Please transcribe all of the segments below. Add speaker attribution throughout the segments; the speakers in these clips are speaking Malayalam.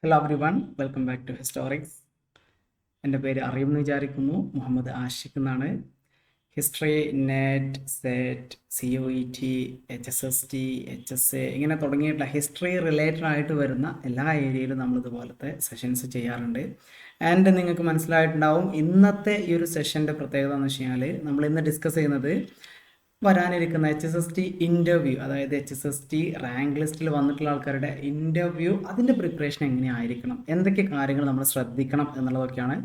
Speaker 1: Hello everyone, welcome back to Historics. എൻ്റെ പേര് അറിയുമെന്ന് വിചാരിക്കുന്നു. മുഹമ്മദ് ആഷിഖ് എന്നാണ്. History, net, set, COET, HSST, HSA ഇങ്ങനെ തുടങ്ങിയിട്ടുള്ള ഹിസ്റ്ററി റിലേറ്റഡ് ആയിട്ട് വരുന്ന എല്ലാ ഏരിയയിലും നമ്മളിതുപോലത്തെ സെഷൻസ് ചെയ്യാറുണ്ട്. ആൻഡ് നിങ്ങൾക്ക് മനസ്സിലായിട്ടുണ്ടാവും ഇന്നത്തെ ഈ ഒരു സെഷൻ്റെ പ്രത്യേകത എന്ന് വെച്ച് കഴിഞ്ഞാൽ നമ്മൾ ഇന്ന് ഡിസ്കസ് ചെയ്യുന്നത് വരാനിരിക്കുന്ന HSST ഇൻ്റർവ്യൂ, അതായത് HSST റാങ്ക് ലിസ്റ്റിൽ വന്നിട്ടുള്ള ആൾക്കാരുടെ ഇൻ്റർവ്യൂ, അതിൻ്റെ പ്രിപ്പറേഷൻ എങ്ങനെയായിരിക്കണം, എന്തൊക്കെ കാര്യങ്ങൾ നമ്മൾ ശ്രദ്ധിക്കണം എന്നുള്ളതൊക്കെയാണ്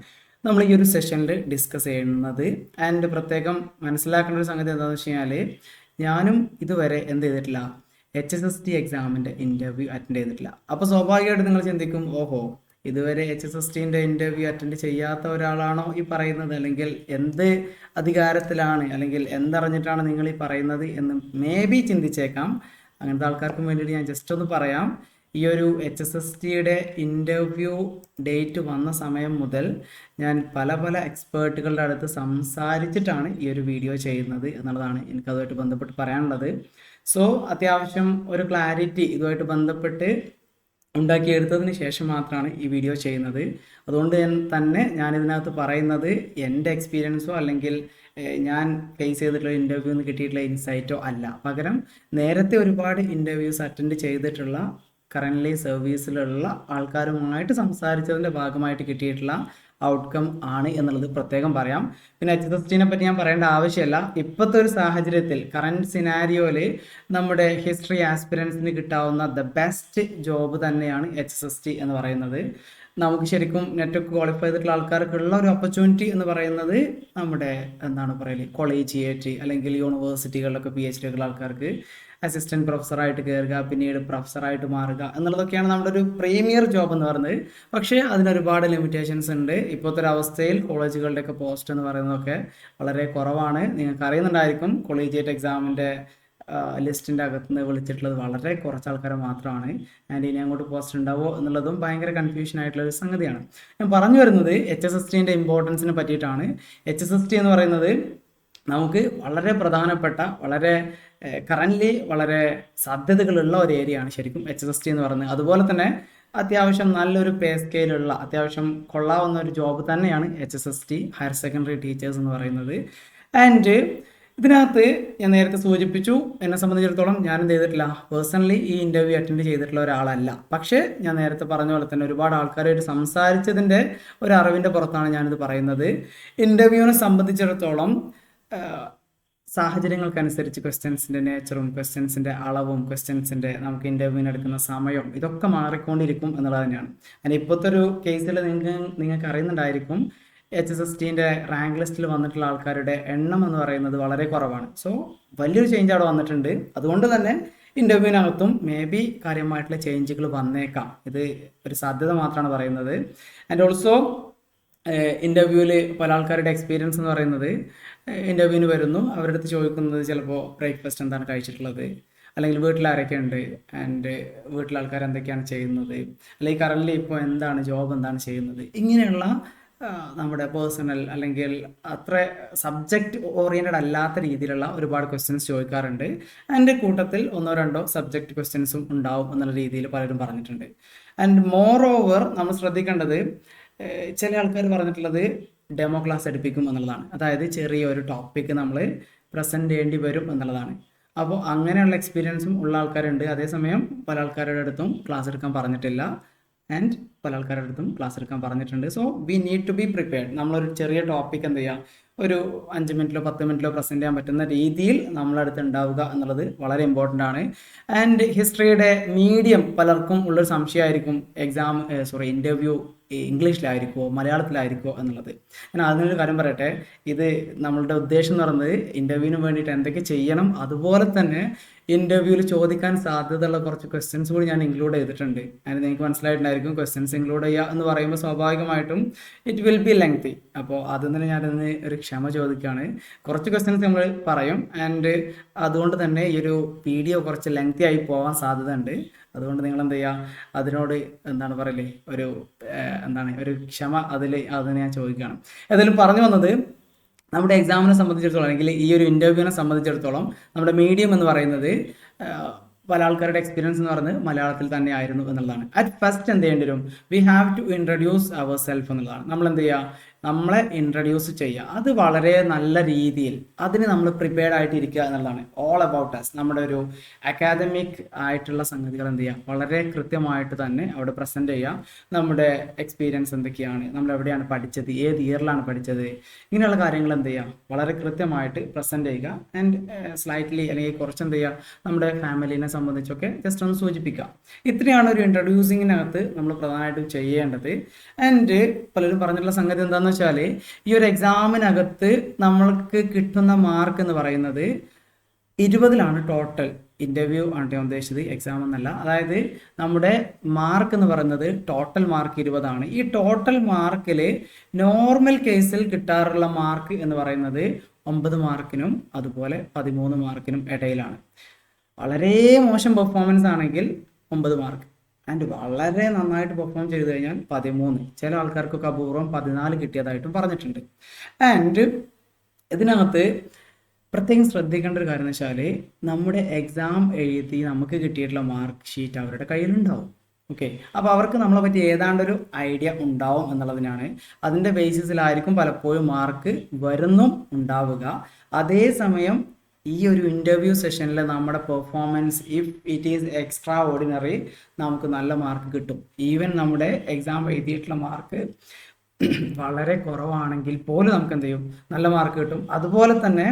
Speaker 1: നമ്മൾ ഈ ഒരു സെഷനിൽ ഡിസ്കസ് ചെയ്യുന്നത്. ആൻഡ് പ്രത്യേകം മനസ്സിലാക്കേണ്ട ഒരു സംഗതി എന്താണെന്ന് വെച്ച് കഴിഞ്ഞാൽ ഞാനും ഇതുവരെ എന്ത് ചെയ്തിട്ടില്ല, HSST എക്സാമിൻ്റെ ഇൻ്റർവ്യൂ അറ്റൻഡ് ചെയ്തിട്ടില്ല. അപ്പോൾ സ്വാഭാവികമായിട്ട് നിങ്ങൾ ചിന്തിക്കും, ഓഹോ ഇതുവരെ HSSTൻ്റെ ഇൻ്റർവ്യൂ അറ്റൻഡ് ചെയ്യാത്ത ഒരാളാണോ ഈ പറയുന്നത്, അല്ലെങ്കിൽ എന്ത് അധികാരത്തിലാണ് അല്ലെങ്കിൽ എന്തറിഞ്ഞിട്ടാണ് നിങ്ങൾ ഈ പറയുന്നത് എന്ന് മേ ബി ചിന്തിച്ചേക്കാം. അങ്ങനത്തെ ആൾക്കാർക്കും വേണ്ടിയിട്ട് ഞാൻ ജസ്റ്റ് ഒന്ന് പറയാം. ഈ ഒരു HSSTയുടെ ഇൻ്റർവ്യൂ ഡേറ്റ് വന്ന സമയം മുതൽ ഞാൻ പല എക്സ്പേർട്ടുകളുടെ അടുത്ത് സംസാരിച്ചിട്ടാണ് ഈ ഒരു വീഡിയോ ചെയ്യുന്നത് എന്നുള്ളതാണ് എനിക്കതുമായിട്ട് ബന്ധപ്പെട്ട് പറയാനുള്ളത്. സോ അത്യാവശ്യം ഒരു ക്ലാരിറ്റി ഇതുമായിട്ട് ബന്ധപ്പെട്ട് ഉണ്ടാക്കിയെടുത്തതിന് ശേഷം മാത്രമാണ് ഈ വീഡിയോ ചെയ്യുന്നത്. അതുകൊണ്ട് തന്നെ ഞാനിതിനകത്ത് പറയുന്നത് എൻ്റെ എക്സ്പീരിയൻസോ അല്ലെങ്കിൽ ഞാൻ ഫേസ് ചെയ്തിട്ടുള്ള ഇൻ്റർവ്യൂ നിന്ന് കിട്ടിയിട്ടുള്ള ഇൻസൈറ്റോ അല്ല. പകരം നേരത്തെ ഒരുപാട് ഇൻ്റർവ്യൂസ് അറ്റൻഡ് ചെയ്തിട്ടുള്ള കറൻ്റ്ലി സർവീസിലുള്ള ആൾക്കാരുമായിട്ട് സംസാരിച്ചതിൻ്റെ ഭാഗമായിട്ട് കിട്ടിയിട്ടുള്ള ഔട്ട്കം ആണ് എന്നുള്ളത് പ്രത്യേകം പറയാം. പിന്നെ HSSTനെ പറ്റി ഞാൻ പറയേണ്ട ആവശ്യമില്ല. ഇപ്പോഴത്തെ ഒരു സാഹചര്യത്തിൽ കറൻറ്റ് സിനാരിയോയിൽ നമ്മുടെ ഹിസ്റ്ററി ആസ്പിരൻസിന് കിട്ടാവുന്ന ദ ബെസ്റ്റ് ജോബ് തന്നെയാണ് HSST എന്ന് പറയുന്നത്. നമുക്ക് ശരിക്കും നെറ്റൊക്കെ ക്വാളിഫൈ ചെയ്തിട്ടുള്ള ആൾക്കാർക്കുള്ള ഒരു ഓപ്പർച്യൂണിറ്റി എന്ന് പറയുന്നത് നമ്മുടെ എന്താണ് പറയല്, കൊളേജിയേറ്റ് അല്ലെങ്കിൽ യൂണിവേഴ്സിറ്റികളിലൊക്കെ PhD ഉള്ള ആൾക്കാർക്ക് അസിസ്റ്റൻറ്റ് പ്രൊഫസറായിട്ട് കയറുക, പിന്നീട് പ്രൊഫസറായിട്ട് മാറുക എന്നുള്ളതൊക്കെയാണ് നമ്മുടെ ഒരു പ്രീമിയർ ജോബ് എന്ന് പറയുന്നത്. പക്ഷേ അതിനൊരുപാട് ലിമിറ്റേഷൻസ് ഉണ്ട്. ഇപ്പോഴത്തെ ഒരു അവസ്ഥയിൽ കോളേജുകളുടെയൊക്കെ പോസ്റ്റ് എന്ന് പറയുന്നതൊക്കെ വളരെ കുറവാണ്. നിങ്ങൾക്ക് അറിയുന്നുണ്ടായിരിക്കും, കൊളീജിയേറ്റ് എക്സാമിൻ്റെ ലിസ്റ്റിൻ്റെ അകത്തുനിന്ന് വിളിച്ചിട്ടുള്ളത് വളരെ കുറച്ച് ആൾക്കാരെ മാത്രമാണ്. ആൻഡ് ഇനി അങ്ങോട്ട് പോസ്റ്റ് ഉണ്ടാവുമോ എന്നുള്ളതും ഭയങ്കര കൺഫ്യൂഷൻ ആയിട്ടുള്ള ഒരു സംഗതിയാണ്. ഞാൻ പറഞ്ഞു വരുന്നത് HSSTൻ്റെ ഇമ്പോർട്ടൻസിനെ പറ്റിയിട്ടാണ്. HSST എന്ന് പറയുന്നത് നമുക്ക് വളരെ പ്രധാനപ്പെട്ട, വളരെ കറൻ്റ്ലി വളരെ സാധ്യതകളുള്ള ഒരു ഏരിയയാണ് ശരിക്കും HSST എന്ന് പറയുന്നത്. അതുപോലെ തന്നെ അത്യാവശ്യം നല്ലൊരു പേ സ്കെയിലുള്ള, അത്യാവശ്യം കൊള്ളാവുന്ന ഒരു ജോബ് തന്നെയാണ് HSST ഹയർ സെക്കൻഡറി ടീച്ചേഴ്സ് എന്ന് പറയുന്നത്. ആൻഡ് ഇതിനകത്ത് ഞാൻ നേരത്തെ സൂചിപ്പിച്ചു, എന്നെ സംബന്ധിച്ചിടത്തോളം ഞാനെന്ത് ചെയ്തിട്ടില്ല, പേഴ്സണലി ഈ ഇൻ്റർവ്യൂ അറ്റൻഡ് ചെയ്തിട്ടുള്ള ഒരാളല്ല. പക്ഷേ ഞാൻ നേരത്തെ പറഞ്ഞ പോലെ തന്നെ ഒരുപാട് ആൾക്കാരായിട്ട് സംസാരിച്ചതിൻ്റെ ഒരു അറിവിൻ്റെ പുറത്താണ് ഞാനിത് പറയുന്നത്. ഇൻ്റർവ്യൂവിനെ സംബന്ധിച്ചിടത്തോളം സാഹചര്യങ്ങൾക്കനുസരിച്ച് ക്വസ്റ്റ്യൻസിൻ്റെ നേച്ചറും ക്വസ്റ്റ്യൻസിൻ്റെ അളവും ക്വസ്റ്റ്യൻസിൻ്റെ നമുക്ക് ഇൻ്റർവ്യൂവിന് എടുക്കുന്ന സമയവും ഇതൊക്കെ മാറിക്കൊണ്ടിരിക്കും എന്നുള്ളത് തന്നെയാണ്. അതിന് ഇപ്പോഴത്തെ ഒരു കേസിൽ നിങ്ങൾക്ക് അറിയുന്നുണ്ടായിരിക്കും, HSSTൻ്റെ റാങ്ക് ലിസ്റ്റിൽ വന്നിട്ടുള്ള ആൾക്കാരുടെ എണ്ണം എന്ന് പറയുന്നത് വളരെ കുറവാണ്. സോ വലിയൊരു ചേഞ്ച് അവിടെ വന്നിട്ടുണ്ട്. അതുകൊണ്ട് തന്നെ ഇൻ്റർവ്യൂവിനകത്തും മേ ബി കാര്യമായിട്ടുള്ള ചേഞ്ചുകൾ വന്നേക്കാം. ഇത് ഒരു സാധ്യത മാത്രമാണ് പറയുന്നത്. ആൻഡ് ഓൾസോ ഇൻ്റർവ്യൂവിൽ പല ആൾക്കാരുടെ എക്സ്പീരിയൻസ് എന്ന് പറയുന്നത്, ഇൻ്റർവ്യൂവിന് വരുന്നു, അവരുടെ അടുത്ത് ചോദിക്കുന്നത് ചിലപ്പോൾ ബ്രേക്ക്ഫാസ്റ്റ് എന്താണ് കഴിച്ചിട്ടുള്ളത്, അല്ലെങ്കിൽ വീട്ടിൽ ആരൊക്കെ ഉണ്ട്, ആൻഡ് വീട്ടിലെ ആൾക്കാർ എന്തൊക്കെയാണ് ചെയ്യുന്നത്, അല്ലെങ്കിൽ കറൻ്റ്ലി ഇപ്പോൾ എന്താണ് ജോബ്, എന്താണ് ചെയ്യുന്നത്, ഇങ്ങനെയുള്ള നമ്മുടെ പേഴ്സണൽ അല്ലെങ്കിൽ അത്ര സബ്ജക്റ്റ് ഓറിയൻറ്റഡ് അല്ലാത്ത രീതിയിലുള്ള ഒരുപാട് ക്വസ്റ്റ്യൻസ് ചോദിക്കാറുണ്ട്. അതിൻ്റെ കൂട്ടത്തിൽ ഒന്നോ രണ്ടോ സബ്ജക്റ്റ് ക്വസ്റ്റ്യൻസും ഉണ്ടാവും എന്നുള്ള രീതിയിൽ പലരും പറഞ്ഞിട്ടുണ്ട്. ആൻഡ് മോർ ഓവർ നമ്മൾ ശ്രദ്ധിക്കേണ്ടത്, ചില ആൾക്കാർ പറഞ്ഞിട്ടുള്ളത് ഡെമോ ക്ലാസ് എടുപ്പിക്കും എന്നുള്ളതാണ്. അതായത് ചെറിയൊരു ടോപ്പിക്ക് നമ്മൾ പ്രസൻറ്റ് ചെയ്യേണ്ടി വരും എന്നുള്ളതാണ്. അപ്പോൾ അങ്ങനെയുള്ള എക്സ്പീരിയൻസും ഉള്ള ആൾക്കാരുണ്ട്. അതേസമയം പല ആൾക്കാരുടെ അടുത്തും ക്ലാസ് എടുക്കാൻ പറഞ്ഞിട്ടില്ല, ആൻഡ് പല ആൾക്കാരുടെ അടുത്തും ക്ലാസ് എടുക്കാൻ പറഞ്ഞിട്ടുണ്ട്. So we need to be prepared. നമ്മളൊരു ചെറിയ ടോപ്പിക് എന്ത് ചെയ്യുക, ഒരു 5 മിനിറ്റിലോ 10 മിനിറ്റിലോ പ്രസൻറ്റ് ചെയ്യാൻ പറ്റുന്ന രീതിയിൽ നമ്മളെ അടുത്ത് ഉണ്ടാവുക എന്നുള്ളത് വളരെ ഇമ്പോർട്ടൻ്റ് ആണ്. ആൻഡ് ഹിസ്റ്ററിയുടെ മീഡിയം പലർക്കും ഉള്ളൊരു സംശയമായിരിക്കും, ഇൻ്റർവ്യൂ ഇംഗ്ലീഷിലായിരിക്കുമോ മലയാളത്തിലായിരിക്കുമോ എന്നുള്ളത്. ഞാൻ അതിനൊരു കാര്യം പറയട്ടെ, ഇത് നമ്മളുടെ ഉദ്ദേശം എന്ന് പറയുന്നത് ഇൻ്റർവ്യൂവിന് വേണ്ടിയിട്ട് എന്തൊക്കെ ചെയ്യണം, അതുപോലെ തന്നെ ഇൻ്റർവ്യൂവിൽ ചോദിക്കാൻ സാധ്യതയുള്ള കുറച്ച് ക്വസ്റ്റ്യൻസ് കൂടി ഞാൻ ഇൻക്ലൂഡ് ചെയ്തിട്ടുണ്ട്. അതിന് നിങ്ങൾക്ക് മനസ്സിലായിട്ടുണ്ടായിരിക്കും, ക്വസ്റ്റ്യൻസ് ഇൻക്ലൂഡ് ചെയ്യുക എന്ന് പറയുമ്പോൾ സ്വാഭാവികമായിട്ടും ഇറ്റ് വിൽ ബി ലെങ്തി. അപ്പോൾ അതിൽ നിന്ന് ഞാനതിന് ഒരു ക്ഷമ ചോദിക്കുകയാണ്. കുറച്ച് ക്വസ്റ്റ്യൻസ് നമ്മൾ പറയും, ആൻഡ് അതുകൊണ്ട് തന്നെ ഈ ഒരു വീഡിയോ കുറച്ച് ലെങ്തി ആയി പോകാൻ സാധ്യത ഉണ്ട്. അതുകൊണ്ട് നിങ്ങൾ എന്ത് ചെയ്യുക, അതിനോട് എന്താണ് പറയല്ലേ, ഒരു ക്ഷമ അതിന് ഞാൻ ചോദിക്കുകയാണ്. ഏതായാലും പറഞ്ഞു വന്നത്, നമ്മുടെ എക്സാമിനെ സംബന്ധിച്ചിടത്തോളം അല്ലെങ്കിൽ ഈ ഒരു ഇൻ്റർവ്യൂവിനെ സംബന്ധിച്ചിടത്തോളം നമ്മുടെ മീഡിയം എന്ന് പറയുന്നത് പല ആൾക്കാരുടെ എക്സ്പീരിയൻസ് എന്ന് പറയുന്നത് മലയാളത്തിൽ തന്നെ ആയിരുന്നു എന്നുള്ളതാണ്. അറ്റ് ഫസ്റ്റ് എന്ത് ചെയ്യേണ്ടി വരും? We have to introduce our self എന്നുള്ളതാണ്. നമ്മൾ എന്ത് ചെയ്യുക? നമ്മളെ ഇൻട്രൊഡ്യൂസ് ചെയ്യുക. അത് വളരെ നല്ല രീതിയിൽ അതിന് നമ്മൾ പ്രിപ്പയർഡ് ആയിട്ട് ഇരിക്കുക എന്നുള്ളതാണ്. ഓൾ അബൌട്ട് അസ്, നമ്മുടെ ഒരു അക്കാദമിക് ആയിട്ടുള്ള സംഗതികൾ എന്ത് ചെയ്യുക? വളരെ കൃത്യമായിട്ട് തന്നെ അവിടെ പ്രസൻറ്റ് ചെയ്യുക. നമ്മുടെ എക്സ്പീരിയൻസ് എന്തൊക്കെയാണ്, നമ്മൾ എവിടെയാണ് പഠിച്ചത്, ഏത് ഇയറിലാണ് പഠിച്ചത്, ഇങ്ങനെയുള്ള കാര്യങ്ങൾ എന്ത് ചെയ്യുക? വളരെ കൃത്യമായിട്ട് പ്രസൻറ്റ് ചെയ്യുക. ആൻഡ് സ്ലൈറ്റ്ലി അല്ലെങ്കിൽ കുറച്ച് എന്ത് ചെയ്യുക? നമ്മുടെ ഫാമിലിനെ സംബന്ധിച്ചൊക്കെ ജസ്റ്റ് ഒന്ന് സൂചിപ്പിക്കുക. ഇത്രയാണ് ഒരു ഇൻട്രൊഡ്യൂസിങ്ങിനകത്ത് നമ്മൾ പ്രധാനമായിട്ടും ചെയ്യേണ്ടത്. ആൻഡ് പലരും പറഞ്ഞിട്ടുള്ള സംഗതി എന്താണെന്ന് വെച്ചാൽ, ഈ ഒരു എക്സാമിനകത്ത് നമ്മൾക്ക് കിട്ടുന്ന മാർക്ക് എന്ന് പറയുന്നത് 20 ടോട്ടൽ. ഇൻ്റർവ്യൂ ആണ് ഞാൻ ഉദ്ദേശിച്ചത്, എക്സാം എന്നല്ല. അതായത് നമ്മുടെ മാർക്ക് എന്ന് പറയുന്നത് ടോട്ടൽ മാർക്ക് 20. ഈ ടോട്ടൽ മാർക്കിൽ നോർമൽ കേസിൽ കിട്ടാറുള്ള മാർക്ക് എന്ന് പറയുന്നത് 9 മാർക്കിനും അതുപോലെ 13 മാർക്കിനും ഇടയിലാണ്. വളരെ മോശം പെർഫോമൻസ് ആണെങ്കിൽ 9 മാർക്ക്, ആൻഡ് വളരെ നന്നായിട്ട് പെർഫോം ചെയ്ത് കഴിഞ്ഞാൽ 13. ചില ആൾക്കാർക്കൊക്കെ അപൂർവം 14 കിട്ടിയതായിട്ടും പറഞ്ഞിട്ടുണ്ട്. ആൻഡ് ഇതിനകത്ത് പ്രത്യേകം ശ്രദ്ധിക്കേണ്ട ഒരു കാര്യം എന്ന് വെച്ചാൽ, നമ്മുടെ എക്സാം എഴുതി നമുക്ക് കിട്ടിയിട്ടുള്ള മാർക്ക് ഷീറ്റ് അവരുടെ കയ്യിലുണ്ടാവും. ഓക്കെ, അപ്പോൾ അവർക്ക് നമ്മളെ പറ്റി ഏതാണ്ടൊരു ഐഡിയ ഉണ്ടാവും എന്നുള്ളതിനാണ്. അതിൻ്റെ ബേസിസിലായിരിക്കും പലപ്പോഴും മാർക്ക് വരുന്നും ഉണ്ടാവുക. അതേസമയം ഈ ഒരു ഇൻ്റർവ്യൂ സെഷനിൽ നമ്മുടെ performance if it is extra ordinary, നമുക്ക് നല്ല മാർക്ക് കിട്ടും. ഈവൻ നമ്മുടെ എക്സാം എഴുതിയിട്ടുള്ള മാർക്ക് വളരെ കുറവാണെങ്കിൽ പോലും നമുക്ക് എന്ത് ചെയ്യും? നല്ല മാർക്ക് കിട്ടും. അതുപോലെ തന്നെ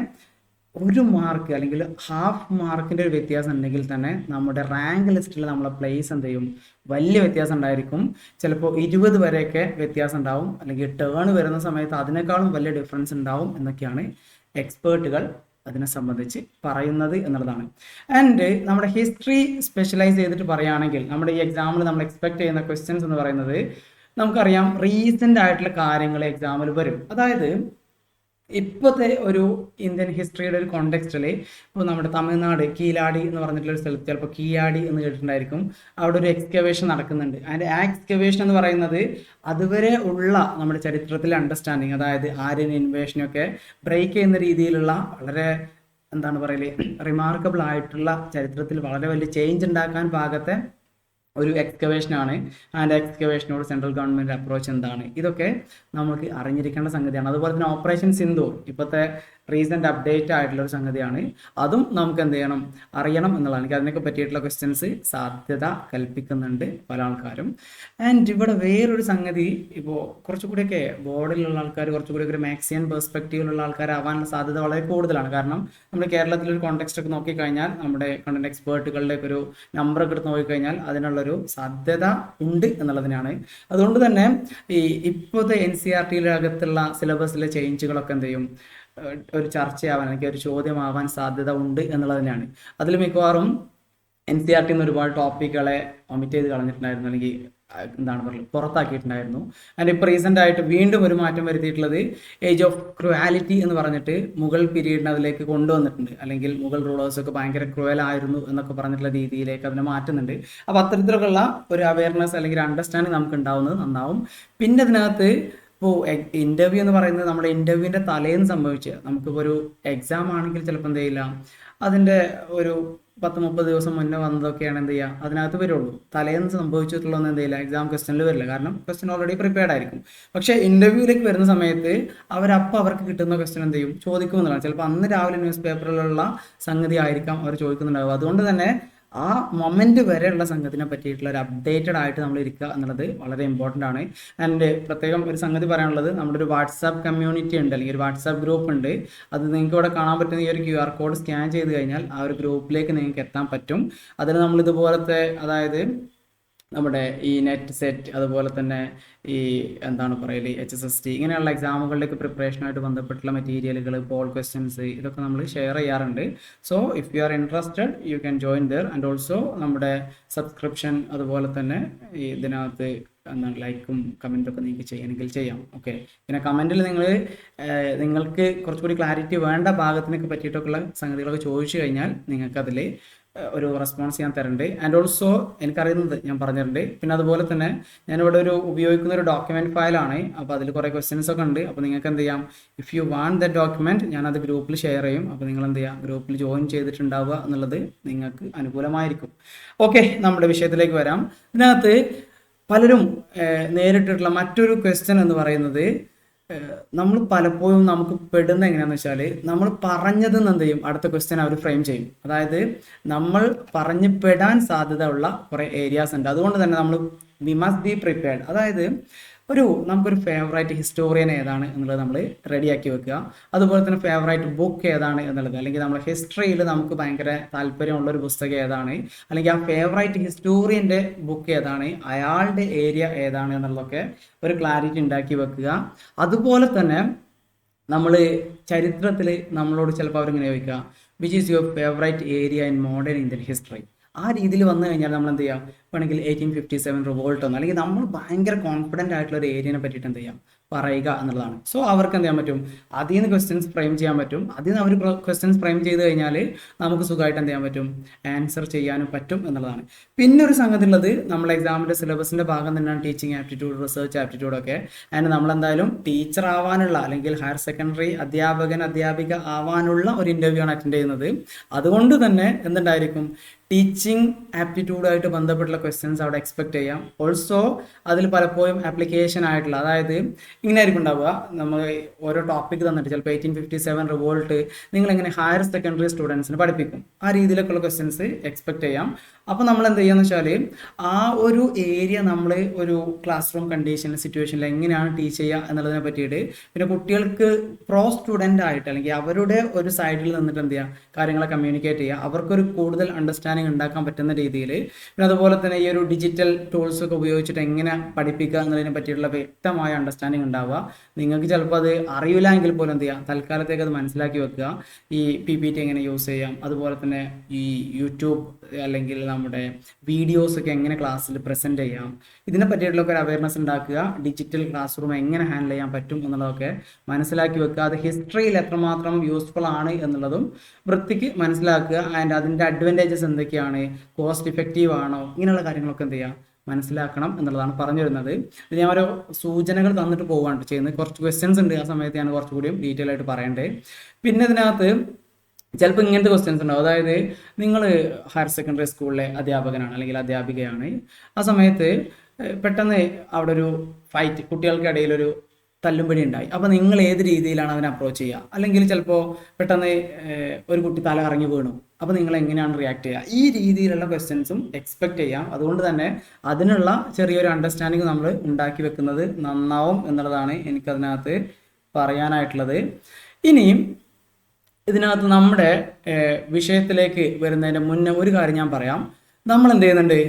Speaker 1: 1 മാർക്ക് അല്ലെങ്കിൽ ഹാഫ് മാർക്കിൻ്റെ ഒരു വ്യത്യാസം ഉണ്ടെങ്കിൽ തന്നെ നമ്മുടെ റാങ്ക് ലിസ്റ്റിൽ നമ്മളെ പ്ലേസ് എന്ത് ചെയ്യും? വലിയ വ്യത്യാസം ഉണ്ടായിരിക്കും. ചിലപ്പോൾ 20 വരെയൊക്കെ വ്യത്യാസം ഉണ്ടാവും, അല്ലെങ്കിൽ ടേൺ വരുന്ന സമയത്ത് അതിനേക്കാളും വലിയ ഡിഫറൻസ് ഉണ്ടാവും എന്നൊക്കെയാണ് എക്സ്പേർട്ടുകൾ അതിനെ സംബന്ധിച്ച് പറയുന്നത് എന്നുള്ളതാണ്. ആൻഡ് നമ്മുടെ ഹിസ്റ്ററി സ്പെഷ്യലൈസ് ചെയ്തിട്ട് പറയുകയാണെങ്കിൽ, നമ്മുടെ ഈ എക്സാമിൽ നമ്മൾ എക്സ്പെക്ട് ചെയ്യുന്ന ക്വസ്റ്റ്യൻസ് എന്ന് പറയുന്നത്, നമുക്കറിയാം റീസെൻ്റ് ആയിട്ടുള്ള കാര്യങ്ങൾ എക്സാമിൽ വരും. അതായത് ഇപ്പോഴത്തെ ഒരു ഇന്ത്യൻ ഹിസ്റ്ററിയുടെ ഒരു കോണ്ടെക്സ്റ്റിൽ, ഇപ്പോൾ നമ്മുടെ തമിഴ്നാട് കീലാടി എന്ന് പറഞ്ഞിട്ടുള്ളൊരു സ്ഥലത്ത് ചിലപ്പോൾ കീയാടി എന്ന് കേട്ടിട്ടുണ്ടായിരിക്കും, അവിടെ ഒരു എക്സ്കവേഷൻ നടക്കുന്നുണ്ട്. അതിൻ്റെ ആ എക്സ്കവേഷൻ എന്ന് പറയുന്നത് അതുവരെ ഉള്ള നമ്മുടെ ചരിത്രത്തിലെ അണ്ടർസ്റ്റാൻഡിങ്, അതായത് ആര്യൻ ഇൻവേഷനൊക്കെ ബ്രേക്ക് ചെയ്യുന്ന രീതിയിലുള്ള വളരെ എന്താണ് പറയല്, റിമാർക്കബിൾ ആയിട്ടുള്ള ചരിത്രത്തിൽ വളരെ വലിയ ചേഞ്ച് ഉണ്ടാക്കാൻ പാകത്തെ ഒരു എക്സ്കവേഷനാണ്. ആൻഡ് എക്സ്കവേഷനോട് സെൻട്രൽ ഗവൺമെൻറ് അപ്രോച്ച് എന്താണ്, ഇതൊക്കെ നമുക്ക് അറിഞ്ഞിരിക്കേണ്ട സംഗതിയാണ്. അതുപോലെ തന്നെ ഓപ്പറേഷൻ സിന്ദൂർ ഇപ്പോഴത്തെ റീസെൻ്റ് അപ്ഡേറ്റ് ആയിട്ടുള്ളൊരു സംഗതിയാണ്. അതും നമുക്ക് എന്ത് ചെയ്യണം? അറിയണം എന്നുള്ളതാണ്. എനിക്ക് അതിനൊക്കെ പറ്റിയിട്ടുള്ള ക്വസ്റ്റ്യൻസ് സാധ്യത കൽപ്പിക്കുന്നുണ്ട് പല ആൾക്കാരും. ആൻഡ് ഇവിടെ വേറൊരു സംഗതി, ഇപ്പോൾ കുറച്ചുകൂടിയൊക്കെ ബോർഡിലുള്ള ആൾക്കാർ കുറച്ചുകൂടി ഒരു മാക്സിയൻ പെർസ്പെക്റ്റീവിലുള്ള ആൾക്കാരാവാനുള്ള സാധ്യത വളരെ കൂടുതലാണ്. കാരണം നമ്മുടെ കേരളത്തിലൊരു കോണ്ടെക്സ്റ്റ് ഒക്കെ നോക്കിക്കഴിഞ്ഞാൽ, നമ്മുടെ കണ്ടന്റ് എക്സ്പേർട്ടുകളുടെ ഒരു നമ്പറൊക്കെ എടുത്ത് നോക്കിക്കഴിഞ്ഞാൽ അതിനുള്ളൊരു സാധ്യത ഉണ്ട് എന്നുള്ളതിനാണ്. അതുകൊണ്ട് തന്നെ ഈ ഇപ്പോഴത്തെ NCERT-യിലകത്തുള്ള സിലബസിലെ ചേഞ്ചുകളൊക്കെ എന്ത് ചെയ്യും? ഒരു ചർച്ചയാവാൻ അല്ലെങ്കിൽ ഒരു ചോദ്യമാവാൻ സാധ്യത ഉണ്ട് എന്നുള്ളതിനാണ്. അതിൽ മിക്കവാറും NCERT ഒരുപാട് ടോപ്പിക്കുകളെ ഒമിറ്റ് ചെയ്ത് കളഞ്ഞിട്ടുണ്ടായിരുന്നു, അല്ലെങ്കിൽ എന്താണ് പറയുക, പുറത്താക്കിയിട്ടുണ്ടായിരുന്നു. ആൻഡ് ഇപ്പോൾ റീസെൻ്റ് ആയിട്ട് വീണ്ടും ഒരു മാറ്റം വരുത്തിയിട്ടുള്ളത് ഏജ് ഓഫ് ക്രുവാലിറ്റി എന്ന് പറഞ്ഞിട്ട് മുഗൾ പീരീഡിനെ അതിലേക്ക് കൊണ്ടുവന്നിട്ടുണ്ട്. അല്ലെങ്കിൽ മുഗൾ റൂളേഴ്സൊക്കെ ഭയങ്കര ക്രുവലായിരുന്നു എന്നൊക്കെ പറഞ്ഞിട്ടുള്ള രീതിയിലേക്ക് അതിനെ മാറ്റുന്നുണ്ട്. അപ്പോൾ അത്തരത്തിലുള്ള ഒരു അവയർനെസ് അല്ലെങ്കിൽ ഒരു അണ്ടർസ്റ്റാൻഡിങ് നമുക്ക് ഉണ്ടാവുന്നത് നന്നാവും. പിന്നെ അതിനകത്ത് ഇപ്പോൾ ഇൻ്റർവ്യൂ എന്ന് പറയുന്നത് നമ്മുടെ ഇൻ്റർവ്യൂവിൻ്റെ തലേന്ന് സംഭവിച്ച്, നമുക്കിപ്പോൾ ഒരു എക്സാം ആണെങ്കിൽ ചിലപ്പോൾ എന്ത് ചെയ്യില്ല, അതിൻ്റെ ഒരു 10-30 ദിവസം മുന്നേ വന്നതൊക്കെയാണ് എന്ത് ചെയ്യുക അതിനകത്ത് വരുള്ളൂ. തലേന്ന് സംഭവിച്ചിട്ടുള്ളതൊന്നും എന്ത് ചെയ്യില്ല എക്സാം ക്വസ്റ്റനിൽ വരില്ല, കാരണം ക്വസ്റ്റൻ ഓൾറെഡി പ്രിപ്പയർഡ് ആയിരിക്കും. പക്ഷേ ഇൻ്റർവ്യൂവിലേക്ക് വരുന്ന സമയത്ത് അവർക്ക് കിട്ടുന്ന ക്വസ്റ്റൻ എന്ത് ചെയ്യും? ചോദിക്കുമെന്നുള്ളതാണ്. ചിലപ്പോൾ അന്ന് രാവിലെ ന്യൂസ് പേപ്പറിലുള്ള സംഗതി ആയിരിക്കാം അവർ ചോദിക്കുന്നുണ്ടാവുക. അതുകൊണ്ട് തന്നെ ആ മൊമെൻറ്റ് വരെയുള്ള സംഗതിനെ പറ്റിയിട്ടുള്ള ഒരു അപ്ഡേറ്റഡ് ആയിട്ട് നമ്മൾ ഇരിക്കുക എന്നുള്ളത് വളരെ ഇമ്പോർട്ടൻ്റ് ആണ്. ആൻഡ് പ്രത്യേകം ഒരു സംഗതി പറയാനുള്ളത്, നമ്മുടെ ഒരു വാട്സാപ്പ് കമ്മ്യൂണിറ്റി ഉണ്ട്, അല്ലെങ്കിൽ ഒരു വാട്സാപ്പ് ഗ്രൂപ്പ് ഉണ്ട്. അത് നിങ്ങൾക്ക് ഇവിടെ കാണാൻ പറ്റുന്ന ഈ ഒരു QR കോഡ് സ്കാൻ ചെയ്ത് കഴിഞ്ഞാൽ ആ ഒരു ഗ്രൂപ്പിലേക്ക് നിങ്ങൾക്ക് എത്താൻ പറ്റും. അതിൽ നമ്മൾ ഇതുപോലത്തെ, അതായത് നമ്മുടെ ഈ നെറ്റ് സെറ്റ്, അതുപോലെ തന്നെ ഈ എന്താണ് പറയല് HSST, ഇങ്ങനെയുള്ള എക്സാമുകളിലേക്ക് പ്രിപ്പറേഷനായിട്ട് ബന്ധപ്പെട്ടുള്ള മെറ്റീരിയലുകൾ, പോൾ ക്വസ്റ്റ്യൻസ്, ഇതൊക്കെ നമ്മൾ ഷെയർ ചെയ്യാറുണ്ട്. So if you are interested you can join there. And also നമ്മുടെ സബ്സ്ക്രിപ്ഷൻ, അതുപോലെ തന്നെ ഇതിനകത്ത് എന്താണ് ലൈക്കും കമൻറ്റൊക്കെ നിങ്ങൾക്ക് ചെയ്യണമെങ്കിൽ ചെയ്യാം. ഓക്കെ, പിന്നെ കമൻറ്റിൽ നിങ്ങൾക്ക് കുറച്ചുകൂടി ക്ലാരിറ്റി വേണ്ട ഭാഗത്തിനൊക്കെ പറ്റിയിട്ടൊക്കെയുള്ള സംഗതികളൊക്കെ ചോദിച്ചു കഴിഞ്ഞാൽ നിങ്ങൾക്കതിൽ ഒരു റെസ്പോൺസ് ഞാൻ തരുന്നുണ്ട്. ആൻഡ് ഓൾസോ എനിക്കറിയുന്നത് ഞാൻ പറഞ്ഞിട്ടുണ്ട്. പിന്നെ അതുപോലെ തന്നെ ഞാനിവിടെ ഉപയോഗിക്കുന്ന ഒരു ഡോക്യുമെൻറ്റ് ഫയലാണ്. അപ്പോൾ അതിൽ കുറേ ക്വസ്റ്റ്യൻസ് ഒക്കെ ഉണ്ട്. അപ്പോൾ നിങ്ങൾക്ക് എന്ത് ചെയ്യാം, if you want the document ഞാനത് ഗ്രൂപ്പിൽ ഷെയർ ചെയ്യും. അപ്പോൾ നിങ്ങൾ എന്ത് ചെയ്യുക, ഗ്രൂപ്പിൽ ജോയിൻ ചെയ്തിട്ടുണ്ടാവുക എന്നുള്ളത് നിങ്ങൾക്ക് അനുകൂലമായിരിക്കും. ഓക്കെ, നമ്മുടെ വിഷയത്തിലേക്ക് വരാം. ഇതിനകത്ത് പലരും നേരിട്ടിട്ടുള്ള മറ്റൊരു ക്വസ്റ്റ്യൻ എന്ന് പറയുന്നത്, നമ്മൾ പലപ്പോഴും നമുക്ക് പെടുന്ന എങ്ങനെയാണെന്ന് വെച്ചാൽ, നമ്മൾ പറഞ്ഞത് എന്ത് ചെയ്യും, അടുത്ത ക്വസ്റ്റ്യൻ അവർ ഫ്രെയിം ചെയ്യും. അതായത് നമ്മൾ പറഞ്ഞു പെടാൻ സാധ്യത ഉള്ള കുറേ ഏരിയാസ് ഉണ്ട്. അതുകൊണ്ട് തന്നെ നമ്മൾ വി മസ്റ്റ് ബി പ്രിപ്പയർഡ്. അതായത് നമുക്കൊരു ഫേവറേറ്റ് ഹിസ്റ്റോറിയൻ ഏതാണ് എന്നുള്ളത് നമ്മൾ റെഡിയാക്കി വെക്കുക. അതുപോലെ തന്നെ ഫേവറേറ്റ് ബുക്ക് ഏതാണ് എന്നുള്ളത്, അല്ലെങ്കിൽ നമ്മുടെ ഹിസ്റ്ററിയിൽ നമുക്ക് ഭയങ്കര താല്പര്യമുള്ള ഒരു പുസ്തകം ഏതാണ്, അല്ലെങ്കിൽ ആ ഫേവറേറ്റ് ഹിസ്റ്റോറിയൻ്റെ ബുക്ക് ഏതാണ്, അയാളുടെ ഏരിയ ഏതാണ് എന്നുള്ളതൊക്കെ ഒരു ക്ലാരിറ്റി ഉണ്ടാക്കി വെക്കുക. അതുപോലെ തന്നെ നമ്മൾ ചരിത്രത്തിൽ നമ്മളോട് ചിലപ്പോൾ അവരിങ്ങനെ ചോദിക്കുക, which is your favourite area in modern Indian history. ആ രീതിയിൽ വന്നു കഴിഞ്ഞാൽ നമ്മൾ എന്ത് ചെയ്യാം, വേണമെങ്കിൽ 1857 റിവോൾട്ട് എന്നോ, അല്ലെങ്കിൽ നമ്മൾ ഭയങ്കര കോൺഫിഡൻ്റ് ആയിട്ടുള്ള ഒരു ഏരിയനെ പറ്റിയിട്ട് എന്ത് ചെയ്യാം, പറയുക എന്നുള്ളതാണ്. സോ അവർക്ക് എന്ത് ചെയ്യാൻ പറ്റും, അതിൽ നിന്ന് ക്വസ്റ്റ്യൻസ് ഫ്രെയിം ചെയ്യാൻ പറ്റും. അതിൽ നിന്ന് അവർ ക്വസ്റ്റ്യൻസ് ഫ്രെയിം ചെയ്ത് കഴിഞ്ഞാൽ നമുക്ക് സുഖമായിട്ട് എന്ത് ചെയ്യാൻ പറ്റും, ആൻസർ ചെയ്യാനും പറ്റും എന്നുള്ളതാണ്. പിന്നെ ഒരു സംഗതി ഉള്ളത്, നമ്മൾ എക്സാമിൻ്റെ സിലബസിൻ്റെ ഭാഗം തന്നെയാണ് ടീച്ചിങ് ആപ്റ്റിറ്റ്യൂഡ്, റിസർച്ച് ആപ്റ്റിറ്റ്യൂഡൊക്കെ. അതിന് നമ്മളെന്തായാലും ടീച്ചർ ആവാനുള്ള, അല്ലെങ്കിൽ ഹയർ സെക്കൻഡറി അധ്യാപിക ആവാനുള്ള ഒരു ഇൻ്റർവ്യൂ ആണ് അറ്റൻഡ് ചെയ്യുന്നത്. അതുകൊണ്ട് തന്നെ എന്തുണ്ടായിരിക്കും, ടീച്ചിങ് ആപ്റ്റിറ്റ്യൂഡായിട്ട് ബന്ധപ്പെട്ടുള്ള ക്വസ്റ്റ്യൻസ് അവിടെ എക്സ്പെക്ട് ചെയ്യാം. ഓൾസോ അതിൽ പലപ്പോഴും ആപ്ലിക്കേഷൻ ആയിട്ടുള്ള, അതായത് ഇങ്ങനെ ആയിരിക്കും ഉണ്ടാവുക, നമ്മൾ ഓരോ ടോപ്പിക് തന്നിട്ട് ചിലപ്പോൾ 1857 റിവോൾട്ട് നിങ്ങളെങ്ങനെ ഹയർ സെക്കൻഡറി സ്റ്റുഡൻസിന് പഠിപ്പിക്കും, ആ രീതിയിലൊക്കെയുള്ള ക്വസ്റ്റ്യൻസ് എക്സ്പെക്ട് ചെയ്യാം. അപ്പോൾ നമ്മൾ എന്ത് ചെയ്യുക വെച്ചാൽ, ആ ഒരു ഏരിയ നമ്മൾ ഒരു ക്ലാസ് റൂം കണ്ടീഷനിൽ, സിറ്റുവേഷനിൽ എങ്ങനെയാണ് ടീച്ച് ചെയ്യുക എന്നുള്ളതിനെ പറ്റിയിട്ട്, പിന്നെ കുട്ടികൾക്ക് സ്റ്റുഡൻ്റ് ആയിട്ട്, അല്ലെങ്കിൽ അവരുടെ ഒരു സൈഡിൽ നിന്നിട്ട് എന്ത് ചെയ്യുക, കാര്യങ്ങളെ കമ്മ്യൂണിക്കേറ്റ് ചെയ്യുക, അവർക്കൊരു കൂടുതൽ അണ്ടർസ്റ്റാൻഡിങ് ഉണ്ടാക്കാൻ പറ്റുന്ന രീതിയിൽ. പിന്നെ അതുപോലെ തന്നെ ഈ ഒരു ഡിജിറ്റൽ ടൂൾസ് ഒക്കെ ഉപയോഗിച്ചിട്ട് എങ്ങനെ പഠിപ്പിക്കുക എന്നതിനെ പറ്റിയിട്ടുള്ള വ്യക്തമായ അണ്ടർസ്റ്റാൻഡിങ് ഉണ്ടാവുക. നിങ്ങൾക്ക് ചിലപ്പോൾ അത് അറിയില്ല എങ്കിൽ പോലും എന്ത് ചെയ്യുക, തൽക്കാലത്തേക്ക് അത് മനസ്സിലാക്കി വെക്കുക. ഈ PPT എങ്ങനെ യൂസ് ചെയ്യാം, അതുപോലെ തന്നെ ഈ യൂട്യൂബ് അല്ലെങ്കിൽ നമ്മുടെ വീഡിയോസൊക്കെ എങ്ങനെ ക്ലാസ്സിൽ പ്രസൻറ്റ് ചെയ്യാം, ഇതിനെ പറ്റിയിട്ടുള്ള ഒരു അവയർനെസ് ഉണ്ടാക്കുക. ഡിജിറ്റൽ ക്ലാസ് റൂം എങ്ങനെ ഹാൻഡിൽ ചെയ്യാൻ പറ്റും എന്നുള്ളതൊക്കെ മനസ്സിലാക്കി വെക്കുക. അത് ഹിസ്റ്ററിയിൽ എത്രമാത്രം യൂസ്ഫുൾ ആണ് എന്നുള്ളതും വൃത്തിക്ക് മനസ്സിലാക്കുക. ആൻഡ് അതിൻ്റെ അഡ്വാൻറ്റേജസ് എന്തൊക്കെയാണ്, കോസ്റ്റ് ഇഫക്റ്റീവ് ആണോ, ഇങ്ങനെയുള്ള കാര്യങ്ങളൊക്കെ എന്ത് ചെയ്യുക, മനസ്സിലാക്കണം എന്നുള്ളതാണ് പറഞ്ഞു വരുന്നത്. ഇത് ഞാൻ ഓരോ സൂചനകൾ തന്നിട്ട് പോവാണ് ചെയ്യുന്നത്. കുറച്ച് ക്വസ്റ്റ്യൻസ് ഉണ്ട്, ആ സമയത്ത് ഞാൻ കുറച്ചുകൂടിയും ഡീറ്റെയിൽ ആയിട്ട് പറയണ്ടേ. പിന്നെ ഇതിനകത്ത് ചിലപ്പോൾ ഇങ്ങനത്തെ ക്വസ്റ്റ്യൻസ് ഉണ്ടാവും. അതായത് നിങ്ങൾ ഹയർ സെക്കൻഡറി സ്കൂളിലെ അധ്യാപകനാണ് അല്ലെങ്കിൽ അധ്യാപികയാണ്. ആ സമയത്ത് പെട്ടെന്ന് അവിടെ ഒരു ഫൈറ്റ്, കുട്ടികൾക്കിടയിലൊരു തല്ലുംപിടി ഉണ്ടായി. അപ്പോൾ നിങ്ങൾ ഏത് രീതിയിലാണ് അതിനെ അപ്രോച്ച് ചെയ്യുക, അല്ലെങ്കിൽ ചിലപ്പോൾ പെട്ടെന്ന് ഒരു കുട്ടി തല കറങ്ങി വീണു, അപ്പോൾ നിങ്ങൾ എങ്ങനെയാണ് റിയാക്ട് ചെയ്യുക, ഈ രീതിയിലുള്ള ക്വസ്റ്റ്യൻസും എക്സ്പെക്ട് ചെയ്യാം. അതുകൊണ്ട് തന്നെ അതിനുള്ള ചെറിയൊരു അണ്ടർസ്റ്റാൻഡിങ് നമ്മൾ ഉണ്ടാക്കി വെക്കുന്നത് നന്നാവും എന്നുള്ളതാണ് എനിക്കതിനകത്ത് പറയാനായിട്ടുള്ളത്. ഇനിയും ഇതിനകത്ത് നമ്മുടെ വിഷയത്തിലേക്ക് വരുന്നതിൻ്റെ മുന്നേ ഒരു കാര്യം ഞാൻ പറയാം. നമ്മൾ എന്ത് ചെയ്യുന്നുണ്ട്,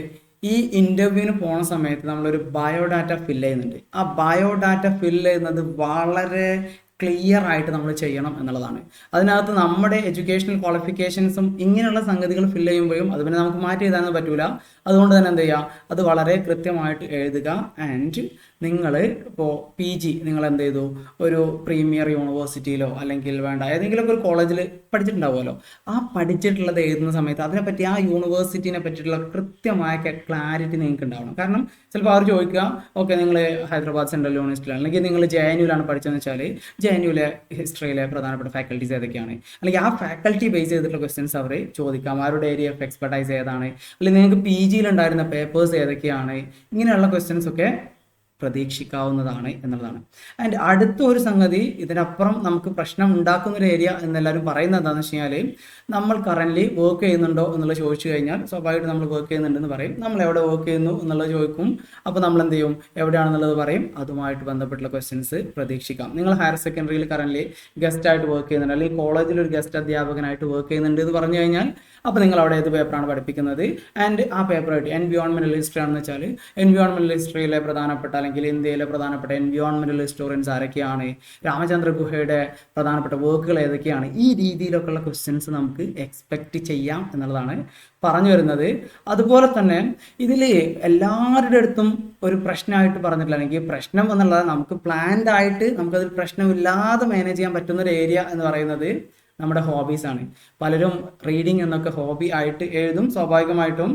Speaker 1: ഈ ഇൻ്റർവ്യൂവിന് പോണ സമയത്ത് നമ്മളൊരു ബയോഡാറ്റ ഫില്ല് ചെയ്യുന്നുണ്ട്. ആ ബയോഡാറ്റ ഫില്ല് ചെയ്യുന്നത് വളരെ ക്ലിയർ ആയിട്ട് നമ്മൾ ചെയ്യണം എന്നുള്ളതാണ്. അതിനകത്ത് നമ്മുടെ എഡ്യൂക്കേഷണൽ ക്വാളിഫിക്കേഷൻസും ഇങ്ങനെയുള്ള സംഗതികൾ ഫില്ല് ചെയ്യുമ്പോഴും അത് പിന്നെ നമുക്ക് മാറ്റി എഴുതാനൊന്നും പറ്റൂല. അതുകൊണ്ട് തന്നെ എന്ത് ചെയ്യുക, അത് വളരെ കൃത്യമായിട്ട് എഴുതുക. ആൻഡ് നിങ്ങൾ ഇപ്പോൾ PG നിങ്ങൾ എന്ത് ചെയ്തു, ഒരു പ്രീമിയർ യൂണിവേഴ്സിറ്റിയിലോ അല്ലെങ്കിൽ വേണ്ട ഏതെങ്കിലുമൊക്കെ ഒരു കോളേജിൽ പഠിച്ചിട്ടുണ്ടാവുമല്ലോ, ആ പഠിച്ചിട്ടുള്ളത് എഴുതുന്ന സമയത്ത് അതിനെപ്പറ്റി, ആ യൂണിവേഴ്സിറ്റിനെ പറ്റിയിട്ടുള്ള കൃത്യമായ ക്ലാരിറ്റി നിങ്ങൾക്ക് ഉണ്ടാവണം. കാരണം ചിലപ്പോൾ അവർ ചോദിക്കുക, ഓക്കെ നിങ്ങൾ ഹൈദരാബാദ് സെൻട്രൽ യൂണിവേഴ്സിറ്റിയിലാണ്, അല്ലെങ്കിൽ നിങ്ങൾ JNUവിലാണ് പഠിച്ചതെന്ന് വെച്ചാൽ JNUവിലെ ഹിസ്റ്ററിയിലെ പ്രധാനപ്പെട്ട ഫാക്കൽറ്റീസ് ഏതൊക്കെയാണ്, അല്ലെങ്കിൽ ആ ഫാക്കൽറ്റി ബേസ് ചെയ്തിട്ടുള്ള ക്വസ്റ്റ്യൻസ് അവർ ചോദിക്കാം. അവരുടെ ഏരിയ ഓഫ് എക്സ്പെർട്ടൈസ് ഏതാണ്, അല്ലെങ്കിൽ നിങ്ങൾക്ക് PGയിലുണ്ടായിരുന്ന പേപ്പേഴ്സ് ഏതൊക്കെയാണ്, ഇങ്ങനെയുള്ള ക്വസ്റ്റ്യൻസ് ഒക്കെ പ്രതീക്ഷിക്കാവുന്നതാണ് എന്നുള്ളതാണ്. ആൻഡ് അടുത്ത ഒരു സംഗതി, ഇതിനപ്പുറം നമുക്ക് പ്രശ്നം ഉണ്ടാക്കുന്ന ഒരു ഏരിയ എന്നെല്ലാവരും പറയുന്നത് എന്താണെന്ന് വെച്ച് കഴിഞ്ഞാൽ, നമ്മൾ കറൻ്റ്ലി വർക്ക് ചെയ്യുന്നുണ്ടോ എന്നുള്ളത് ചോദിച്ചു കഴിഞ്ഞാൽ സ്വാഭാവികമായിട്ട് നമ്മൾ വർക്ക് ചെയ്യുന്നുണ്ടെന്ന് പറയും. നമ്മൾ എവിടെ വർക്ക് ചെയ്യുന്നു എന്നുള്ളത് ചോദിക്കും. അപ്പോൾ നമ്മൾ എന്ത് ചെയ്യും, എവിടെയാണെന്നുള്ളത് പറയും. അതുമായിട്ട് ബന്ധപ്പെട്ടുള്ള ക്വസ്റ്റ്യൻസ് പ്രതീക്ഷിക്കാം. നിങ്ങൾ ഹയർ സെക്കൻഡറിയിൽ കറൻ്റ്ലി ഗസ്റ്റായിട്ട് വർക്ക് ചെയ്യുന്നുണ്ട്, അല്ലെങ്കിൽ കോളേജിൽ ഒരു ഗസ്റ്റ് അധ്യാപകനായിട്ട് വർക്ക് ചെയ്യുന്നുണ്ട് എന്ന് പറഞ്ഞു കഴിഞ്ഞാൽ, അപ്പോൾ നിങ്ങൾ അവിടെ ഏത് പേപ്പറാണ് പഠിപ്പിക്കുന്നത്, ആൻഡ് ആ പേപ്പറായിട്ട് എൻവിയോൺമെൻറ്റൽ ഹിസ്റ്ററി ആണെന്ന് വെച്ചാൽ എൻവിയോൺമെൻറ്റൽ ഹിസ്റ്ററിയിലെ പ്രധാനപ്പെട്ട, അല്ലെങ്കിൽ ഇന്ത്യയിലെ പ്രധാനപ്പെട്ട എൻവിയോൺമെൻറ്റൽ ഹിസ്റ്റോറിയൻസ് ആരൊക്കെയാണ്, രാമചന്ദ്ര ഗുഹയുടെ പ്രധാനപ്പെട്ട വർക്കുകൾ ഏതൊക്കെയാണ്, ഈ രീതിയിലൊക്കെയുള്ള ക്വസ്റ്റ്യൻസ് നമുക്ക് എക്സ്പെക്റ്റ് ചെയ്യാം എന്നുള്ളതാണ് പറഞ്ഞു വരുന്നത്. അതുപോലെ തന്നെ ഇതിൽ എല്ലാവരുടെ അടുത്തും ഒരു പ്രശ്നമായിട്ട് പറഞ്ഞിട്ടില്ല, അല്ലെങ്കിൽ പ്രശ്നം എന്നുള്ളത് നമുക്ക് പ്ലാൻഡ് ആയിട്ട് നമുക്കതിൽ പ്രശ്നമില്ലാതെ മാനേജ് ചെയ്യാൻ പറ്റുന്ന ഒരു ഏരിയ എന്ന് പറയുന്നത് നമ്മുടെ ഹോബീസാണ്. പലരും റീഡിങ് എന്നൊക്കെ ഹോബി ആയിട്ട് എഴുതും. സ്വാഭാവികമായിട്ടും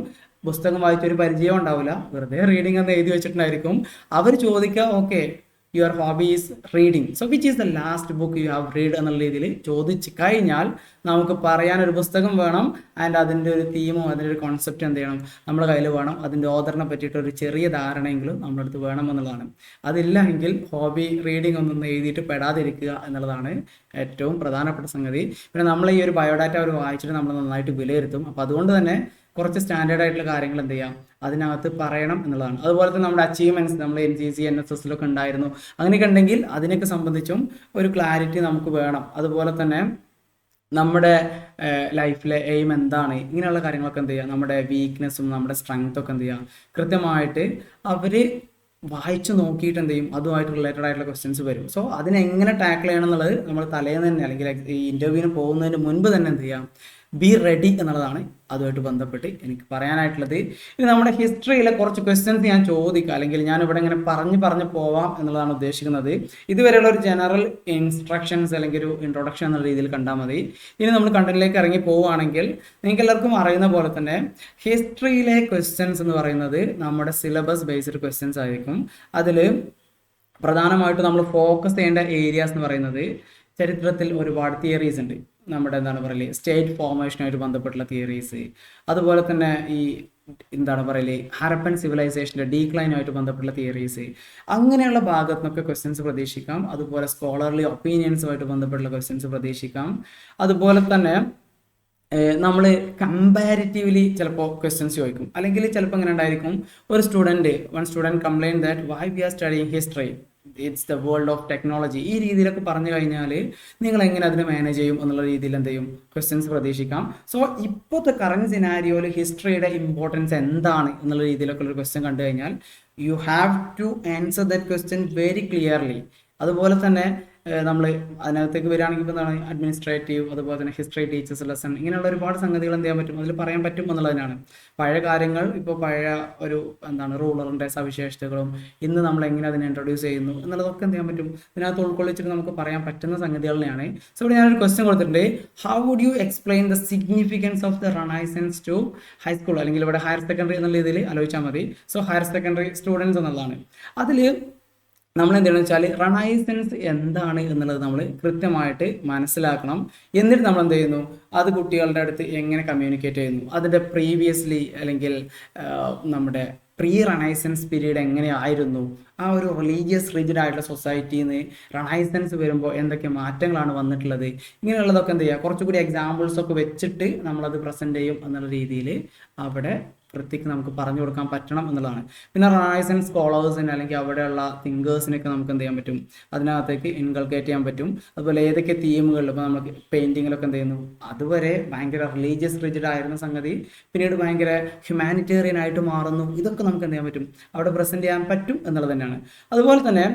Speaker 1: പുസ്തകം വായിച്ചൊരു പരിചയം ഉണ്ടാവില്ല, വെറുതെ റീഡിംഗ് എന്ന് എഴുതി വെച്ചിട്ടുണ്ടായിരിക്കും. അവർ ചോദിക്കുക, okay your hobby is reading, so which is the last book you have read എന്നുള്ള രീതിയിൽ ചോദിച്ചു കഴിഞ്ഞാൽ നമുക്ക് പറയാനൊരു പുസ്തകം വേണം, ആൻഡ് അതിൻ്റെ ഒരു തീമും അതിൻ്റെ ഒരു കോൺസെപ്റ്റ് എന്ത് ചെയ്യണം നമ്മുടെ കയ്യിൽ വേണം. അതിൻ്റെ ഓഥറിനെ പറ്റിയിട്ട് ഒരു ചെറിയ ധാരണയെങ്കിലും നമ്മുടെ അടുത്ത് വേണം എന്നുള്ളതാണ്. അതില്ല എങ്കിൽ ഹോബി റീഡിംഗ് ഒന്നും എഴുതിയിട്ട് പെടാതിരിക്കുക എന്നുള്ളതാണ് ഏറ്റവും പ്രധാനപ്പെട്ട സംഗതി. പിന്നെ നമ്മൾ ഈ ഒരു ബയോഡാറ്റ അവർ വായിച്ചിട്ട് നമ്മൾ നന്നായിട്ട് വിലയിരുത്തും. അപ്പോൾ അതുകൊണ്ട് തന്നെ കുറച്ച് സ്റ്റാൻഡേർഡ് ആയിട്ടുള്ള കാര്യങ്ങൾ എന്ത് ചെയ്യാം അതിനകത്ത് പറയണം എന്നുള്ളതാണ്. അതുപോലെ തന്നെ നമ്മുടെ അച്ചീവ്മെൻറ്റ്സ് നമ്മൾ NCC NSS ഉണ്ടായിരുന്നു, അങ്ങനെയൊക്കെ ഉണ്ടെങ്കിൽ അതിനൊക്കെ സംബന്ധിച്ചും ഒരു ക്ലാരിറ്റി നമുക്ക് വേണം. അതുപോലെ തന്നെ നമ്മുടെ ലൈഫിലെ എയിം എന്താണ്, ഇങ്ങനെയുള്ള കാര്യങ്ങളൊക്കെ എന്ത് ചെയ്യുക, നമ്മുടെ വീക്ക്നെസ്സും നമ്മുടെ സ്ട്രെങ്ത്തൊക്കെ എന്ത് ചെയ്യുക കൃത്യമായിട്ട് അവർ വായിച്ചു നോക്കിയിട്ട് എന്ത് ചെയ്യും അതുമായിട്ട് റിലേറ്റഡ് ആയിട്ടുള്ള ക്വസ്റ്റ്യൻസ് വരും. സോ അതിനെങ്ങനെ ടാക്കിൾ ചെയ്യണം എന്നുള്ളത് നമ്മൾ തലേന്ന് തന്നെ അല്ലെങ്കിൽ ഈ ഇൻ്റർവ്യൂവിന് പോകുന്നതിന് മുൻപ് തന്നെ എന്ത് ചെയ്യാം, ബി റെഡി എന്നുള്ളതാണ് അതുമായിട്ട് ബന്ധപ്പെട്ട് എനിക്ക് പറയാനായിട്ടുള്ളത്. ഇനി നമ്മുടെ ഹിസ്റ്ററിയിലെ കുറച്ച് ക്വസ്റ്റ്യൻസ് ഞാൻ ചോദിക്കാം, അല്ലെങ്കിൽ ഞാൻ ഇവിടെ ഇങ്ങനെ പറഞ്ഞു പോവാം എന്നുള്ളതാണ് ഉദ്ദേശിക്കുന്നത്. ഇതുവരെയുള്ള ഒരു ജനറൽ ഇൻസ്ട്രക്ഷൻസ് അല്ലെങ്കിൽ ഒരു ഇൻട്രൊഡക്ഷൻ എന്നുള്ള രീതിയിൽ കണ്ടാൽ മതി. ഇനി നമ്മൾ കണ്ടന്റിലേക്ക് ഇറങ്ങി പോവുകയാണെങ്കിൽ നിങ്ങൾക്ക് എല്ലാവർക്കും അറിയുന്ന പോലെ തന്നെ ഹിസ്റ്ററിയിലെ ക്വസ്റ്റ്യൻസ് എന്ന് പറയുന്നത് നമ്മുടെ സിലബസ് ബേസ്ഡ് ക്വസ്റ്റ്യൻസ് ആയിരിക്കും. അതിൽ പ്രധാനമായിട്ടും നമ്മൾ ഫോക്കസ് ചെയ്യേണ്ട ഏരിയാസ് എന്ന് പറയുന്നത് ചരിത്രത്തിൽ ഒരുപാട് തിയറീസ് ഉണ്ട്. നമ്മുടെ എന്താണ് പറയല് സ്റ്റേറ്റ് ഫോർമേഷനുമായിട്ട് ബന്ധപ്പെട്ടുള്ള തിയറീസ്, അതുപോലെ തന്നെ ഈ എന്താണ് പറയല് ഹരപ്പൻ സിവിലൈസേഷൻ്റെ ഡീക്ലൈനുമായിട്ട് ബന്ധപ്പെട്ടുള്ള തിയറീസ്, അങ്ങനെയുള്ള ഭാഗത്തു നിന്നൊക്കെ ക്വസ്റ്റ്യൻസ് പ്രതീക്ഷിക്കാം. അതുപോലെ സ്കോളർലി ഒപ്പീനിയൻസുമായിട്ട് ബന്ധപ്പെട്ടുള്ള ക്വസ്റ്റ്യൻസ് പ്രതീക്ഷിക്കാം. അതുപോലെ തന്നെ നമ്മൾ കമ്പാരിറ്റീവ്ലി ചിലപ്പോൾ ക്വസ്റ്റ്യൻസ് ചോദിക്കും, അല്ലെങ്കിൽ ചിലപ്പോൾ ഇങ്ങനെ ഉണ്ടായിരിക്കും, one student complaint that why we are studying history, it's the world of technology, ഈ രീതിയിലൊക്കെ പറഞ്ഞു കഴിഞ്ഞാൽ നിങ്ങൾ എങ്ങനെ അതിനെ മാനേജ് ചെയ്യും എന്നുള്ള രീതിയിൽ എന്ത് ചെയ്യും ക്വസ്റ്റ്യൻസ് പ്രതീക്ഷിക്കാം. സോ ഇപ്പോഴത്തെ കറണ്ട് സിനാരിയോയിൽ ഹിസ്റ്ററിയുടെ ഇമ്പോർട്ടൻസ് എന്താണ് എന്നുള്ള രീതിയിലൊക്കെ ഒരു ക്വസ്റ്റ്യൻ കണ്ടു കഴിഞ്ഞാൽ you have to answer that question very clearly. അതുപോലെ തന്നെ നമ്മൾ അതിനകത്തേക്ക് വരികയാണെങ്കിൽ ഇപ്പോൾ എന്താണ് അഡ്മിനിസ്ട്രേറ്റീവ്, അതുപോലെ തന്നെ ഹിസ്റ്ററി ടീച്ചേഴ്സ് ലെസൺ, ഇങ്ങനെയുള്ള ഒരുപാട് സംഗതികൾ എന്ത് ചെയ്യാൻ പറ്റും, അതിൽ പറയാൻ പറ്റും എന്നുള്ളതിനാണ്. പഴയ കാര്യങ്ങൾ, ഇപ്പോൾ പഴയ ഒരു എന്താണ് റൂളറിൻ്റെ സവിശേഷതകളും ഇന്ന് നമ്മൾ എങ്ങനെ അതിനെ ഇൻട്രൊഡ്യൂസ് ചെയ്യുന്നു എന്നുള്ളതൊക്കെ എന്ത് ചെയ്യാൻ പറ്റും ഇതിനകത്ത് ഉൾക്കൊള്ളിച്ചിട്ട് നമുക്ക് പറയാൻ പറ്റുന്ന സംഗതികളെയാണ്. സോ ഇവിടെ ഞാനൊരു ക്വസ്റ്റ്യൻ കൊടുത്തിട്ടുണ്ട്, how would you explain the significance of the renaissance to high school, അല്ലെങ്കിൽ ഇവിടെ ഹയർ സെക്കൻഡറി എന്നുള്ള രീതിയിൽ ആലോചിച്ചാൽ മതി. സോ ഹയർ സെക്കൻഡറി സ്റ്റുഡൻസ് എന്നുള്ളതാണ്. അതിൽ നമ്മൾ എന്തെന്ന് വെച്ചാൽ റെനൈസൻസ് എന്താണ് എന്നുള്ളത് നമ്മൾ കൃത്യമായിട്ട് മനസ്സിലാക്കണം. എന്നിട്ട് നമ്മൾ എന്ത് ചെയ്യുന്നു, അത് കുട്ടികളുടെ അടുത്ത് എങ്ങനെ കമ്മ്യൂണിക്കേറ്റ് ചെയ്യുന്നു, അതിൻ്റെ പ്രീവിയസ്ലി അല്ലെങ്കിൽ നമ്മുടെ പ്രീ റെനൈസൻസ് പീരീഡ് എങ്ങനെയായിരുന്നു, ആ ഒരു റിലീജിയസ് റിജിഡ് ആയിട്ടുള്ള സൊസൈറ്റിയിൽ നിന്ന് റെനൈസൻസ് വരുമ്പോൾ എന്തൊക്കെ മാറ്റങ്ങളാണ് വന്നിട്ടുള്ളത്, ഇങ്ങനെയുള്ളതൊക്കെ എന്ത് ചെയ്യുക കുറച്ചുകൂടി എക്സാമ്പിൾസ് ഒക്കെ വെച്ചിട്ട് നമ്മളത് പ്രസൻറ്റ് ചെയ്യും എന്നുള്ള രീതിയിൽ അവിടെ വൃത്തിക്ക് നമുക്ക് പറഞ്ഞു കൊടുക്കാൻ പറ്റണം എന്നുള്ളതാണ്. പിന്നെ റെനൈസൻസ് സ്കോളേഴ്സിന് അല്ലെങ്കിൽ അവിടെയുള്ള തിങ്കേഴ്സിനൊക്കെ നമുക്ക് എന്ത് ചെയ്യാൻ പറ്റും, അതിനകത്തേക്ക് ഇൻകൾക്കേറ്റ് ചെയ്യാൻ പറ്റും. അതുപോലെ ഏതൊക്കെ തീമുകളിൽ ഇപ്പോൾ നമുക്ക് പെയിൻറ്റിങ്ങിലൊക്കെ എന്ത് ചെയ്യുന്നു, അതുവരെ ഭയങ്കര റിലീജിയസ് റിജിഡ് ആയിരുന്ന സംഗതി പിന്നീട് ഭയങ്കര ഹ്യൂമാനിറ്റേറിയൻ ആയിട്ട് മാറുന്നു, ഇതൊക്കെ നമുക്ക് എന്ത് ചെയ്യാൻ പറ്റും അവിടെ പ്രസൻറ്റ് ചെയ്യാൻ പറ്റും എന്നുള്ളത് തന്നെയാണ്. അതുപോലെ തന്നെ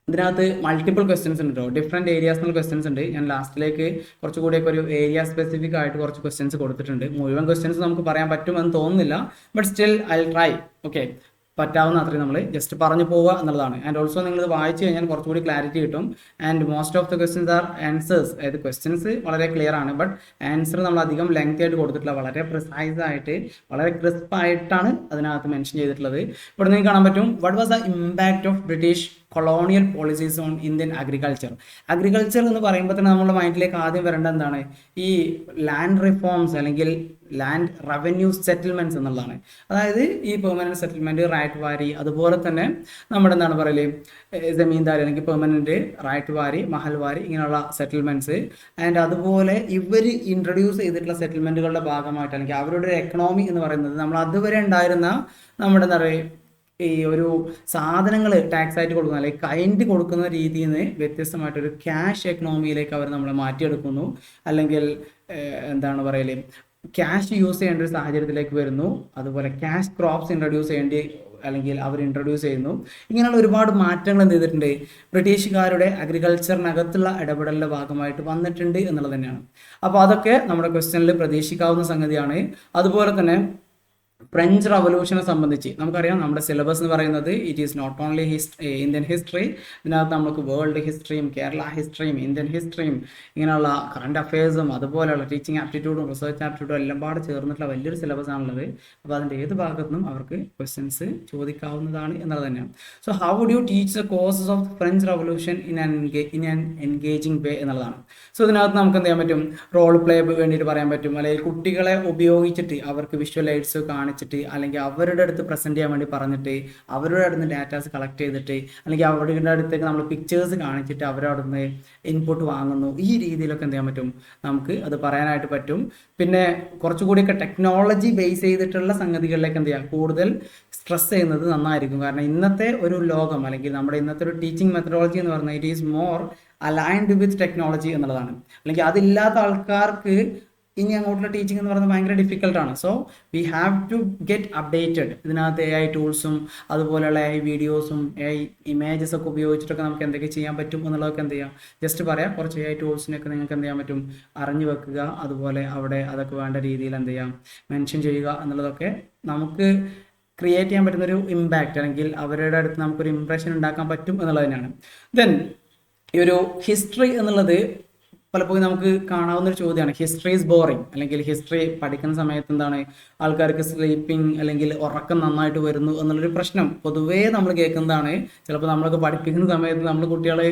Speaker 1: ഇതിനകത്ത് മൾട്ടിപ്പിൾ ക്വസ്റ്റ്യൻസ് ഉണ്ട് കേട്ടോ, ഡിഫറെൻറ്റ് ഏരിയാസിനുള്ള ക്വസ്റ്റ്യൻസ് ഉണ്ട്. ഞാൻ ലാസ്റ്റിലേക്ക് കുറച്ചുകൂടിയൊക്കെ ഒരു ഏരിയ സ്പെസിഫിക് ആയിട്ട് കുറച്ച് ക്വസ്റ്റ്യൻസ് കൊടുത്തിട്ടുണ്ട്. മുഴുവൻ ക്വസ്റ്റ്യൻസ് നമുക്ക് പറയാൻ പറ്റുമെന്ന് തോന്നുന്നില്ല, but still I try. Okay, പറ്റാവുന്ന അത്രയും നമ്മൾ ജസ്റ്റ് പറഞ്ഞു പോവുക എന്നുള്ളതാണ്. ആൻഡ് ഓൾസോ നിങ്ങളിത് വായിച്ചു കഴിഞ്ഞാൽ കുറച്ചുകൂടി ക്ലാരിറ്റി കിട്ടും. And most of the questions are answers, അതായത് ക്വസ്റ്റ്യൻസ് വളരെ ക്ലിയർ ആണ്, ബട്ട് ആൻസർ നമ്മൾ അധികം ലെങ്തി ആയിട്ട് കൊടുത്തിട്ടില്ല, വളരെ പ്രിസൈസ് ആയിട്ട് വളരെ ക്രിസ്പ് ആയിട്ടാണ് അതിനകത്ത് മെൻഷൻ ചെയ്തിട്ടുള്ളത്. ഇവിടെ നിങ്ങൾക്ക് കാണാൻ പറ്റും, what was the impact of British colonial policies on Indian agriculture. Agriculture എന്ന് പറയുമ്പോൾ തന്നെ നമ്മുടെ മൈൻഡിലേക്ക് ആദ്യം വരേണ്ട എന്താണ്, ഈ ലാൻഡ് റിഫോംസ് അല്ലെങ്കിൽ ലാൻഡ് റവന്യൂ സെറ്റിൽമെൻറ്റ്സ് എന്നുള്ളതാണ്. അതായത് ഈ പെർമനൻറ്റ് സെറ്റിൽമെൻറ്റ്, റൈറ്റ് വാരി, അതുപോലെ തന്നെ നമ്മുടെ എന്താണ് പറയല് ജമീന്ദാരി അല്ലെങ്കിൽ പെർമനൻറ്റ് റൈറ്റ് വാരി, മഹൽ വാരി, ഇങ്ങനെയുള്ള സെറ്റിൽമെൻറ്റ്സ്. ആൻഡ് അതുപോലെ ഇവർ ഇൻട്രൊഡ്യൂസ് ചെയ്തിട്ടുള്ള സെറ്റിൽമെൻറ്റുകളുടെ ഭാഗമായിട്ട് അല്ലെങ്കിൽ അവരുടെ ഒരു എക്കണോമി എന്ന് പറയുന്നത് നമ്മൾ അതുവരെ ഉണ്ടായിരുന്ന നമ്മുടെ എന്താ പറയുക ഈ ഒരു സാധനങ്ങൾ ടാക്സ് ആയിട്ട് കൊടുക്കുന്ന അല്ലെങ്കിൽ കൈൻഡ് കൊടുക്കുന്ന രീതിയിൽ നിന്ന് വ്യത്യസ്തമായിട്ടൊരു ക്യാഷ് എക്കണോമിയിലേക്ക് അവർ നമ്മളെ മാറ്റിയെടുക്കുന്നു, അല്ലെങ്കിൽ എന്താണ് പറയല് ക്യാഷ് യൂസ് ചെയ്യേണ്ട ഒരു സാഹചര്യത്തിലേക്ക് വരുന്നു. അതുപോലെ ക്യാഷ് ക്രോപ്സ് ഇൻട്രൊഡ്യൂസ് ചെയ്യേണ്ടി അല്ലെങ്കിൽ അവർ ഇൻട്രൊഡ്യൂസ് ചെയ്യുന്നു. ഇങ്ങനെയുള്ള ഒരുപാട് മാറ്റങ്ങൾ എന്ത് ചെയ്തിട്ടുണ്ട്, ബ്രിട്ടീഷുകാരുടെ അഗ്രികൾച്ചറിനകത്തുള്ള ഇടപെടലിൻ്റെ ഭാഗമായിട്ട് വന്നിട്ടുണ്ട് എന്നുള്ളത് തന്നെയാണ്. അപ്പോൾ അതൊക്കെ നമ്മുടെ ക്വസ്റ്റ്യനിൽ പ്രതീക്ഷിക്കാവുന്ന സംഗതിയാണ്. അതുപോലെ തന്നെ ഫ്രഞ്ച് റവല്യൂഷനെ സംബന്ധിച്ച് നമുക്കറിയാം നമ്മുടെ സിലബസ് എന്ന് പറയുന്നത് it is not only Indian history, ഇതിനകത്ത് നമുക്ക് വേൾഡ് ഹിസ്റ്ററിയും കേരള ഹിസ്റ്ററിയും ഇന്ത്യൻ ഹിസ്റ്ററിയും ഇങ്ങനെയുള്ള കറണ്ട് അഫയേഴ്സും അതുപോലെയുള്ള ടീച്ചിങ് ആപ്റ്റിറ്റ്യൂഡും റിസർച്ച് ആപ്റ്റിറ്റ്യൂഡും എല്ലാം പാട് ചേർന്നിട്ടുള്ള വലിയൊരു സിലബസ് ആണുള്ളത്. അപ്പോൾ അതിൻ്റെ ഏത് ഭാഗത്തു നിന്നും അവർക്ക് ക്വസ്റ്റ്യൻസ് ചോദിക്കാവുന്നതാണ് എന്നുള്ളത് തന്നെയാണ്. So how would you teach the causes of French revolution in an engaging way എന്നുള്ളതാണ്. സോ ഇതിനകത്ത് നമുക്ക് എന്ത് ചെയ്യാൻ പറ്റും, റോൾ പ്ലേ വേണ്ടിയിട്ട് പറയാൻ പറ്റും, അല്ലെങ്കിൽ കുട്ടികളെ ഉപയോഗിച്ചിട്ട് അവർക്ക് വിഷ്വൽ എയ്ഡ്സ് കാണിച്ചിട്ട്, അല്ലെങ്കിൽ അവരുടെ അടുത്ത് പ്രസന്റ് ചെയ്യാൻ വേണ്ടി പറഞ്ഞിട്ട് അവരുടെ അടുത്ത് ഡാറ്റാസ് കളക്ട് ചെയ്തിട്ട്, അല്ലെങ്കിൽ അവരുടെ അടുത്തേക്ക് നമ്മൾ പിക്ചേഴ്സ് കാണിച്ചിട്ട് അവരുടെ അടുത്ത് ഇൻപുട്ട് വാങ്ങുന്നു. ഈ രീതിയിലൊക്കെ എന്ത് ചെയ്യാൻ പറ്റും, നമുക്ക് അത് പറയാനായിട്ട് പറ്റും. പിന്നെ കുറച്ചുകൂടിയൊക്കെ ടെക്നോളജി ബേസ് ചെയ്തിട്ടുള്ള സംഗതികളിലേക്ക് എന്ത് ചെയ്യാം, കൂടുതൽ സ്ട്രെസ് ചെയ്യുന്നത് നന്നായിരിക്കും. കാരണം ഇന്നത്തെ ഒരു ലോകം, അല്ലെങ്കിൽ നമ്മുടെ ഇന്നത്തെ ഒരു ടീച്ചിങ് മെത്തഡോളജി എന്ന് പറഞ്ഞാൽ it is more aligned with technology എന്നുള്ളതാണ്. അല്ലെങ്കിൽ അതില്ലാത്ത ആൾക്കാർക്ക് ഇനി അങ്ങോട്ടുള്ള ടീച്ചിങ് എന്ന് പറയുന്നത് ഭയങ്കര ഡിഫിക്കൽട്ടാണ്. So we have to get updated. ഇതിനകത്ത് AI ടൂൾസും അതുപോലെയുള്ള AI വീഡിയോസും AI ഇമേജസ് ഒക്കെ ഉപയോഗിച്ചിട്ടൊക്കെ നമുക്ക് എന്തൊക്കെ ചെയ്യാൻ പറ്റും എന്നുള്ളതൊക്കെ എന്ത് ചെയ്യാം, ജസ്റ്റ് പറയാം. കുറച്ച് AI ടൂൾസിനൊക്കെ നിങ്ങൾക്ക് എന്ത് ചെയ്യാൻ പറ്റും, അറിഞ്ഞു വെക്കുക. അതുപോലെ അവിടെ അതൊക്കെ വേണ്ട രീതിയിൽ എന്ത് ചെയ്യാം, മെൻഷൻ ചെയ്യുക എന്നുള്ളതൊക്കെ നമുക്ക് ക്രിയേറ്റ് ചെയ്യാൻ പറ്റുന്നൊരു ഇമ്പാക്റ്റ്, അല്ലെങ്കിൽ അവരുടെ അടുത്ത് നമുക്കൊരു ഇംപ്രഷൻ ഉണ്ടാക്കാൻ പറ്റും എന്നുള്ളത് തന്നെയാണ്. ദെൻ ഈ ഒരു ഹിസ്റ്ററി എന്നുള്ളത് പലപ്പോഴും നമുക്ക് കാണാവുന്ന ഒരു ചോദ്യമാണ്, ഹിസ്റ്ററി ഈസ് ബോറിങ്, അല്ലെങ്കിൽ ഹിസ്റ്ററി പഠിക്കുന്ന സമയത്ത് എന്താണ് ആൾക്കാർക്ക് സ്ലീപ്പിംഗ് അല്ലെങ്കിൽ ഉറക്കം നന്നായിട്ട് വരുന്നു എന്നുള്ളൊരു പ്രശ്നം പൊതുവേ നമ്മൾ കേൾക്കുന്നതാണ്. ചിലപ്പോൾ നമ്മളൊക്കെ പഠിപ്പിക്കുന്ന സമയത്ത് നമ്മൾ കുട്ടികളെ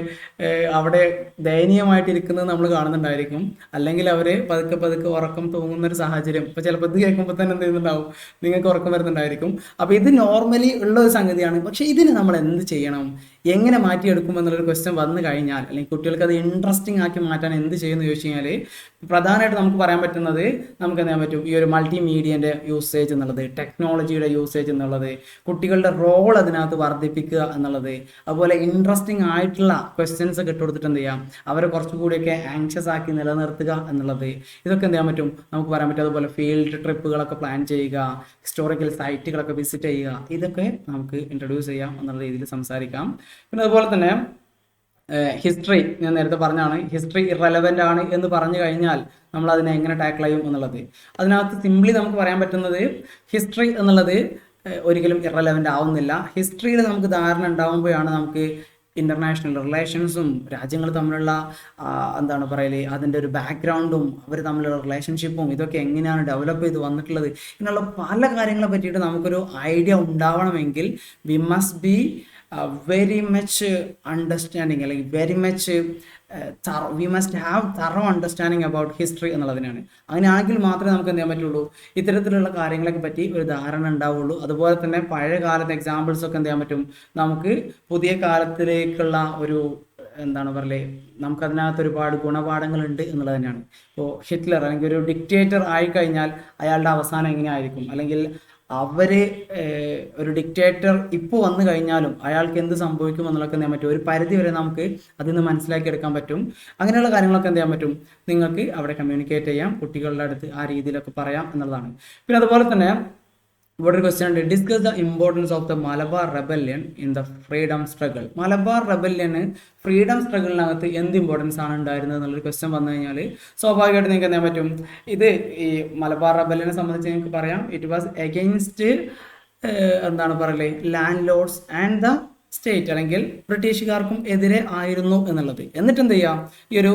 Speaker 1: അവിടെ ദയനീയമായിട്ടിരിക്കുന്നത് നമ്മൾ കാണുന്നുണ്ടായിരിക്കും, അല്ലെങ്കിൽ അവർ പതുക്കെ പതുക്കെ ഉറക്കം തൂങ്ങുന്ന ഒരു സാഹചര്യം. ഇപ്പോൾ ചിലപ്പോൾ ഇത് കേൾക്കുമ്പോൾ തന്നെ എന്ത് ചെയ്യുന്നുണ്ടാവും, നിങ്ങൾക്ക് ഉറക്കം വരുന്നുണ്ടായിരിക്കും. അപ്പോൾ ഇത് നോർമലി ഉള്ള ഒരു സംഗതിയാണ്. പക്ഷേ ഇതിന് നമ്മൾ എന്ത് ചെയ്യണം, എങ്ങനെ മാറ്റിയെടുക്കും എന്നുള്ളൊരു ക്വസ്റ്റ്യൻ വന്നു കഴിഞ്ഞാൽ, അല്ലെങ്കിൽ കുട്ടികൾക്ക് അത് ഇൻട്രസ്റ്റിംഗ് ആക്കി മാറ്റാൻ എന്ത് ചെയ്യുമെന്ന് ചോദിച്ചു കഴിഞ്ഞാൽ, പ്രധാനമായിട്ട് നമുക്ക് പറയാൻ പറ്റുന്നത്, നമുക്ക് എന്ത് ചെയ്യാൻ പറ്റും, ഈ ഒരു മൾട്ടിമീഡിയൻ്റെ യൂസേജ് എന്നുള്ളത്, ടെക്നോളജിയുടെ യൂസേജ് എന്നുള്ളത്, കുട്ടികളുടെ റോൾ അതിനകത്ത് വർദ്ധിപ്പിക്കുക എന്നുള്ളത്, അതുപോലെ ഇൻട്രസ്റ്റിംഗ് ആയിട്ടുള്ള ക്വസ്റ്റ്യൻസ് ഒക്കെ ഇട്ടുകൊടുത്തിട്ട് എന്ത് ചെയ്യാം, അവരെ കുറച്ചുകൂടിയൊക്കെ ആങ്ഷ്യസ് ആക്കി നിലനിർത്തുക എന്നുള്ളത്, ഇതൊക്കെ എന്ത് ചെയ്യാൻ പറ്റും, നമുക്ക് പറയാൻ പറ്റും. അതുപോലെ ഫീൽഡ് ട്രിപ്പുകളൊക്കെ പ്ലാൻ ചെയ്യുക, ഹിസ്റ്റോറിക്കൽ സൈറ്റുകളൊക്കെ വിസിറ്റ് ചെയ്യുക, ഇതൊക്കെ നമുക്ക് ഇൻട്രൊഡ്യൂസ് ചെയ്യാം എന്നുള്ള രീതിയിൽ സംസാരിക്കാം. പിന്നെ അതുപോലെ തന്നെ ഹിസ്റ്ററി ഞാൻ നേരത്തെ പറഞ്ഞാണ്, ഹിസ്റ്ററി ഇറലവൻ്റ് ആണ് എന്ന് പറഞ്ഞു കഴിഞ്ഞാൽ നമ്മൾ അതിനെ എങ്ങനെ ടാക്കിൾ ചെയ്യും എന്നുള്ളത്. അതിനകത്ത് സിംപ്ലി നമുക്ക് പറയാൻ പറ്റുന്നത്, ഹിസ്റ്ററി എന്നുള്ളത് ഒരിക്കലും ഇറലവൻ്റ് ആവുന്നില്ല. ഹിസ്റ്ററിയിൽ നമുക്ക് ധാരണ ഉണ്ടാകുമ്പോഴാണ് നമുക്ക് ഇൻ്റർനാഷണൽ റിലേഷൻസും രാജ്യങ്ങൾ തമ്മിലുള്ള എന്താണ് പറയല്, അതിൻ്റെ ഒരു ബാക്ക്ഗ്രൗണ്ടും അവർ തമ്മിലുള്ള റിലേഷൻഷിപ്പും ഇതൊക്കെ എങ്ങനെയാണ് ഡെവലപ്പ് ചെയ്ത് വന്നിട്ടുള്ളത്, ഇങ്ങനെയുള്ള പല കാര്യങ്ങളെ പറ്റിയിട്ട് നമുക്കൊരു ഐഡിയ ഉണ്ടാവണമെങ്കിൽ we must be very much understanding, അല്ലെങ്കിൽ very much we must have thorough understanding about history എന്നുള്ളതിനാണ്. അങ്ങനെയാണെങ്കിൽ മാത്രമേ നമുക്ക് എന്ത് ചെയ്യാൻ പറ്റുള്ളൂ, ഇത്തരത്തിലുള്ള കാര്യങ്ങളൊക്കെ പറ്റി ഒരു ധാരണ ഉണ്ടാവുള്ളൂ. അതുപോലെ തന്നെ പഴയ കാലത്തെ എക്സാമ്പിൾസ് ഒക്കെ എന്ത് ചെയ്യാൻ പറ്റും, നമുക്ക് പുതിയ കാലത്തിലേക്കുള്ള ഒരു എന്താണ് പറയലേ, നമുക്കതിനകത്ത് ഒരുപാട് ഗുണപാഠങ്ങളുണ്ട് എന്നുള്ളത് തന്നെയാണ്. ഇപ്പോൾ ഹിറ്റ്ലർ അല്ലെങ്കിൽ ഒരു ഡിക്റ്റേറ്റർ ആയിക്കഴിഞ്ഞാൽ അയാളുടെ അവസാനം എങ്ങനെയായിരിക്കും, അല്ലെങ്കിൽ അവർ ഒരു ഡിക്റ്റേറ്റർ ഇപ്പോൾ വന്നു കഴിഞ്ഞാലും അയാൾക്ക് എന്ത് സംഭവിക്കും എന്നുള്ളതൊക്കെ എന്ത് ചെയ്യാൻ പറ്റും, ഒരു പരിധി വരെ നമുക്ക് അതിൽ നിന്ന് മനസ്സിലാക്കിയെടുക്കാൻ പറ്റും. അങ്ങനെയുള്ള കാര്യങ്ങളൊക്കെ എന്ത് ചെയ്യാൻ പറ്റും, നിങ്ങൾക്ക് അവിടെ കമ്മ്യൂണിക്കേറ്റ് ചെയ്യാം, കുട്ടികളുടെ അടുത്ത് ആ രീതിയിലൊക്കെ പറയാം എന്നുള്ളതാണ്. പിന്നെ അതുപോലെ തന്നെ ഇവിടെ ഒരു ക്വസ്റ്റ്യൻ ഉണ്ട്, discuss the importance of the Malabar rebellion in the freedom struggle. Malabar റെബല്യന് ഫ്രീഡം സ്ട്രഗിളിനകത്ത് എന്ത് ഇമ്പോർട്ടൻസ് ആണ് ഉണ്ടായിരുന്നത് എന്നുള്ളൊരു ക്വസ്റ്റ്യൻ വന്നു കഴിഞ്ഞാൽ സ്വാഭാവികമായിട്ട് നിങ്ങൾക്ക് എന്ത് ചെയ്യാൻ പറ്റും, ഇത് ഈ മലബാർ റെബല്യനെ സംബന്ധിച്ച് നിങ്ങൾക്ക് പറയാം, ഇറ്റ് വാസ് എഗെയിൻസ്റ്റ് എന്താണ് പറയലേ, landlords and the state, അല്ലെങ്കിൽ ബ്രിട്ടീഷുകാർക്കും എതിരെ ആയിരുന്നു എന്നുള്ളത്. എന്നിട്ട് എന്ത് ചെയ്യാം, ഈ ഒരു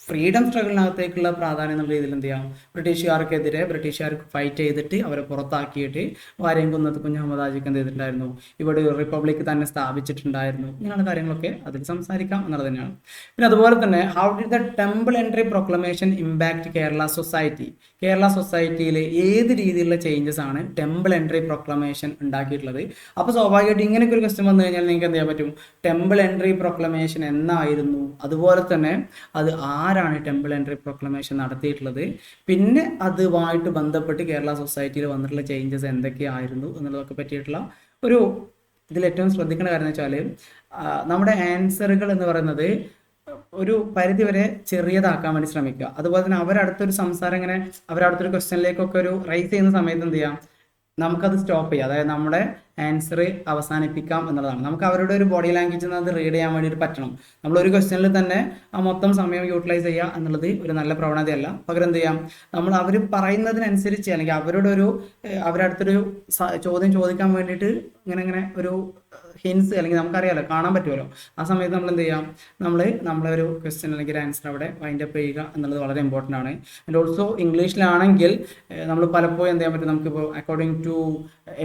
Speaker 1: ഫ്രീഡം സ്ട്രഗിളിനകത്തേക്കുള്ള പ്രാധാന്യം എന്നുള്ള രീതിയിൽ എന്ത് ചെയ്യാം, ബ്രിട്ടീഷുകാർക്ക് ഫൈറ്റ് ചെയ്തിട്ട് അവരെ പുറത്താക്കിയിട്ട് വാര്യംകുന്നത്ത് കുഞ്ഞഹമ്മദ് ഹാജിക്ക് എന്ത് ചെയ്തിട്ടുണ്ടായിരുന്നു, ഇവിടെ ഒരു റിപ്പബ്ലിക് തന്നെ സ്ഥാപിച്ചിട്ടുണ്ടായിരുന്നു. ഇങ്ങനെയുള്ള കാര്യങ്ങളൊക്കെ അതിൽ സംസാരിക്കാം എന്നുള്ളത് തന്നെയാണ്. പിന്നെ അതുപോലെ തന്നെ how did the temple entry proclamation impact Kerala society. Kerala സൊസൈറ്റിയിൽ ഏത് രീതിയിലുള്ള ചേഞ്ചസ് ആണ് ടെമ്പിൾ എൻട്രി പ്രൊക്ലമേഷൻ ഉണ്ടാക്കിയിട്ടുള്ളത്. അപ്പോൾ സ്വാഭാവികമായിട്ട് ഇങ്ങനെയൊക്കെ ഒരു ക്വസ്റ്റ്യൻ വന്നു കഴിഞ്ഞാൽ നിങ്ങൾക്ക് എന്ത് ചെയ്യാൻ പറ്റും, ടെമ്പിൾ എൻട്രി പ്രൊക്ലമേഷൻ എന്നായിരുന്നു, അതുപോലെ തന്നെ അത് ആരാണ് ടെമ്പിൾ എൻട്രി പ്രൊക്ലമേഷൻ നടത്തിയിട്ടുള്ളത്, പിന്നെ അതുമായിട്ട് ബന്ധപ്പെട്ട് കേരള സൊസൈറ്റിയിൽ വന്നിട്ടുള്ള ചേഞ്ചസ് എന്തൊക്കെയായിരുന്നു എന്നുള്ളതൊക്കെ പറ്റിയിട്ടുള്ള ഒരു ഇതിൽ ഏറ്റവും ശ്രദ്ധിക്കേണ്ട കാര്യം എന്ന് വെച്ചാൽ നമ്മുടെ ആൻസറുകൾ എന്ന് പറയുന്നത് ഒരു പരിധി വരെ ചെറിയതാക്കാൻ വേണ്ടി ശ്രമിക്കുക. അതുപോലെ തന്നെ അവരടുത്തൊരു സംസാരം ഇങ്ങനെ അവരടുത്തൊരു ക്വസ്റ്റ്യനിലേക്കൊക്കെ ഒരു റൈസ് ചെയ്യുന്ന സമയത്ത് എന്ത് ചെയ്യാം, നമുക്കത് സ്റ്റോപ്പ് ചെയ്യാം. അതായത് നമ്മുടെ ആൻസർ അവസാനിപ്പിക്കാം എന്നുള്ളതാണ്. നമുക്ക് അവരുടെ ഒരു ബോഡി ലാംഗ്വേജ് അത് റീഡ് ചെയ്യാൻ വേണ്ടിയിട്ട് പറ്റണം. നമ്മളൊരു ക്വസ്റ്റ്യനിൽ തന്നെ ആ മൊത്തം സമയം യൂട്ടിലൈസ് ചെയ്യുക എന്നുള്ളത് ഒരു നല്ല പ്രവണതയല്ല. പകരം എന്ത് ചെയ്യാം, നമ്മൾ അവർ പറയുന്നതിനനുസരിച്ച് അല്ലെങ്കിൽ അവരുടെ ഒരു അവരടുത്തൊരു ചോദ്യം ചോദിക്കാൻ വേണ്ടിയിട്ട് ഇങ്ങനെ ഒരു ഹിൻസ് അല്ലെങ്കിൽ നമുക്കറിയാലോ, കാണാൻ പറ്റുമല്ലോ, ആ സമയത്ത് നമ്മൾ എന്ത് ചെയ്യാം, നമ്മളെ ഒരു ക്വസ്റ്റ്യൻ അല്ലെങ്കിൽ ഒരു ആൻസർ അവിടെ വൈൻഡ് അപ്പ് ചെയ്യുക എന്നുള്ളത് വളരെ ഇമ്പോർട്ടൻ്റ് ആണ്. ആൻഡ് ഓൾസോ ഇംഗ്ലീഷിലാണെങ്കിൽ നമ്മൾ പലപ്പോഴും എന്ത് ചെയ്യാൻ പറ്റും, നമുക്കിപ്പോൾ അക്കോർഡിംഗ് ടു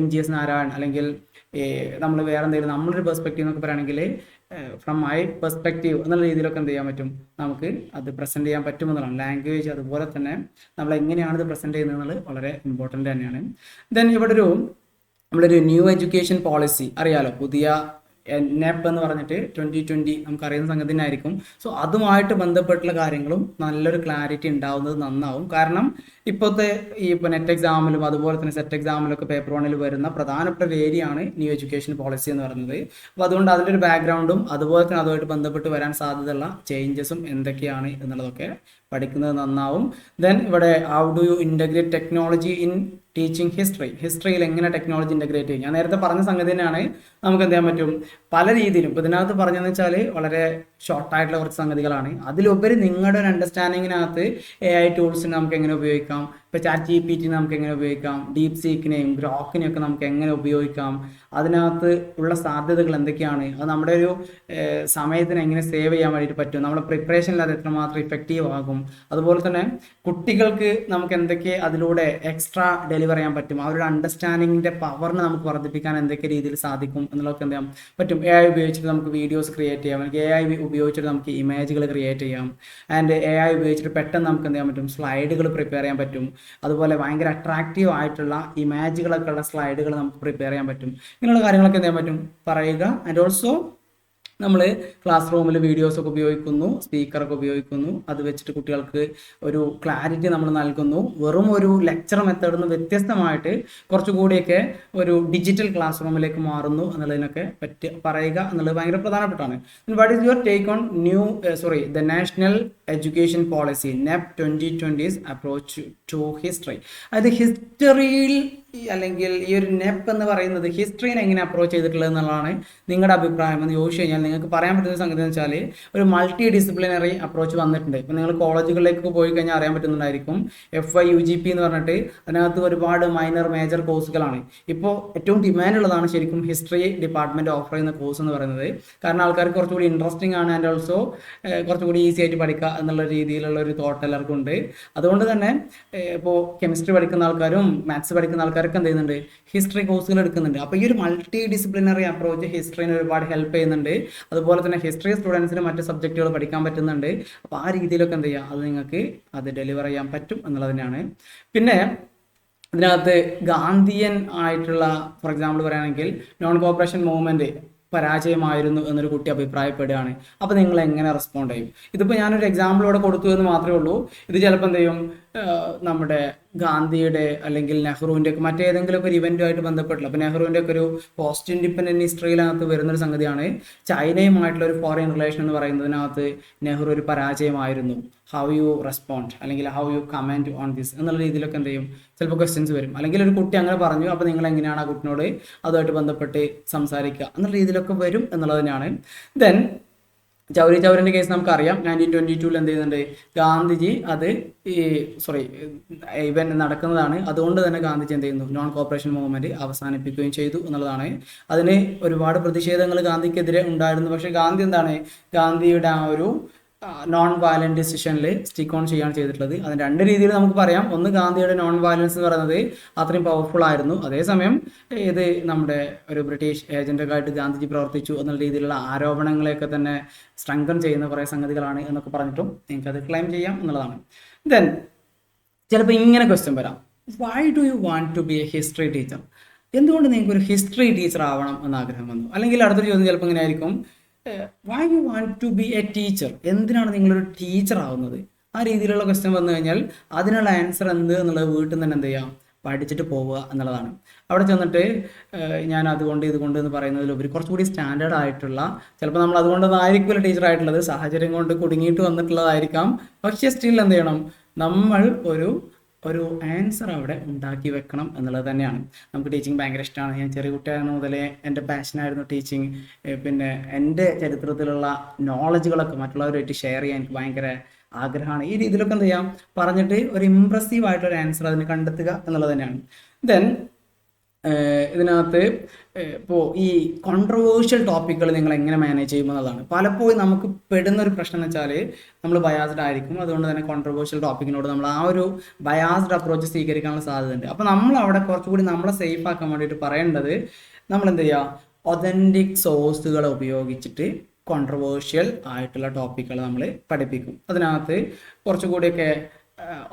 Speaker 1: MGS നാരായൺ അല്ലെങ്കിൽ നമ്മൾ വേറെ എന്തെങ്കിലും നമ്മളൊരു പെർസ്പെക്റ്റീവ് എന്നൊക്കെ പറയുകയാണെങ്കിൽ ഫ്രം മൈ പെർസ്പെക്റ്റീവ് എന്നുള്ള രീതിയിലൊക്കെ എന്ത് ചെയ്യാൻ പറ്റും, നമുക്ക് അത് പ്രസൻറ്റ് ചെയ്യാൻ പറ്റുമെന്നുള്ളതാണ്. ലാംഗ്വേജ് അതുപോലെ തന്നെ നമ്മൾ എങ്ങനെയാണ് ഇത് പ്രസൻറ്റ് ചെയ്യുന്നത് എന്നുള്ളത് വളരെ ഇമ്പോർട്ടൻ്റ് തന്നെയാണ്. ദെൻ ഇവിടെ നമ്മളൊരു ന്യൂ എഡ്യൂക്കേഷൻ പോളിസി അറിയാലോ, പുതിയ NEP എന്ന് പറഞ്ഞിട്ട് 2020 നമുക്കറിയുന്ന സംഗതി തന്നെ ആയിരിക്കും. സോ അതുമായിട്ട് ബന്ധപ്പെട്ടുള്ള കാര്യങ്ങളും നല്ലൊരു ക്ലാരിറ്റി ഉണ്ടാവുന്നത് നന്നാവും. കാരണം ഇപ്പോഴത്തെ ഇപ്പോൾ നെറ്റ് എക്സാമിലും അതുപോലെ തന്നെ സെറ്റ് എക്സാമിലൊക്കെ പേപ്പർ 1 വരുന്ന പ്രധാനപ്പെട്ട ഒരു ഏരിയ ആണ് ന്യൂ എഡ്യൂക്കേഷൻ പോളിസി എന്ന് പറയുന്നത്. അപ്പോൾ അതുകൊണ്ട് അതിൻ്റെ ഒരു ബാക്ക്ഗ്രൗണ്ടും അതുപോലെ തന്നെ അതുമായിട്ട് ബന്ധപ്പെട്ട് വരാൻ സാധ്യതയുള്ള ചേഞ്ചസും എന്തൊക്കെയാണ് എന്നുള്ളതൊക്കെ പഠിക്കുന്നത് നന്നാവും. ദെൻ ഇവിടെ how do you integrate technology in teaching ഹിസ്റ്ററിയിൽ എങ്ങനെ ടെക്നോളജി ഇൻ്റഗ്രേറ്റ് ചെയ്യും. ഞാൻ നേരത്തെ പറഞ്ഞ സംഗതി തന്നെയാണ്, നമുക്ക് എന്ത് ചെയ്യാൻ പറ്റും പല രീതിയിലും. ഇപ്പോൾ ഇതിനകത്ത് പറഞ്ഞതെന്ന് വെച്ചാൽ വളരെ ഷോർട്ടായിട്ടുള്ള കുറച്ച് സംഗതികളാണ്. അതിലുപരി നിങ്ങളുടെ ഒരു അണ്ടർസ്റ്റാൻഡിങ്ങിനകത്ത് AI ടൂൾസിനെ നമുക്ക് എങ്ങനെ ഉപയോഗിക്കാം, ഇപ്പോൾ ChatGPT നമുക്ക് എങ്ങനെ ഉപയോഗിക്കാം, ഡീപ് സീക്കിനെയും ഗ്രോക്കിനെയും ഒക്കെ നമുക്ക് എങ്ങനെ ഉപയോഗിക്കാം, അതിനകത്ത് ഉള്ള സാധ്യതകൾ എന്തൊക്കെയാണ്, അത് നമ്മുടെ ഒരു സമയത്തിന് എങ്ങനെ സേവ് ചെയ്യാൻ വേണ്ടിയിട്ട് പറ്റും, നമ്മുടെ പ്രിപ്പറേഷനിൽ അത് എത്രമാത്രം ഇഫക്റ്റീവ് ആകും, അതുപോലെ തന്നെ കുട്ടികൾക്ക് നമുക്ക് എന്തൊക്കെ അതിലൂടെ എക്സ്ട്രാ ഡെലിവർ ചെയ്യാൻ പറ്റും, അവരുടെ അണ്ടർസ്റ്റാൻഡിങ്ങിൻ്റെ പവറിനെ നമുക്ക് വർദ്ധിപ്പിക്കാൻ എന്തൊക്കെ രീതിയിൽ സാധിക്കും എന്നുള്ളതൊക്കെ എന്ത് ചെയ്യാൻ പറ്റും. AI ഉപയോഗിച്ചിട്ട് നമുക്ക് വീഡിയോസ് ക്രിയേറ്റ് ചെയ്യാം, അല്ലെങ്കിൽ AI ഉപയോഗിച്ചിട്ട് നമുക്ക് ഇമേജുകൾ ക്രിയേറ്റ് ചെയ്യാം, ആൻഡ് AI ഉപയോഗിച്ചിട്ട് പെട്ടെന്ന് നമുക്ക് എന്ത് ചെയ്യാൻ പറ്റും, സ്ലൈഡുകൾ പ്രിപ്പയർ ചെയ്യാൻ പറ്റും. അതുപോലെ ഭയങ്കര അട്രാക്റ്റീവ് ആയിട്ടുള്ള ഇമേജുകളൊക്കെ ഉള്ള സ്ലൈഡുകൾ നമുക്ക് പ്രിപ്പയർ ചെയ്യാൻ പറ്റും. ഇങ്ങനെയുള്ള കാര്യങ്ങളൊക്കെ എന്ത് ചെയ്യാൻ പറ്റും പറയുക. ആൻഡ് ഓൾസോ നമ്മൾ ക്ലാസ് റൂമിൽ വീഡിയോസൊക്കെ ഉപയോഗിക്കുന്നു, സ്പീക്കറൊക്കെ ഉപയോഗിക്കുന്നു, അത് വെച്ചിട്ട് കുട്ടികൾക്ക് ഒരു ക്ലാരിറ്റി നമ്മൾ നൽകുന്നു. വെറും ഒരു ലെക്ചർ മെത്തേഡിൽ നിന്ന് വ്യത്യസ്തമായിട്ട് കുറച്ചുകൂടിയൊക്കെ ഒരു ഡിജിറ്റൽ ക്ലാസ് റൂമിലേക്ക് മാറുന്നു എന്നുള്ളതിനൊക്കെ പറയുക എന്നുള്ളത് ഭയങ്കര പ്രധാനപ്പെട്ടാണ്. What is your take on the national education policy NEP 2020's approach to history. അതായത് ഹിസ്റ്ററിയിൽ അല്ലെങ്കിൽ ഈ ഒരു NEP എന്ന് പറയുന്നത് ഹിസ്റ്ററിനെ എങ്ങനെ അപ്രോച്ച് ചെയ്തിട്ടുള്ളത് എന്നുള്ളതാണ് നിങ്ങളുടെ അഭിപ്രായം എന്ന് ചോദിച്ചു കഴിഞ്ഞാൽ നിങ്ങൾക്ക് പറയാൻ പറ്റുന്ന സംഗതി എന്ന് വെച്ചാൽ ഒരു മൾട്ടി ഡിസിപ്ലിനറി അപ്രോച്ച് വന്നിട്ടുണ്ട്. ഇപ്പം നിങ്ങൾ കോളേജുകളിലേക്ക് പോയി കഴിഞ്ഞാൽ അറിയാൻ പറ്റുന്നുണ്ടായിരിക്കും, FY UGP എന്ന് പറഞ്ഞിട്ട് അതിനകത്ത് ഒരുപാട് മൈനർ മേജർ കോഴ്സുകളാണ്. ഇപ്പോൾ ഏറ്റവും ഡിമാൻഡ് ഉള്ളതാണ് ശരിക്കും ഹിസ്റ്ററി ഡിപ്പാർട്ട്മെൻറ്റ് ഓഫർ ചെയ്യുന്ന കോഴ്സ് എന്ന് പറയുന്നത്. കാരണം ആൾക്കാർക്ക് കുറച്ചുകൂടി ഇൻട്രസ്റ്റിംഗ് ആണ്, ആൻഡ് ഓൾസോ കുറച്ചുകൂടി ഈസി ആയിട്ട് പഠിക്കുക എന്നുള്ള രീതിയിലുള്ള ഒരു തോട്ട് എല്ലാവർക്കും ഉണ്ട്. അതുകൊണ്ട് തന്നെ ഇപ്പോൾ കെമിസ്ട്രി പഠിക്കുന്ന ആൾക്കാരും മാത്സ് പഠിക്കുന്ന ആൾക്കാരൊക്കെ എന്ത് ചെയ്യുന്നുണ്ട്, ഹിസ്റ്ററി കോഴ്സുകൾ എടുക്കുന്നുണ്ട്. അപ്പോൾ ഈ ഒരു മൾട്ടി ഡിസിപ്ലിനറി അപ്രോച്ച് ഹിസ്റ്ററിനെ ഒരുപാട് ഹെൽപ്പ് ചെയ്യുന്നുണ്ട്. അതുപോലെ തന്നെ ഹിസ്റ്ററി സ്റ്റുഡൻസിന് മറ്റ് സബ്ജക്റ്റുകൾ പഠിക്കാൻ പറ്റുന്നുണ്ട്. അപ്പോൾ ആ രീതിയിലൊക്കെ എന്ത് ചെയ്യുക, അത് നിങ്ങൾക്ക് അത് ഡെലിവർ ചെയ്യാൻ പറ്റും എന്നുള്ളത് തന്നെയാണ്. പിന്നെ ഇതിനകത്ത് ഗാന്ധിയൻ ആയിട്ടുള്ള ഫോർ എക്സാമ്പിൾ പറയുകയാണെങ്കിൽ നോൺ കോപ്പറേഷൻ മൂവ്മെൻറ്റ് പരാജയമായിരുന്നു എന്നൊരു കുട്ടി അഭിപ്രായപ്പെടുകയാണ്. അപ്പോൾ നിങ്ങൾ എങ്ങനെ റെസ്പോണ്ട് ചെയ്യും? ഇതിപ്പോൾ ഞാനൊരു എക്സാമ്പിൾ ഇവിടെ കൊടുത്തു എന്ന് മാത്രമേ ഉള്ളൂ. ഇത് ചിലപ്പോൾ എന്ത് ചെയ്യും, നമ്മുടെ ഗാന്ധിയുടെ അല്ലെങ്കിൽ നെഹ്റുവിൻ്റെ ഒക്കെ മറ്റേതെങ്കിലുമൊക്കെ ഒരു ഇവൻറ്റുമായിട്ട് ബന്ധപ്പെട്ടില്ല. അപ്പോൾ നെഹ്റുവിൻ്റെ ഒക്കെ ഒരു പോസ്റ്റ് ഇൻഡിപെൻഡൻറ്റ് ഹിസ്റ്ററിയിനകത്ത് വരുന്നൊരു സംഗതിയാണ് ചൈനയുമായിട്ടുള്ള ഒരു ഫോറിൻ റിലേഷൻ എന്ന് പറയുന്നതിനകത്ത് നെഹ്റു ഒരു പരാജയമായിരുന്നു. ഹൗ യു റെസ്പോണ്ട് അല്ലെങ്കിൽ how you comment on this എന്നുള്ള രീതിയിലൊക്കെ എന്ത് ചെയ്യും, ചിലപ്പോൾ ക്വസ്റ്റ്യൻസ് വരും. അല്ലെങ്കിൽ ഒരു കുട്ടി അങ്ങനെ പറഞ്ഞു, അപ്പോൾ നിങ്ങൾ എങ്ങനെയാണ് ആ കുട്ടിനോട് അതുമായിട്ട് ബന്ധപ്പെട്ട് സംസാരിക്കുക എന്നുള്ള രീതിയിലൊക്കെ വരും എന്നുള്ളത് തന്നെയാണ്. ദെൻ ചൗരി ചൗരൻ്റെ കേസ് നമുക്കറിയാം. 1922 എന്ത് ചെയ്യുന്നുണ്ട്, ഗാന്ധിജി അത് ഇവൻ നടക്കുന്നതാണ്. അതുകൊണ്ട് തന്നെ ഗാന്ധിജി എന്ത് ചെയ്യുന്നു, നോൺ കോപ്പറേഷൻ മൂവ്മെൻറ്റ് അവസാനിപ്പിക്കുകയും ചെയ്തു എന്നുള്ളതാണ്. അതിന് ഒരുപാട് പ്രതിഷേധങ്ങൾ ഗാന്ധിക്കെതിരെ ഉണ്ടായിരുന്നു. പക്ഷേ ഗാന്ധി എന്താണ്, ഗാന്ധിയുടെ ആ ഒരു നോൺ വയലൻറ്റ് ഡിസിഷനിൽ സ്റ്റിക്ക് ഓൺ ചെയ്യുകയാണ് ചെയ്തിട്ടുള്ളത്. അതിന് രണ്ട് രീതിയിൽ നമുക്ക് പറയാം. ഒന്ന്, ഗാന്ധിയുടെ നോൺ വയലൻസ് എന്ന് പറയുന്നത് അത്രയും പവർഫുൾ ആയിരുന്നു. അതേസമയം ഇത് നമ്മുടെ ഒരു ബ്രിട്ടീഷ് ഏജൻറ്റൊക്കെ ആയിട്ട് ഗാന്ധിജി പ്രവർത്തിച്ചു എന്നുള്ള രീതിയിലുള്ള ആരോപണങ്ങളെയൊക്കെ തന്നെ സ്ട്രെങ്തൻ ചെയ്യുന്ന കുറേ സംഗതികളാണ് എന്നൊക്കെ പറഞ്ഞിട്ടും നിങ്ങൾക്കത് ക്ലെയിം ചെയ്യാം എന്നുള്ളതാണ്. ദെൻ ചിലപ്പോൾ ഇങ്ങനെ ക്വസ്റ്റ്യൻ വരാം, why do you want to be a history teacher? എന്തുകൊണ്ട് നിങ്ങൾക്ക് ഒരു ഹിസ്റ്ററി ടീച്ചർ ആവണം എന്ന് ആഗ്രഹം വന്നു? അല്ലെങ്കിൽ അടുത്തൊരു ചോദ്യം ചിലപ്പോൾ ഇങ്ങനെ ആയിരിക്കും, why you want to be a teacher? എന്തിനാണ് നിങ്ങളൊരു ടീച്ചർ ആവുന്നത്? ആ രീതിയിലുള്ള ക്വസ്റ്റ്യൻ വന്നു കഴിഞ്ഞാൽ അതിനുള്ള ആൻസർ എന്ത് എന്നുള്ളത് വീട്ടിൽ നിന്ന് തന്നെ എന്ത് ചെയ്യാം, പഠിച്ചിട്ട് പോവുക എന്നുള്ളതാണ്. അവിടെ ചെന്നിട്ട് ഞാൻ അതുകൊണ്ട് ഇതുകൊണ്ട് എന്ന് പറയുന്നതിലുപരി കുറച്ചുകൂടി സ്റ്റാൻഡേർഡ് ആയിട്ടുള്ള, ചിലപ്പോൾ നമ്മൾ അതുകൊണ്ടൊന്നായിരിക്കില്ല ടീച്ചർ ആയിട്ടുള്ളത്, സാഹചര്യം കൊണ്ട് കുടുങ്ങിയിട്ട് വന്നിട്ടുള്ളതായിരിക്കാം. പക്ഷേ സ്റ്റിൽ എന്ത് ചെയ്യണം, നമ്മൾ ഒരു ഒരു ആൻസർ അവിടെ ഉണ്ടാക്കി വെക്കണം എന്നുള്ളത് തന്നെയാണ്. നമുക്ക് ടീച്ചിങ് ഭയങ്കര ഇഷ്ടമാണ്. ഞാൻ ചെറിയ കുട്ടിയായിരുന്ന മുതലേ എൻ്റെ പാഷനായിരുന്നു ടീച്ചിങ്. പിന്നെ എൻ്റെ ചരിത്രത്തിലുള്ള നോളജുകളൊക്കെ മറ്റുള്ളവരുമായിട്ട് ഷെയർ ചെയ്യാൻ എനിക്ക് ഭയങ്കര ആഗ്രഹമാണ്. ഈ രീതിയിലൊക്കെ എന്ത് ചെയ്യാം, പറഞ്ഞിട്ട് ഒരു ഇമ്പ്രസീവ് ആയിട്ടൊരു ആൻസർ അതിന് കണ്ടെത്തുക എന്നുള്ളത് തന്നെയാണ്. ദെൻ ഇതിനകത്ത് ഇപ്പോൾ ഈ കോൺട്രവേഴ്ഷ്യൽ ടോപ്പിക്കുകൾ നിങ്ങൾ എങ്ങനെ മാനേജ് ചെയ്യുമെന്നുള്ളതാണ്. പലപ്പോഴും നമുക്ക് പെടുന്ന ഒരു പ്രശ്നം എന്ന് വെച്ചാൽ നമ്മൾ ബയാസ്ഡ് ആയിരിക്കും. അതുകൊണ്ട് തന്നെ കോൺട്രവേഴ്ഷ്യൽ ടോപ്പിക്കിനോട് നമ്മൾ ആ ഒരു ബയാസ്ഡ് അപ്രോച്ച് സ്വീകരിക്കാനുള്ള സാധ്യതയുണ്ട്. അപ്പോൾ നമ്മൾ അവിടെ കുറച്ചുകൂടി നമ്മളെ സേഫ് ആക്കാൻ വേണ്ടിയിട്ട് പറയേണ്ടത്, നമ്മൾ എന്ത് ചെയ്യുക, ഒതൻറ്റിക് സോഴ്സുകൾ ഉപയോഗിച്ചിട്ട് കോൺട്രവേഴ്ഷ്യൽ ആയിട്ടുള്ള ടോപ്പിക്കുകൾ നമ്മൾ പഠിപ്പിക്കും. അതിനകത്ത് കുറച്ചുകൂടിയൊക്കെ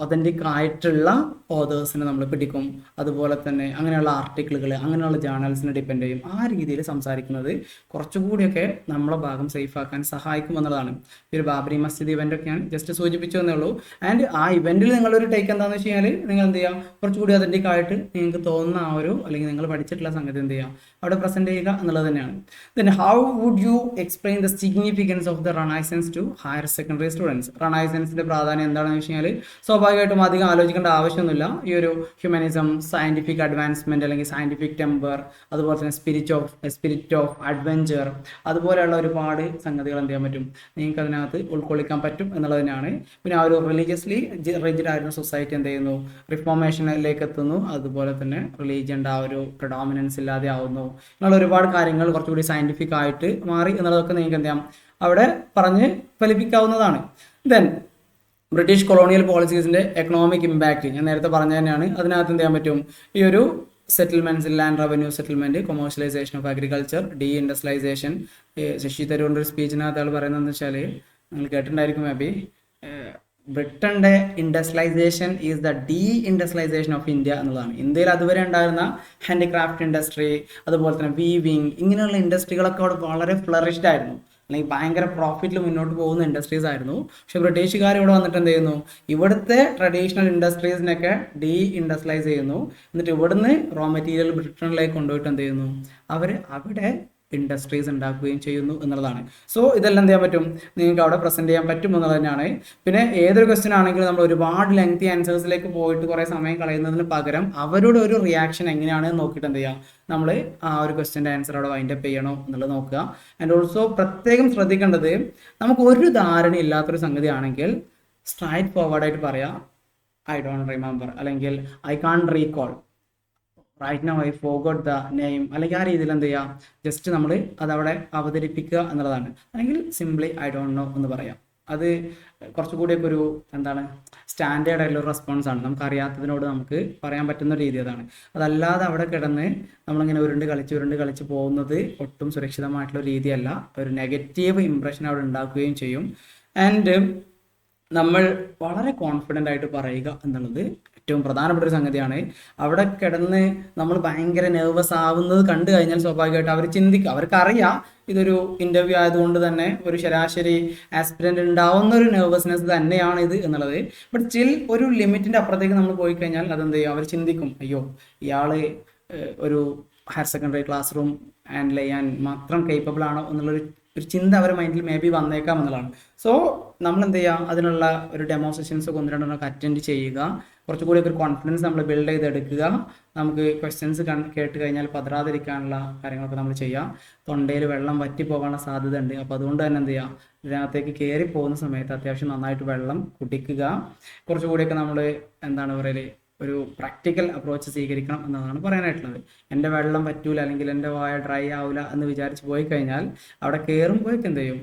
Speaker 1: ഒതൻറ്റിക് ആയിട്ടുള്ള ഓതേഴ്സിനെ നമ്മൾ പിടിക്കും. അതുപോലെ തന്നെ അങ്ങനെയുള്ള ആർട്ടിക്കിളുകൾ, അങ്ങനെയുള്ള ജേർണൽസിനെ ഡിപ്പെൻഡ് ചെയ്യും. ആ രീതിയിൽ സംസാരിക്കുന്നത് കുറച്ചുകൂടിയൊക്കെ നമ്മളെ ഭാഗം സേഫ് ആക്കാൻ സഹായിക്കും എന്നുള്ളതാണ്. ഈ ഒരു ബാബരി മസ്ജിദ് ഇവൻ്റൊക്കെയാണ് ജസ്റ്റ് സൂചിപ്പിച്ചു എന്നേ ഉള്ളൂ. ആൻഡ് ആ ഇവൻറ്റിൽ നിങ്ങളൊരു ടേക്ക് എന്താണെന്ന് വെച്ച് കഴിഞ്ഞാൽ നിങ്ങൾ എന്ത് ചെയ്യുക, കുറച്ചുകൂടി ഒതൻറ്റിക് ആയിട്ട് നിങ്ങൾക്ക് തോന്നുന്ന ആ ഒരു അല്ലെങ്കിൽ നിങ്ങൾ പഠിച്ചിട്ടുള്ള സംഗതി എന്ത് ചെയ്യുക, അവിടെ പ്രസൻറ്റ് ചെയ്യുക എന്നുള്ളത് തന്നെയാണ്. Then how would you explain the significance of the renaissance to higher secondary students? റണൈസൻസിൻ്റെ പ്രാധാന്യം എന്താണെന്ന് വെച്ച് കഴിഞ്ഞാൽ സ്വാഭാവികമായിട്ടും അധികം ആലോചിക്കേണ്ട ആവശ്യമൊന്നുമില്ല. ഈ ഒരു ഹ്യൂമനിസം, സയൻറ്റിഫിക് അഡ്വാൻസ്മെൻറ്റ് അല്ലെങ്കിൽ സയൻറ്റിഫിക് ടെമ്പർ, അതുപോലെ തന്നെ സ്പിരിറ്റ് ഓഫ് അഡ്വഞ്ചർ, അതുപോലെയുള്ള ഒരുപാട് സംഗതികൾ എന്ത് ചെയ്യാൻ പറ്റും, നിങ്ങൾക്ക് അതിനകത്ത് ഉൾക്കൊള്ളിക്കാൻ പറ്റും എന്നുള്ളത് തന്നെയാണ്. പിന്നെ ആ ഒരു റിലീജിയസ്ലി റിജിഡ് ആയിരുന്ന സൊസൈറ്റി എന്ത് ചെയ്യുന്നു, റിഫോർമേഷനിലേക്ക് എത്തുന്നു. അതുപോലെ തന്നെ റിലീജിയൻ്റെ ആ ഒരു പ്രിഡോമിനൻസ് ഇല്ലാതെ ആവുന്നു. എന്നുള്ള ഒരുപാട് കാര്യങ്ങൾ കുറച്ചുകൂടി സയൻറ്റിഫിക് ആയിട്ട് മാറി എന്നുള്ളതൊക്കെ നിങ്ങൾക്ക് എന്ത് ചെയ്യാം, അവിടെ പറഞ്ഞ് ഫലിപ്പിക്കാവുന്നതാണ്. ദെൻ ബ്രിട്ടീഷ് കൊളോണിയൽ പോളിസീസിൻ്റെ എക്കണോമിക് ഇമ്പാക്റ്റ് ഞാൻ നേരത്തെ പറഞ്ഞ തന്നെയാണ്. അതിനകത്ത് എന്ത് ചെയ്യാൻ പറ്റും, ഈ ഒരു settlements, land revenue settlement, commercialisation of agriculture, de industrialisation. Shashi തരൂരിൻ്റെ ഒരു സ്പീച്ചിനകത്ത് ആൾ പറയുന്നതെന്ന് വെച്ചാൽ, നിങ്ങൾ കേട്ടിട്ടുണ്ടായിരിക്കും മേ ബി, ബ്രിട്ടൻ്റെ industrialisation is the de industrialisation of India എന്നുള്ളതാണ്. ഇന്ത്യയിൽ അതുവരെ ഉണ്ടായിരുന്ന ഹാൻഡിക്രാഫ്റ്റ് ഇൻഡസ്ട്രി, അതുപോലെ തന്നെ വീവിങ്, ഇങ്ങനെയുള്ള ഇൻഡസ്ട്രികളൊക്കെ അവിടെ വളരെ ഫ്ലറിഷ്ഡ് ആയിരുന്നു, അല്ലെങ്കിൽ ഭയങ്കര പ്രോഫിറ്റിൽ മുന്നോട്ട് പോകുന്ന ഇൻഡസ്ട്രീസ് ആയിരുന്നു. പക്ഷെ ബ്രിട്ടീഷുകാർ ഇവിടെ വന്നിട്ട് എന്ത് ചെയ്യുന്നു, ഇവിടുത്തെ ട്രഡീഷണൽ ഇൻഡസ്ട്രീസിനൊക്കെ ഡീ ഇൻഡസ്ട്രിയലൈസ് ചെയ്യുന്നു. എന്നിട്ട് ഇവിടുന്ന് റോ മെറ്റീരിയൽ ബ്രിട്ടനിലേക്ക് കൊണ്ടുപോയിട്ട് എന്ത് ചെയ്യുന്നു, അവർ അവിടെ ഇൻഡസ്ട്രീസ് ഉണ്ടാക്കുകയും ചെയ്യുന്നു എന്നുള്ളതാണ്. സോ ഇതെല്ലാം എന്ത് ചെയ്യാൻ പറ്റും, നിങ്ങൾക്ക് അവിടെ പ്രസൻറ്റ് ചെയ്യാൻ പറ്റും എന്നുള്ളത് തന്നെയാണ്. പിന്നെ ഏതൊരു ക്വസ്റ്റ്യൻ ആണെങ്കിലും നമ്മൾ ഒരുപാട് ലെങ്തി ആൻസേഴ്സിലേക്ക് പോയിട്ട് കുറേ സമയം കളയുന്നതിന് പകരം അവരുടെ ഒരു റിയാക്ഷൻ എങ്ങനെയാണെന്ന് നോക്കിയിട്ട് എന്ത് ചെയ്യുക, നമ്മൾ ആ ഒരു ക്വസ്റ്റ്യൻ്റെ ആൻസർ അവിടെ വൈൻഡപ്പ് ചെയ്യണോ എന്നുള്ളത് നോക്കുക. ആൻഡ് ഓൾസോ പ്രത്യേകം ശ്രദ്ധിക്കേണ്ടത്, നമുക്ക് ഒരു ധാരണ ഇല്ലാത്തൊരു സംഗതി ആണെങ്കിൽ സ്ട്രൈറ്റ് ഫോർവേഡായിട്ട് പറയാം, ഐ ഡോണ്ട് റിമെമ്പർ, അല്ലെങ്കിൽ I can't recall, right now I forgot the name, അല്ലെങ്കിൽ ആ രീതിയിൽ എന്ത് ചെയ്യുക, ജസ്റ്റ് നമ്മൾ അതവിടെ അവതരിപ്പിക്കുക എന്നുള്ളതാണ്. അല്ലെങ്കിൽ സിംപ്ലി ഐ ഡോണ്ട് നോ എന്ന് പറയാം. അത് കുറച്ചുകൂടിയൊക്കെ ഒരു എന്താണ്, സ്റ്റാൻഡേർഡ് ആയിട്ടുള്ള റെസ്പോൺസ് ആണ്. നമുക്ക് അറിയാത്തതിനോട് നമുക്ക് പറയാൻ പറ്റുന്ന രീതി അതാണ്. അതല്ലാതെ അവിടെ കിടന്ന് നമ്മളിങ്ങനെ ഉരുണ്ട് കളിച്ച് പോകുന്നത് ഒട്ടും സുരക്ഷിതമായിട്ടുള്ള രീതിയല്ല. ഒരു നെഗറ്റീവ് ഇംപ്രഷൻ അവിടെ ഉണ്ടാക്കുകയും ചെയ്യും. ആൻഡ് നമ്മൾ വളരെ കോൺഫിഡൻ്റ് ആയിട്ട് പറയുക എന്നുള്ളത് ഏറ്റവും പ്രധാനപ്പെട്ട ഒരു സംഗതിയാണ്. അവിടെ കിടന്ന് നമ്മൾ ഭയങ്കര നെർവസ് ആവുന്നത് കണ്ടു കഴിഞ്ഞാൽ സ്വാഭാവികമായിട്ട് അവർ ചിന്തിക്കുക, അവർക്കറിയാം ഇതൊരു ഇൻ്റർവ്യൂ ആയതുകൊണ്ട് തന്നെ ഒരു ശരാശരി ആസ്പിരൻ്റ് ഉണ്ടാവുന്ന ഒരു നെർവസ്നെസ് തന്നെയാണ് ഇത് എന്നുള്ളത്. ബട്ട് സ്റ്റിൽ ഒരു ലിമിറ്റിൻ്റെ അപ്പുറത്തേക്ക് നമ്മൾ പോയി കഴിഞ്ഞാൽ അതെന്ത് ചെയ്യും, അവർ ചിന്തിക്കും, അയ്യോ ഇയാൾ ഒരു higher secondary class room handle ചെയ്യാൻ മാത്രം കേപ്പബിൾ ആണോ എന്നുള്ളൊരു ചിന്ത അവരുടെ മൈൻഡിൽ മേ ബി വന്നേക്കാം എന്നുള്ളതാണ്. സോ നമ്മൾ എന്ത് ചെയ്യുക, അതിനുള്ള ഒരു ഡെമോ സെഷൻസ് ഒക്കെ 1-2 അറ്റൻഡ് ചെയ്യുക. കുറച്ചുകൂടി ഒരു കോൺഫിഡൻസ് നമ്മൾ ബിൽഡ് ചെയ്തെടുക്കുക. നമുക്ക് ക്വസ്റ്റ്യൻസ് കേട്ട് കഴിഞ്ഞാൽ പതറാതിരിക്കാനുള്ള കാര്യങ്ങളൊക്കെ നമ്മൾ ചെയ്യുക. തൊണ്ടയിൽ വെള്ളം വറ്റി പോകാനുള്ള സാധ്യത ഉണ്ട്. അപ്പോൾ അതുകൊണ്ട് തന്നെ എന്ത് ചെയ്യുക, ഇതിനകത്തേക്ക് കയറി പോകുന്ന സമയത്ത് അത്യാവശ്യം നന്നായിട്ട് വെള്ളം കുടിക്കുക. കുറച്ചുകൂടിയൊക്കെ നമ്മൾ എന്താണ് പറയല്, ഒരു പ്രാക്ടിക്കൽ അപ്രോച്ച് സ്വീകരിക്കണം എന്നതാണ് പറയാനായിട്ടുള്ളത്. എൻ്റെ വെള്ളം പറ്റൂല അല്ലെങ്കിൽ എൻ്റെ വായ ഡ്രൈ ആവില്ല എന്ന് വിചാരിച്ച് പോയി കഴിഞ്ഞാൽ അവിടെ കയറുമ്പോഴേക്ക് എന്ത് ചെയ്യും,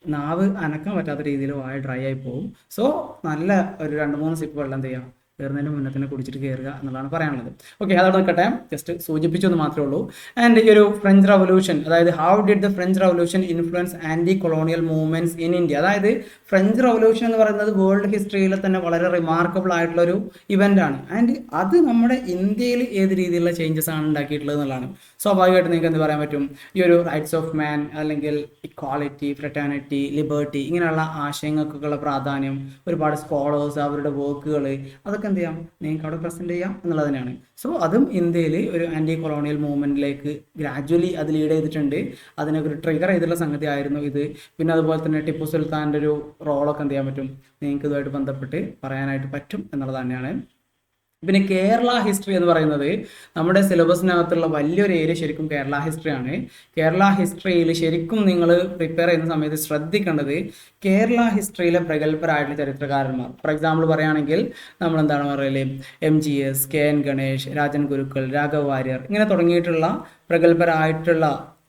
Speaker 1: നാവ് അനക്കാൻ പറ്റാത്ത രീതിയിൽ വായ ഡ്രൈ ആയി പോകും. സോ നല്ല ഒരു 2-3 സിപ്പ് വെള്ളം എന്ത് ചെയ്യാം, കയറുന്നതിന് മുന്നേ തന്നെ കുടിച്ചിട്ട് കയറുക എന്നുള്ളതാണ് പറയാനുള്ളത്. ഓക്കെ, അതോടെ നിൽക്കട്ടെ, ജസ്റ്റ് സൂചിപ്പിച്ചെന്ന് മാത്രമേ ഉള്ളൂ. ആൻഡ് ഈ ഒരു ഫ്രഞ്ച് റവല്യൂഷൻ, അതായത് how did the French revolution influence anti colonial movements in India? അതായത് ഫ്രഞ്ച് റവല്യൂഷൻ എന്ന് പറയുന്നത് വേൾഡ് ഹിസ്റ്ററിയിൽ തന്നെ വളരെ റിമാർക്കബിൾ ആയിട്ടുള്ളൊരു ഇവൻ്റ് ആണ്. ആൻഡ് അത് നമ്മുടെ ഇന്ത്യയിൽ ഏത് രീതിയിലുള്ള ചേഞ്ചസ് ആണ് ഉണ്ടാക്കിയിട്ടുള്ളത് എന്നുള്ളതാണ്. സ്വാഭാവികമായിട്ട് നിങ്ങൾക്ക് എന്ത് പറയാൻ പറ്റും, ഈ ഒരു റൈറ്റ്സ് ഓഫ് മാൻ അല്ലെങ്കിൽ ഇക്വാളിറ്റി, ഫ്രറ്റേണിറ്റി, ലിബർട്ടി, ഇങ്ങനെയുള്ള ആശയങ്ങൾക്കൊക്കെയുള്ള പ്രാധാന്യം, ഒരുപാട് സ്കോളേഴ്സ് അവരുടെ വർക്കുകൾ, അതൊക്കെ എന്ത് ചെയ്യാം, നിങ്ങൾക്ക് അവിടെ പ്രസൻറ്റ് ചെയ്യാം എന്നുള്ളത് തന്നെയാണ്. സോ അതും ഇന്ത്യയിൽ ഒരു ആൻറ്റി കൊളോണിയൽ മൂവ്മെൻറ്റിലേക്ക് ഗ്രാജ്വലി അത് ലീഡ് ചെയ്തിട്ടുണ്ട്. അതിനൊക്കെ ഒരു ട്രിഗർ ചെയ്തിട്ടുള്ള സംഗതി ആയിരുന്നു ഇത്. പിന്നെ അതുപോലെ തന്നെ ടിപ്പു സുൽത്താൻ്റെ ഒരു റോളൊക്കെ എന്ത് ചെയ്യാൻ പറ്റും, നിങ്ങൾക്ക് ഇതുമായിട്ട് ബന്ധപ്പെട്ട് പറയാനായിട്ട് പറ്റും എന്നുള്ളത് തന്നെയാണ്. പിന്നെ കേരള ഹിസ്റ്ററി എന്ന് പറയുന്നത് നമ്മുടെ സിലബസിനകത്തുള്ള വലിയൊരു ഏരിയ ശരിക്കും കേരള ഹിസ്റ്ററിയാണ്. കേരള ഹിസ്റ്ററിയിൽ ശരിക്കും നിങ്ങൾ പ്രിപ്പയർ ചെയ്യുന്ന സമയത്ത് ശ്രദ്ധിക്കേണ്ടത് കേരള ഹിസ്റ്ററിയിലെ പ്രഗത്ഭരായിട്ടുള്ള ചരിത്രകാരന്മാർ. ഫോർ എക്സാമ്പിൾ പറയുകയാണെങ്കിൽ നമ്മൾ എന്താണ് പറയല്, MGS, KN ഗണേഷ്, രാജൻ ഗുരുക്കൾ, രാഘവ് വാര്യർ, ഇങ്ങനെ തുടങ്ങിയിട്ടുള്ള പ്രഗത്ഭരായിട്ടുള്ള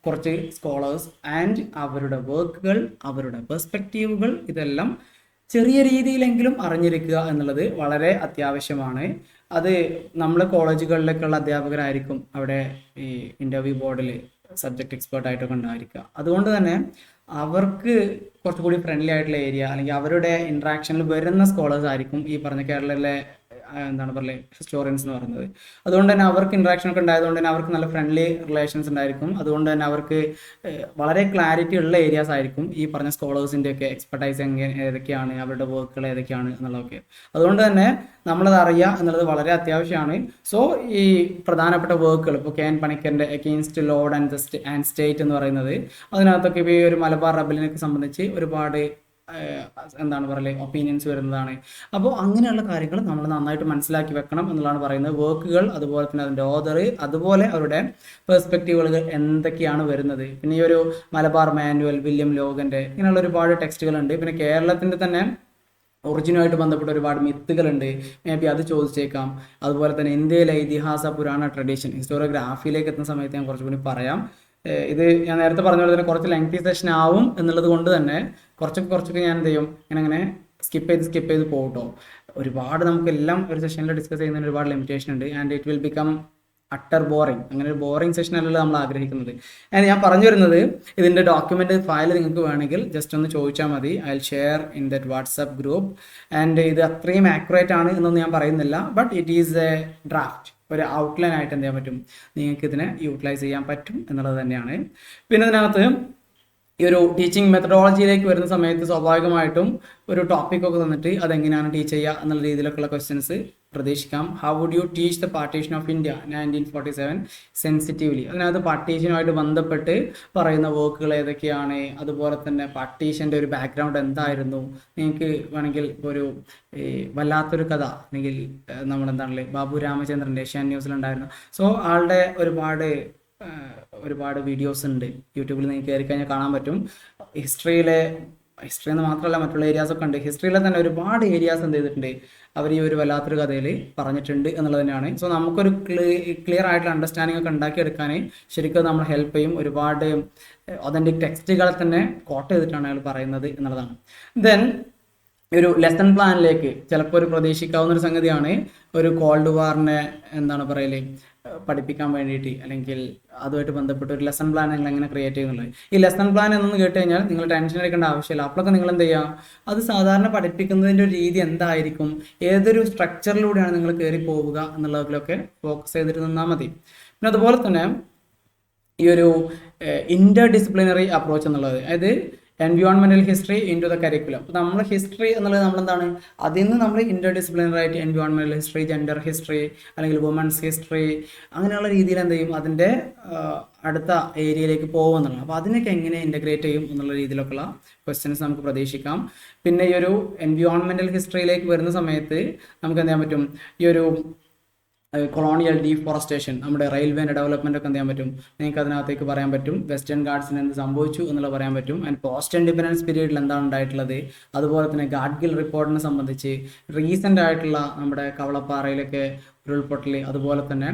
Speaker 1: കുറച്ച് സ്കോളേഴ്സ് ആൻഡ് അവരുടെ വർക്കുകൾ, അവരുടെ പെർസ്പെക്റ്റീവുകൾ, ഇതെല്ലാം ചെറിയ രീതിയിലെങ്കിലും അറിഞ്ഞിരിക്കുക എന്നുള്ളത് വളരെ അത്യാവശ്യമാണ്. അത് നമ്മൾ കോളേജുകളിലേക്കുള്ള അധ്യാപകരായിരിക്കും അവിടെ ഈ ഇൻ്റർവ്യൂ ബോർഡിൽ സബ്ജക്റ്റ് എക്സ്പേർട്ട് ആയിട്ടൊക്കെ ഉണ്ടായിരിക്കുക. അതുകൊണ്ട് തന്നെ അവർക്ക് കുറച്ചുകൂടി ഫ്രണ്ട്ലി ആയിട്ടുള്ള ഏരിയ അല്ലെങ്കിൽ അവരുടെ ഇൻട്രാക്ഷനിൽ വരുന്ന സ്കോളേഴ്സ് ആയിരിക്കും ഈ പറഞ്ഞ കേരളത്തിലെ എന്താണ് പറയുക ഹിസ്റ്റോറിയൻസ് എന്ന് പറയുന്നത്. അതുകൊണ്ട് തന്നെ അവർക്ക് ഇൻട്രാക്ഷൻ ഒക്കെ ഉണ്ടായതുകൊണ്ട് തന്നെ അവർക്ക് നല്ല ഫ്രണ്ട്ലി റിലേഷൻസ് ഉണ്ടായിരിക്കും. അതുകൊണ്ട് തന്നെ അവർക്ക് വളരെ ക്ലാരിറ്റി ഉള്ള ഏരിയാസ് ആയിരിക്കും ഈ പറഞ്ഞ സ്കോളേഴ്സിൻ്റെ ഒക്കെ എക്സ്പെർട്ടൈസ് ഏതൊക്കെയാണ്, അവരുടെ വർക്കുകൾ ഏതൊക്കെയാണ് എന്നുള്ളതൊക്കെ. അതുകൊണ്ട് തന്നെ നമ്മളത് അറിയുക എന്നുള്ളത് വളരെ അത്യാവശ്യമാണ്. സോ ഈ പ്രധാനപ്പെട്ട വർക്കുകൾ ഇപ്പോൾ KN പണിക്കറിൻ്റെ അഗെയിൻസ്റ്റ് ലോർഡ് ആൻഡ് സ്റ്റേറ്റ് എന്ന് പറയുന്നത്, അതിനകത്തൊക്കെ ഇപ്പോൾ ഈ ഒരു മലബാർ റബലിനൊക്കെ സംബന്ധിച്ച് ഒരുപാട് എന്താണ് പറയുക ഒപ്പീനിയൻസ് വരുന്നതാണ്. അപ്പോൾ അങ്ങനെയുള്ള കാര്യങ്ങൾ നമ്മൾ നന്നായിട്ട് മനസ്സിലാക്കി വെക്കണം എന്നുള്ളതാണ് പറയുന്നത്. വർക്കുകൾ, അതുപോലെ തന്നെ അതിൻ്റെ ഓതർ, അതുപോലെ അവരുടെ പെർസ്പെക്റ്റീവുകൾ എന്തൊക്കെയാണ് വരുന്നത്. പിന്നെ ഈ ഒരു മലബാർ മാനുവൽ, വില്യം ലോഗൻ്റെ, ഇങ്ങനെയുള്ള ഒരുപാട് ടെക്സ്റ്റുകളുണ്ട്. പിന്നെ കേരളത്തിൻ്റെ തന്നെ ഒറിജിനുമായിട്ട് ബന്ധപ്പെട്ട ഒരുപാട് മിത്തുകളുണ്ട്, മേ ബി അത് ചോദിച്ചേക്കാം. അതുപോലെ തന്നെ ഇന്ത്യയിലെ ഇതിഹാസ പുരാണ ട്രഡീഷൻ, ഹിസ്റ്റോറിയോഗ്രാഫിയിലേക്ക് എത്തുന്ന സമയത്ത് ഞാൻ കുറച്ചുകൂടി പറയാം. ഇത് ഞാൻ നേരത്തെ പറഞ്ഞ പോലെ തന്നെ കുറച്ച് ലെങ്തി സെഷൻ ആവും എന്നുള്ളത് കൊണ്ട് തന്നെ കുറച്ചൊക്കെ ഞാൻ എന്ത് ചെയ്യും, ഇങ്ങനെ സ്കിപ്പ് ചെയ്ത് പോകട്ടോ. ഒരുപാട് നമുക്കെല്ലാം ഒരു സെഷനിൽ ഡിസ്കസ് ചെയ്യുന്നതിന് ഒരുപാട് ലിമിറ്റേഷൻ ഉണ്ട് and it will become utter boring. അങ്ങനെ ഒരു ബോറിങ് സെഷൻ അല്ലല്ലോ നമ്മൾ ആഗ്രഹിക്കുന്നത്. ഞാൻ പറഞ്ഞു വരുന്നത്, ഇതിൻ്റെ ഡോക്യുമെൻ്റ് ഫയൽ നിങ്ങൾക്ക് വേണമെങ്കിൽ ജസ്റ്റ് ഒന്ന് ചോദിച്ചാൽ മതി. I will share in that WhatsApp group. And ഇത് അത്രയും ആക്യുറേറ്റ് ആണ് എന്നൊന്നും ഞാൻ പറയുന്നില്ല, but it is A draft, ഒരു ഔട്ട്ലൈൻ ആയിട്ട് എന്ത് ചെയ്യാൻ പറ്റും, നിങ്ങൾക്ക് ഇതിനെ യൂട്ടിലൈസ് ചെയ്യാൻ പറ്റും എന്നുള്ളത് തന്നെയാണ്. പിന്നെ ഇതിനകത്ത് ഈ ഒരു ടീച്ചിങ് മെത്തഡോളജിയിലേക്ക് വരുന്ന സമയത്ത് സ്വാഭാവികമായിട്ടും ഒരു ടോപ്പിക്കൊക്കെ തന്നിട്ട് അതെങ്ങനെയാണ് ടീച്ച് ചെയ്യുക എന്നുള്ള രീതിയിലൊക്കെയുള്ള ക്വസ്റ്റ്യൻസ് പ്രതീക്ഷിക്കാം. How would you teach the partition of India 1947 sensitively? അതിനകത്ത് പാർട്ടീഷനുമായിട്ട് ബന്ധപ്പെട്ട് പറയുന്ന വർക്കുകൾ ഏതൊക്കെയാണ്, അതുപോലെ തന്നെ പാർട്ടീഷൻ്റെ ഒരു ബാക്ക്ഗ്രൗണ്ട് എന്തായിരുന്നു, നിങ്ങൾക്ക് വേണമെങ്കിൽ ഒരു വല്ലാത്തൊരു കഥ, അല്ലെങ്കിൽ നമ്മളെന്താണല്ലേ ബാബു രാമചന്ദ്രൻ്റെ ഏഷ്യാൻ ന്യൂസിലുണ്ടായിരുന്നു. സോ ആളുടെ ഒരുപാട് വീഡിയോസ് ഉണ്ട് യൂട്യൂബിൽ, നിങ്ങൾക്ക് കയറി കഴിഞ്ഞാൽ കാണാൻ പറ്റും. ഹിസ്റ്ററി എന്ന് മാത്രമല്ല മറ്റുള്ള ഏരിയാസൊക്കെ ഉണ്ട്. ഹിസ്റ്ററിയിലെ തന്നെ ഒരുപാട് ഏരിയാസ് എന്ത് ചെയ്തിട്ടുണ്ട്, അവർ ഈ ഒരു വല്ലാത്തൊരു കഥയിൽ പറഞ്ഞിട്ടുണ്ട് എന്നുള്ളത് തന്നെയാണ്. സോ നമുക്കൊരു ക്ലിയർ ആയിട്ടുള്ള അണ്ടർസ്റ്റാൻഡിംഗ് ഒക്കെ ഉണ്ടാക്കിയെടുക്കാൻ ശരിക്കും നമ്മൾ ഹെൽപ്പ് ചെയ്യും. ഒരുപാട് ഒതൻറ്റിക് ടെക്സ്റ്റുകളെ തന്നെ കോട്ട് ചെയ്തിട്ടാണ് അയാൾ പറയുന്നത് എന്നുള്ളതാണ്. ദെൻ ഒരു ലെസൺ പ്ലാനിലേക്ക് ചിലപ്പോൾ ഒരു പ്രതീക്ഷിക്കാവുന്ന ഒരു സംഗതിയാണ് ഒരു കോൾഡ് വാറിനെ എന്താണ് പറയല് പഠിപ്പിക്കാൻ വേണ്ടിയിട്ട്, അല്ലെങ്കിൽ അതുമായിട്ട് ബന്ധപ്പെട്ട് ഒരു ലെസൺ പ്ലാൻ നിങ്ങൾ എങ്ങനെ ക്രിയേറ്റ് ചെയ്യുന്നുള്ളത്. ഈ ലെസൺ പ്ലാൻ എന്നൊന്ന് കേട്ട് കഴിഞ്ഞാൽ നിങ്ങൾ ടെൻഷൻ എടുക്കേണ്ട ആവശ്യമില്ല. അപ്പോഴൊക്കെ നിങ്ങൾ എന്ത് ചെയ്യുക, അത് സാധാരണ പഠിപ്പിക്കുന്നതിൻ്റെ ഒരു രീതി എന്തായിരിക്കും, ഏതൊരു സ്ട്രക്ചറിലൂടെയാണ് നിങ്ങൾ കയറി പോവുക എന്നുള്ളതിലൊക്കെ ഫോക്കസ് ചെയ്തിട്ട് നിന്നാൽ മതി. പിന്നെ അതുപോലെ തന്നെ ഈ ഒരു ഇൻ്റർ ഡിസിപ്ലിനറി അപ്രോച്ച് എന്നുള്ളത്, അതായത് environmental history into the curriculum. അപ്പോൾ നമ്മൾ ഹിസ്റ്ററി എന്നുള്ളത് നമ്മളെന്താണ്, അതിൽ നിന്ന് നമ്മൾ ഇൻ്റർ ഡിസിപ്ലിനറി ആയിട്ട് എൻവയോൺമെൻറ്റൽ ഹിസ്റ്ററി, ജെൻഡർ ഹിസ്റ്ററി, അല്ലെങ്കിൽ വുമൻസ് ഹിസ്റ്ററി, അങ്ങനെയുള്ള രീതിയിൽ എന്ത് ചെയ്യും, അതിൻ്റെ അടുത്ത ഏരിയയിലേക്ക് പോകുമെന്നുള്ളത്. അപ്പോൾ അതിനൊക്കെ എങ്ങനെ ഇൻ്റഗ്രേറ്റ് ചെയ്യും എന്നുള്ള രീതിയിലൊക്കെയുള്ള ക്വസ്റ്റ്യൻസ് നമുക്ക് പ്രതീക്ഷിക്കാം. പിന്നെ ഈ ഒരു എൻവയോൺമെൻറ്റൽ ഹിസ്റ്ററിയിലേക്ക് വരുന്ന സമയത്ത് നമുക്ക് എന്ത് ചെയ്യാൻ പറ്റും, ഈ ഒരു കൊളോണിയൽ ഡീഫോറസ്റ്റേഷൻ, നമ്മുടെ റെയിൽവേൻ്റെ ഡെവലപ്മെൻ്റ് ഒക്കെ എന്ത് ചെയ്യാൻ പറ്റും, നിങ്ങൾക്ക് അതിനകത്തേക്ക് പറയാൻ പറ്റും. വെസ്റ്റേൺ ഗാർഡ്സിന് എന്ത് സംഭവിച്ചു എന്നുള്ളത് പറയാൻ പറ്റും. ആൻഡ് പോസ്റ്റ് ഇൻഡിപെൻഡൻസ് പീരീഡിൽ എന്താണ് ഉണ്ടായിട്ടുള്ളത്, അതുപോലെ തന്നെ ഗാഡ്ഗിൽ റിപ്പോർട്ടിനെ സംബന്ധിച്ച്, റീസെൻ്റ് ആയിട്ടുള്ള നമ്മുടെ കവളപ്പാറയിലൊക്കെ ഉരുൾപൊട്ടൽ, അതുപോലെ തന്നെ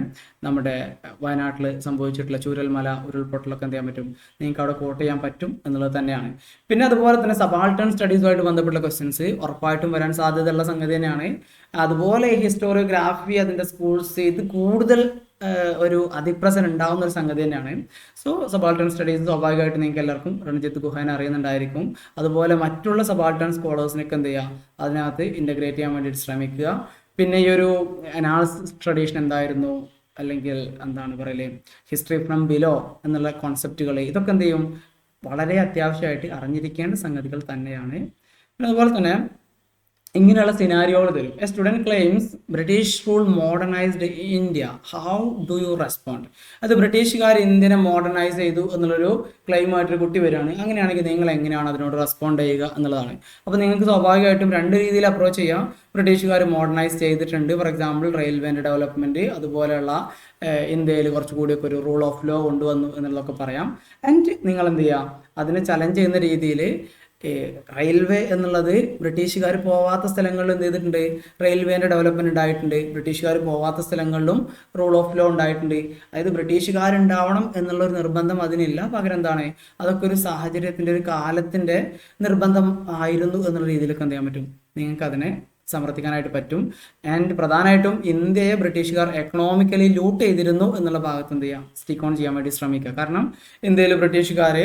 Speaker 1: നമ്മുടെ വയനാട്ടിൽ സംഭവിച്ചിട്ടുള്ള ചൂരൽമല ഉരുൾപൊട്ടലൊക്കെ എന്ത് ചെയ്യാൻ പറ്റും, നിങ്ങൾക്ക് അവിടെ കോട്ട് ചെയ്യാൻ പറ്റും എന്നുള്ളത് തന്നെയാണ്. പിന്നെ അതുപോലെ തന്നെ സബാൾട്ടൺ സ്റ്റഡീസുമായിട്ട് ബന്ധപ്പെട്ട ക്വസ്റ്റ്യൻസ് ഉറപ്പായിട്ടും വരാൻ സാധ്യതയുള്ള സംഗതി തന്നെയാണ്. അതുപോലെ ഹിസ്റ്റോറിയോഗ്രാഫി, അതിൻ്റെ സ്കൂൾസ്, ഇത് കൂടുതൽ ഒരു അതിപ്രസരം ഉണ്ടാവുന്ന ഒരു സംഗതി തന്നെയാണ്. സോ സബാൾട്ടൺ സ്റ്റഡീസ് സ്വാഭാവികമായിട്ട് നിങ്ങൾക്ക് എല്ലാവർക്കും രൺജിത്ത് ഗുഹേനെ അറിയുന്നുണ്ടായിരിക്കും. അതുപോലെ മറ്റുള്ള സബാൾട്ടൺ സ്കോളേഴ്സിനൊക്കെ എന്ത് ചെയ്യുക, അതിനകത്ത് ഇൻ്റഗ്രേറ്റ് ചെയ്യാൻ വേണ്ടിയിട്ട് ശ്രമിക്കുക. പിന്നെ ഈ ഒരു അനാലിസിസ് ട്രഡീഷൻ എന്തായിരുന്നു, അല്ലെങ്കിൽ എന്താണ് പറയല് ഹിസ്റ്ററി ഫ്രം ബിലോ എന്നുള്ള കോൺസെപ്റ്റുകൾ, ഇതൊക്കെ എന്ത് ചെയ്യും, വളരെ അത്യാവശ്യമായിട്ട് അറിഞ്ഞിരിക്കേണ്ട സംഗതികൾ തന്നെയാണ്. പിന്നെ അതുപോലെ തന്നെ ഇങ്ങനെയുള്ള സിനാരിയോകൾ തരും. A student claims British rule modernised India, how do U respond? അത് ബ്രിട്ടീഷുകാർ ഇന്ത്യനെ മോഡേണൈസ് ചെയ്തു എന്നുള്ളൊരു ക്ലെയിമായിട്ടൊരു കുട്ടി വരികയാണ്. അങ്ങനെയാണെങ്കിൽ നിങ്ങൾ എങ്ങനെയാണ് അതിനോട് റെസ്പോണ്ട് ചെയ്യുക എന്നുള്ളതാണ്. അപ്പോൾ നിങ്ങൾക്ക് സ്വാഭാവികമായിട്ടും രണ്ട് രീതിയിൽ അപ്രോച്ച് ചെയ്യാം. ബ്രിട്ടീഷുകാർ മോഡേണൈസ് ചെയ്തിട്ടുണ്ട്, ഫോർ എക്സാമ്പിൾ റെയിൽവേൻ്റെ ഡെവലപ്മെൻറ്റ്, അതുപോലെയുള്ള ഇന്ത്യയിൽ കുറച്ചുകൂടിയൊക്കെ ഒരു റൂൾ ഓഫ് ലോ കൊണ്ടുവന്നു എന്നുള്ളതൊക്കെ പറയാം. ആൻഡ് നിങ്ങൾ എന്ത് ചെയ്യുക, അതിനെ ചലഞ്ച് ചെയ്യുന്ന രീതിയിൽ റെയിൽവേ എന്നുള്ളത് ബ്രിട്ടീഷുകാർ പോവാത്ത സ്ഥലങ്ങളിൽ എന്ത് ചെയ്തിട്ടുണ്ട്, റെയിൽവേൻ്റെ ഡെവലപ്മെൻറ്റ് ഉണ്ടായിട്ടുണ്ട്. ബ്രിട്ടീഷുകാർ പോവാത്ത സ്ഥലങ്ങളിലും റൂൾ ഓഫ് ലോ ഉണ്ടായിട്ടുണ്ട്. അതായത് ബ്രിട്ടീഷുകാരുണ്ടാവണം എന്നുള്ളൊരു നിർബന്ധം അതിനില്ല, പകരം എന്താണ്, അതൊക്കെ ഒരു സാഹചര്യത്തിൻ്റെ ഒരു കാലത്തിൻ്റെ നിർബന്ധം ആയിരുന്നു എന്നുള്ള രീതിയിലൊക്കെ എന്ത് ചെയ്യാൻ പറ്റും, നിങ്ങൾക്ക് അതിനെ സമർത്ഥിക്കാനായിട്ട് പറ്റും. ആൻഡ് പ്രധാനമായിട്ടും ഇന്ത്യയെ ബ്രിട്ടീഷുകാർ എക്കണോമിക്കലി ലൂട്ട് ചെയ്തിരുന്നു എന്നുള്ള ഭാഗത്ത് എന്ത് ചെയ്യാം, സ്റ്റിക്ക് ഓൺ ചെയ്യാൻ വേണ്ടി ശ്രമിക്കുക. കാരണം ഇന്ത്യയിൽ ബ്രിട്ടീഷുകാർ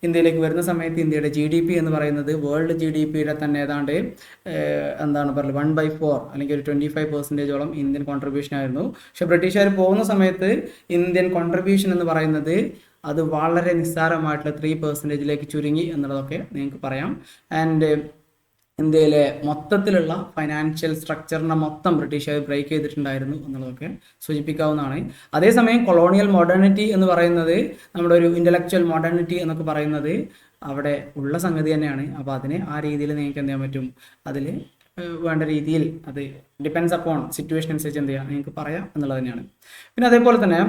Speaker 1: ഇന്ത്യയിലേക്ക് വരുന്ന സമയത്ത് ഇന്ത്യയുടെ GDP എന്ന് പറയുന്നത് വേൾഡ് GDPയുടെ തന്നെ ഏതാണ്ട് എന്താണ് പറയുക 1/4 അല്ലെങ്കിൽ ഒരു 25% ഇന്ത്യൻ കോൺട്രിബ്യൂഷൻ ആയിരുന്നു. പക്ഷെ ബ്രിട്ടീഷുകാർ പോകുന്ന സമയത്ത് ഇന്ത്യൻ കോൺട്രിബ്യൂഷൻ എന്ന് പറയുന്നത് അത് വളരെ നിസ്സാരമായിട്ടുള്ള 3% ചുരുങ്ങി എന്നുള്ളതൊക്കെ നിങ്ങൾക്ക് പറയാം. ആൻഡ് ഇന്ത്യയിലെ മൊത്തത്തിലുള്ള ഫൈനാൻഷ്യൽ സ്ട്രക്ചറിനെ മൊത്തം ബ്രിട്ടീഷുകാർ ബ്രേക്ക് ചെയ്തിട്ടുണ്ടായിരുന്നു എന്നുള്ളതൊക്കെ സൂചിപ്പിക്കാവുന്നതാണ്. അതേസമയം കൊളോണിയൽ മോഡേണിറ്റി എന്ന് പറയുന്നത്, നമ്മുടെ ഒരു ഇൻ്റലക്ച്വൽ മോഡേണിറ്റി എന്നൊക്കെ പറയുന്നത് അവിടെ ഉള്ള സംഗതി തന്നെയാണ്. അപ്പോൾ അതിനെ ആ രീതിയിൽ നിങ്ങൾക്ക് എന്ത് ചെയ്യാൻ പറ്റും, അതിൽ വേണ്ട രീതിയിൽ അത് ഡിപ്പെൻഡ്സ് അപ്പോൺ സിറ്റുവേഷൻ അനുസരിച്ച് എന്ത് ചെയ്യാം നിങ്ങൾക്ക് പറയാം എന്നുള്ളത് തന്നെയാണ്. പിന്നെ അതേപോലെ തന്നെ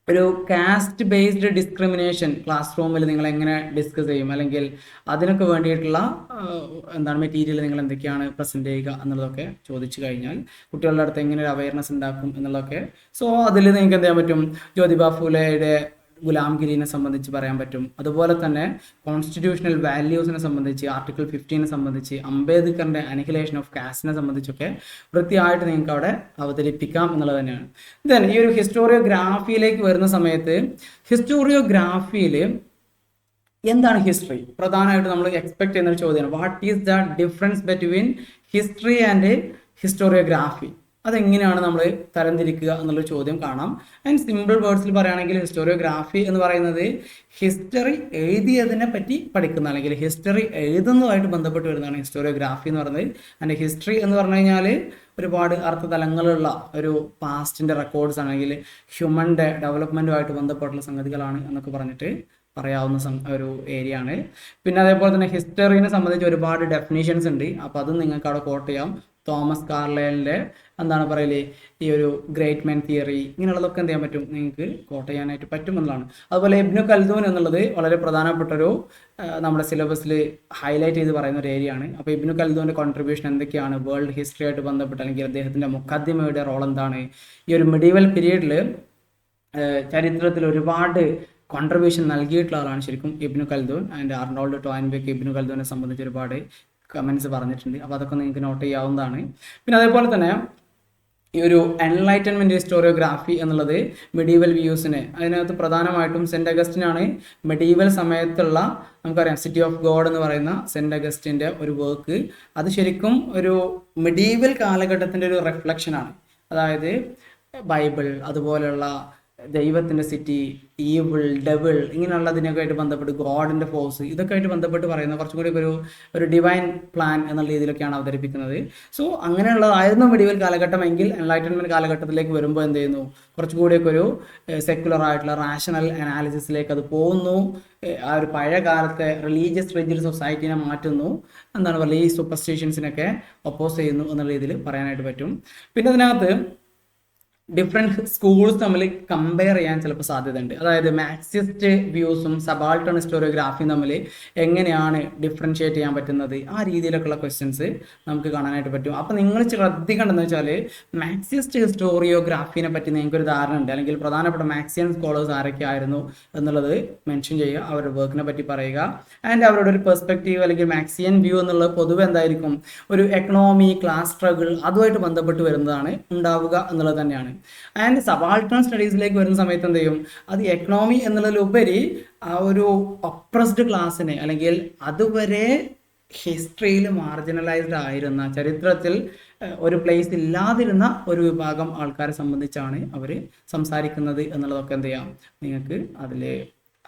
Speaker 1: ഒരു കാസ്റ്റ് ബേസ്ഡ് ഡിസ്ക്രിമിനേഷൻ ക്ലാസ് റൂമിൽ നിങ്ങൾ എങ്ങനെ ഡിസ്കസ് ചെയ്യും, അല്ലെങ്കിൽ അതിനൊക്കെ വേണ്ടിയിട്ടുള്ള എന്താണ് മെറ്റീരിയൽ നിങ്ങൾ എന്തൊക്കെയാണ് പ്രസൻറ്റ് ചെയ്യുക എന്നുള്ളതൊക്കെ ചോദിച്ചു കഴിഞ്ഞാൽ കുട്ടികളുടെ അടുത്ത് എങ്ങനെ ഒരു അവയർനെസ് ഉണ്ടാക്കും എന്നുള്ളതൊക്കെ. സോ അതിൽ നിങ്ങൾക്ക് എന്ത് ചെയ്യാൻ പറ്റും, ജ്യോതിബ ഫുലെയുടെ ഗുലാംഗിരിനെ സംബന്ധിച്ച് പറയാൻ പറ്റും. അതുപോലെ തന്നെ കോൺസ്റ്റിറ്റ്യൂഷണൽ വാല്യൂസിനെ സംബന്ധിച്ച്, ആർട്ടിക്കിൾ 15 സംബന്ധിച്ച്, അംബേദ്കറിൻ്റെ അനിഹിലേഷൻ ഓഫ് കാസ്റ്റിനെ സംബന്ധിച്ചൊക്കെ വൃത്തിയായിട്ട് നിങ്ങൾക്ക് അവിടെ അവതരിപ്പിക്കാം എന്നുള്ളത് തന്നെയാണ്. ദെൻ ഈ ഒരു ഹിസ്റ്റോറിയോഗ്രാഫിയിലേക്ക് വരുന്ന സമയത്ത്, ഹിസ്റ്റോറിയോഗ്രാഫിയിൽ എന്താണ് ഹിസ്റ്ററി, പ്രധാനമായിട്ട് നമ്മൾ എക്സ്പെക്ട് ചെയ്യുന്ന ഒരു ചോദ്യമാണ്. What is the difference between history and historiography? അതെങ്ങനെയാണ് നമ്മൾ തരംതിരിക്കുക എന്നുള്ളൊരു ചോദ്യം കാണാം. ആൻഡ് സിമ്പിൾ വേർഡ്സിൽ പറയുകയാണെങ്കിൽ ഹിസ്റ്റോറിയോഗ്രാഫി എന്ന് പറയുന്നത് ഹിസ്റ്ററി എഴുതിയതിനെ പറ്റി പഠിക്കുന്ന, അല്ലെങ്കിൽ ഹിസ്റ്ററി എഴുതുന്നതുമായിട്ട് ബന്ധപ്പെട്ട് വരുന്നതാണ് ഹിസ്റ്റോറിയോഗ്രാഫി എന്ന് പറയുന്നത്. ആൻഡ് ഹിസ്റ്ററി എന്ന് പറഞ്ഞു കഴിഞ്ഞാൽ ഒരുപാട് അർത്ഥതലങ്ങളുള്ള ഒരു പാസ്റ്റിൻ്റെ റെക്കോർഡ്സ് ആണെങ്കിൽ ഹ്യൂമൻ്റെ ഡെവലപ്മെൻറ്റുമായിട്ട് ബന്ധപ്പെട്ടുള്ള സംഗതികളാണ് എന്നൊക്കെ പറഞ്ഞിട്ട് പറയാവുന്ന ഒരു ഏരിയ ആണ്. പിന്നെ അതേപോലെ തന്നെ ഹിസ്റ്ററിനെ സംബന്ധിച്ച് ഒരുപാട് ഡെഫിനേഷൻസ് ഉണ്ട്. അപ്പോൾ അതും നിങ്ങൾക്ക് അവിടെ കോട്ട് ചെയ്യാം. തോമസ് കാർലൈലിൻ്റെ എന്താണ് പറയല്, ഈ ഒരു ഗ്രേറ്റ് മെൻ തിയറി, ഇങ്ങനെയുള്ളതൊക്കെ എന്ത് ചെയ്യാൻ പറ്റും, നിങ്ങൾക്ക് കോട്ട് ചെയ്യാനായിട്ട് പറ്റും എന്നുള്ളതാണ്. അതുപോലെ ഇബ്നു ഖൽദൂൻ എന്നുള്ളത് വളരെ പ്രധാനപ്പെട്ടൊരു നമ്മുടെ സിലബസിൽ ഹൈലൈറ്റ് ചെയ്ത് പറയുന്ന ഒരു ഏരിയ ആണ്. അപ്പോൾ ഇബ്നു ഖൽദൂൻ്റെ കോൺട്രിബ്യൂഷൻ എന്തൊക്കെയാണ്, വേൾഡ് ഹിസ്റ്ററി ആയിട്ട് ബന്ധപ്പെട്ട്, അല്ലെങ്കിൽ അദ്ദേഹത്തിൻ്റെ മുഖദ്ദിമയുടെ റോൾ എന്താണ്, ഈ ഒരു മിഡീവൽ പീരീഡിൽ ചരിത്രത്തിൽ ഒരുപാട് കോൺട്രിബ്യൂഷൻ നൽകിയിട്ടുള്ള ആളാണ് ശരിക്കും Ibn Khaldun. And Arnold Toynbee Ibn ഖൽദൂനെ സംബന്ധിച്ച് ഒരുപാട് കമൻറ്റ്സ് പറഞ്ഞിട്ടുണ്ട്. അപ്പോൾ അതൊക്കെ നിങ്ങൾക്ക് നോട്ട് ചെയ്യാവുന്നതാണ്. പിന്നെ അതേപോലെ തന്നെ ഈ ഒരു എൻലൈറ്റൻമെൻറ്റ് ഹിസ്റ്റോറിയോഗ്രാഫി എന്നുള്ളത് മെഡീവൽ വ്യൂസിനെ, അതിനകത്ത് പ്രധാനമായിട്ടും സെൻറ്റ് അഗസ്റ്റിനാണ് മെഡീവൽ സമയത്തുള്ള, നമുക്കറിയാം സിറ്റി ഓഫ് ഗോഡ് എന്ന് പറയുന്ന സെൻറ്റ് അഗസ്റ്റിൻ്റെ ഒരു വർക്ക്, അത് ശരിക്കും ഒരു മെഡീവൽ കാലഘട്ടത്തിൻ്റെ ഒരു റിഫ്ലക്ഷനാണ്. അതായത് ബൈബിൾ, അതുപോലെയുള്ള ദൈവത്തിൻ്റെ സിറ്റി, ഈവിൾ, ഡെവിൾ, ഇങ്ങനെയുള്ളതിനൊക്കെ ആയിട്ട് ബന്ധപ്പെട്ട് ഗോഡിൻ്റെ ഫോഴ്സ്, ഇതൊക്കെ ആയിട്ട് ബന്ധപ്പെട്ട് പറയുന്ന കുറച്ചും കൂടി ഒരു ഡിവൈൻ പ്ലാൻ എന്നുള്ള രീതിയിലൊക്കെയാണ് അവതരിപ്പിക്കുന്നത്. സോ അങ്ങനെയുള്ളതായിരുന്നു മെഡീവൽ കാലഘട്ടം. എങ്കിൽ എൻലൈറ്റൻമെൻറ്റ് കാലഘട്ടത്തിലേക്ക് വരുമ്പോൾ എന്ത് ചെയ്യുന്നു, കുറച്ചുകൂടിയൊക്കെ ഒരു സെക്യുലർ ആയിട്ടുള്ള റാഷണൽ അനാലിസിസിലേക്ക് അത് പോകുന്നു. ആ ഒരു പഴയ കാലത്തെ റിലീജിയസ് റിജിഡ് സൊസൈറ്റീനെ മാറ്റുന്നു, എന്താണ് പറയുക, ഈ സൂപ്പർസ്റ്റിഷൻസിനൊക്കെ ഒപ്പോസ് ചെയ്യുന്നു എന്നുള്ള രീതിയിൽ പറയാനായിട്ട് പറ്റും. പിന്നെ അതിനകത്ത് ഡിഫറെൻറ്റ് സ്കൂൾസ് തമ്മിൽ കമ്പയർ ചെയ്യാൻ ചിലപ്പോൾ സാധ്യതയുണ്ട്. അതായത് മാർക്സിസ്റ്റ് വ്യൂസും സബാൾട്ടൺ ഹിസ്റ്റോറിയോഗ്രാഫിയും തമ്മിൽ എങ്ങനെയാണ് ഡിഫറൻഷിയേറ്റ് ചെയ്യാൻ പറ്റുന്നത്, ആ രീതിയിലൊക്കെയുള്ള ക്വസ്റ്റ്യൻസ് നമുക്ക് കാണാനായിട്ട് പറ്റും. അപ്പോൾ നിങ്ങൾ ശ്രദ്ധിക്കേണ്ടതെന്ന് വെച്ചാൽ മാർക്സിസ്റ്റ് ഹിസ്റ്റോറിയോഗ്രാഫിനെ പറ്റി നിങ്ങൾക്കൊരു ധാരണ ഉണ്ട്, അല്ലെങ്കിൽ പ്രധാനപ്പെട്ട മാർക്സിയൻ സ്കോളേഴ്സ് ആരൊക്കെ ആയിരുന്നു എന്നുള്ളത് മെൻഷൻ ചെയ്യുക, അവരുടെ വർക്കിനെ പറ്റി പറയുക. ആൻഡ് അവരുടെ ഒരു പെർസ്പെക്റ്റീവ് അല്ലെങ്കിൽ മാർക്സിയൻ വ്യൂ എന്നുള്ളത് പൊതുവെ എന്തായിരിക്കും, ഒരു എക്കണോമി, ക്ലാസ് സ്ട്രഗിൾ, അതുമായിട്ട് ബന്ധപ്പെട്ട് വരുന്നതാണ് ഉണ്ടാവുക എന്നുള്ളത് തന്നെയാണ്. ആൻഡ് സബാൾട്ടൺ സ്റ്റഡീസിലേക്ക് വരുന്ന സമയത്ത് എന്ത് ചെയ്യും, അത് എക്കണോമി എന്നുള്ളതിലുപരി ആ ഒരു ഒപ്രസ്ഡ് ക്ലാസ്സിനെ, അല്ലെങ്കിൽ അതുവരെ ഹിസ്റ്ററിയിൽ മാർജിനലൈസ്ഡ് ആയിരുന്ന, ചരിത്രത്തിൽ ഒരു പ്ലേസ് ഇല്ലാതിരുന്ന ഒരു വിഭാഗം ആൾക്കാരെ സംബന്ധിച്ചാണ് അവർ സംസാരിക്കുന്നത് എന്നുള്ളതൊക്കെ എന്ത് ചെയ്യാം, നിങ്ങൾക്ക് അതിൽ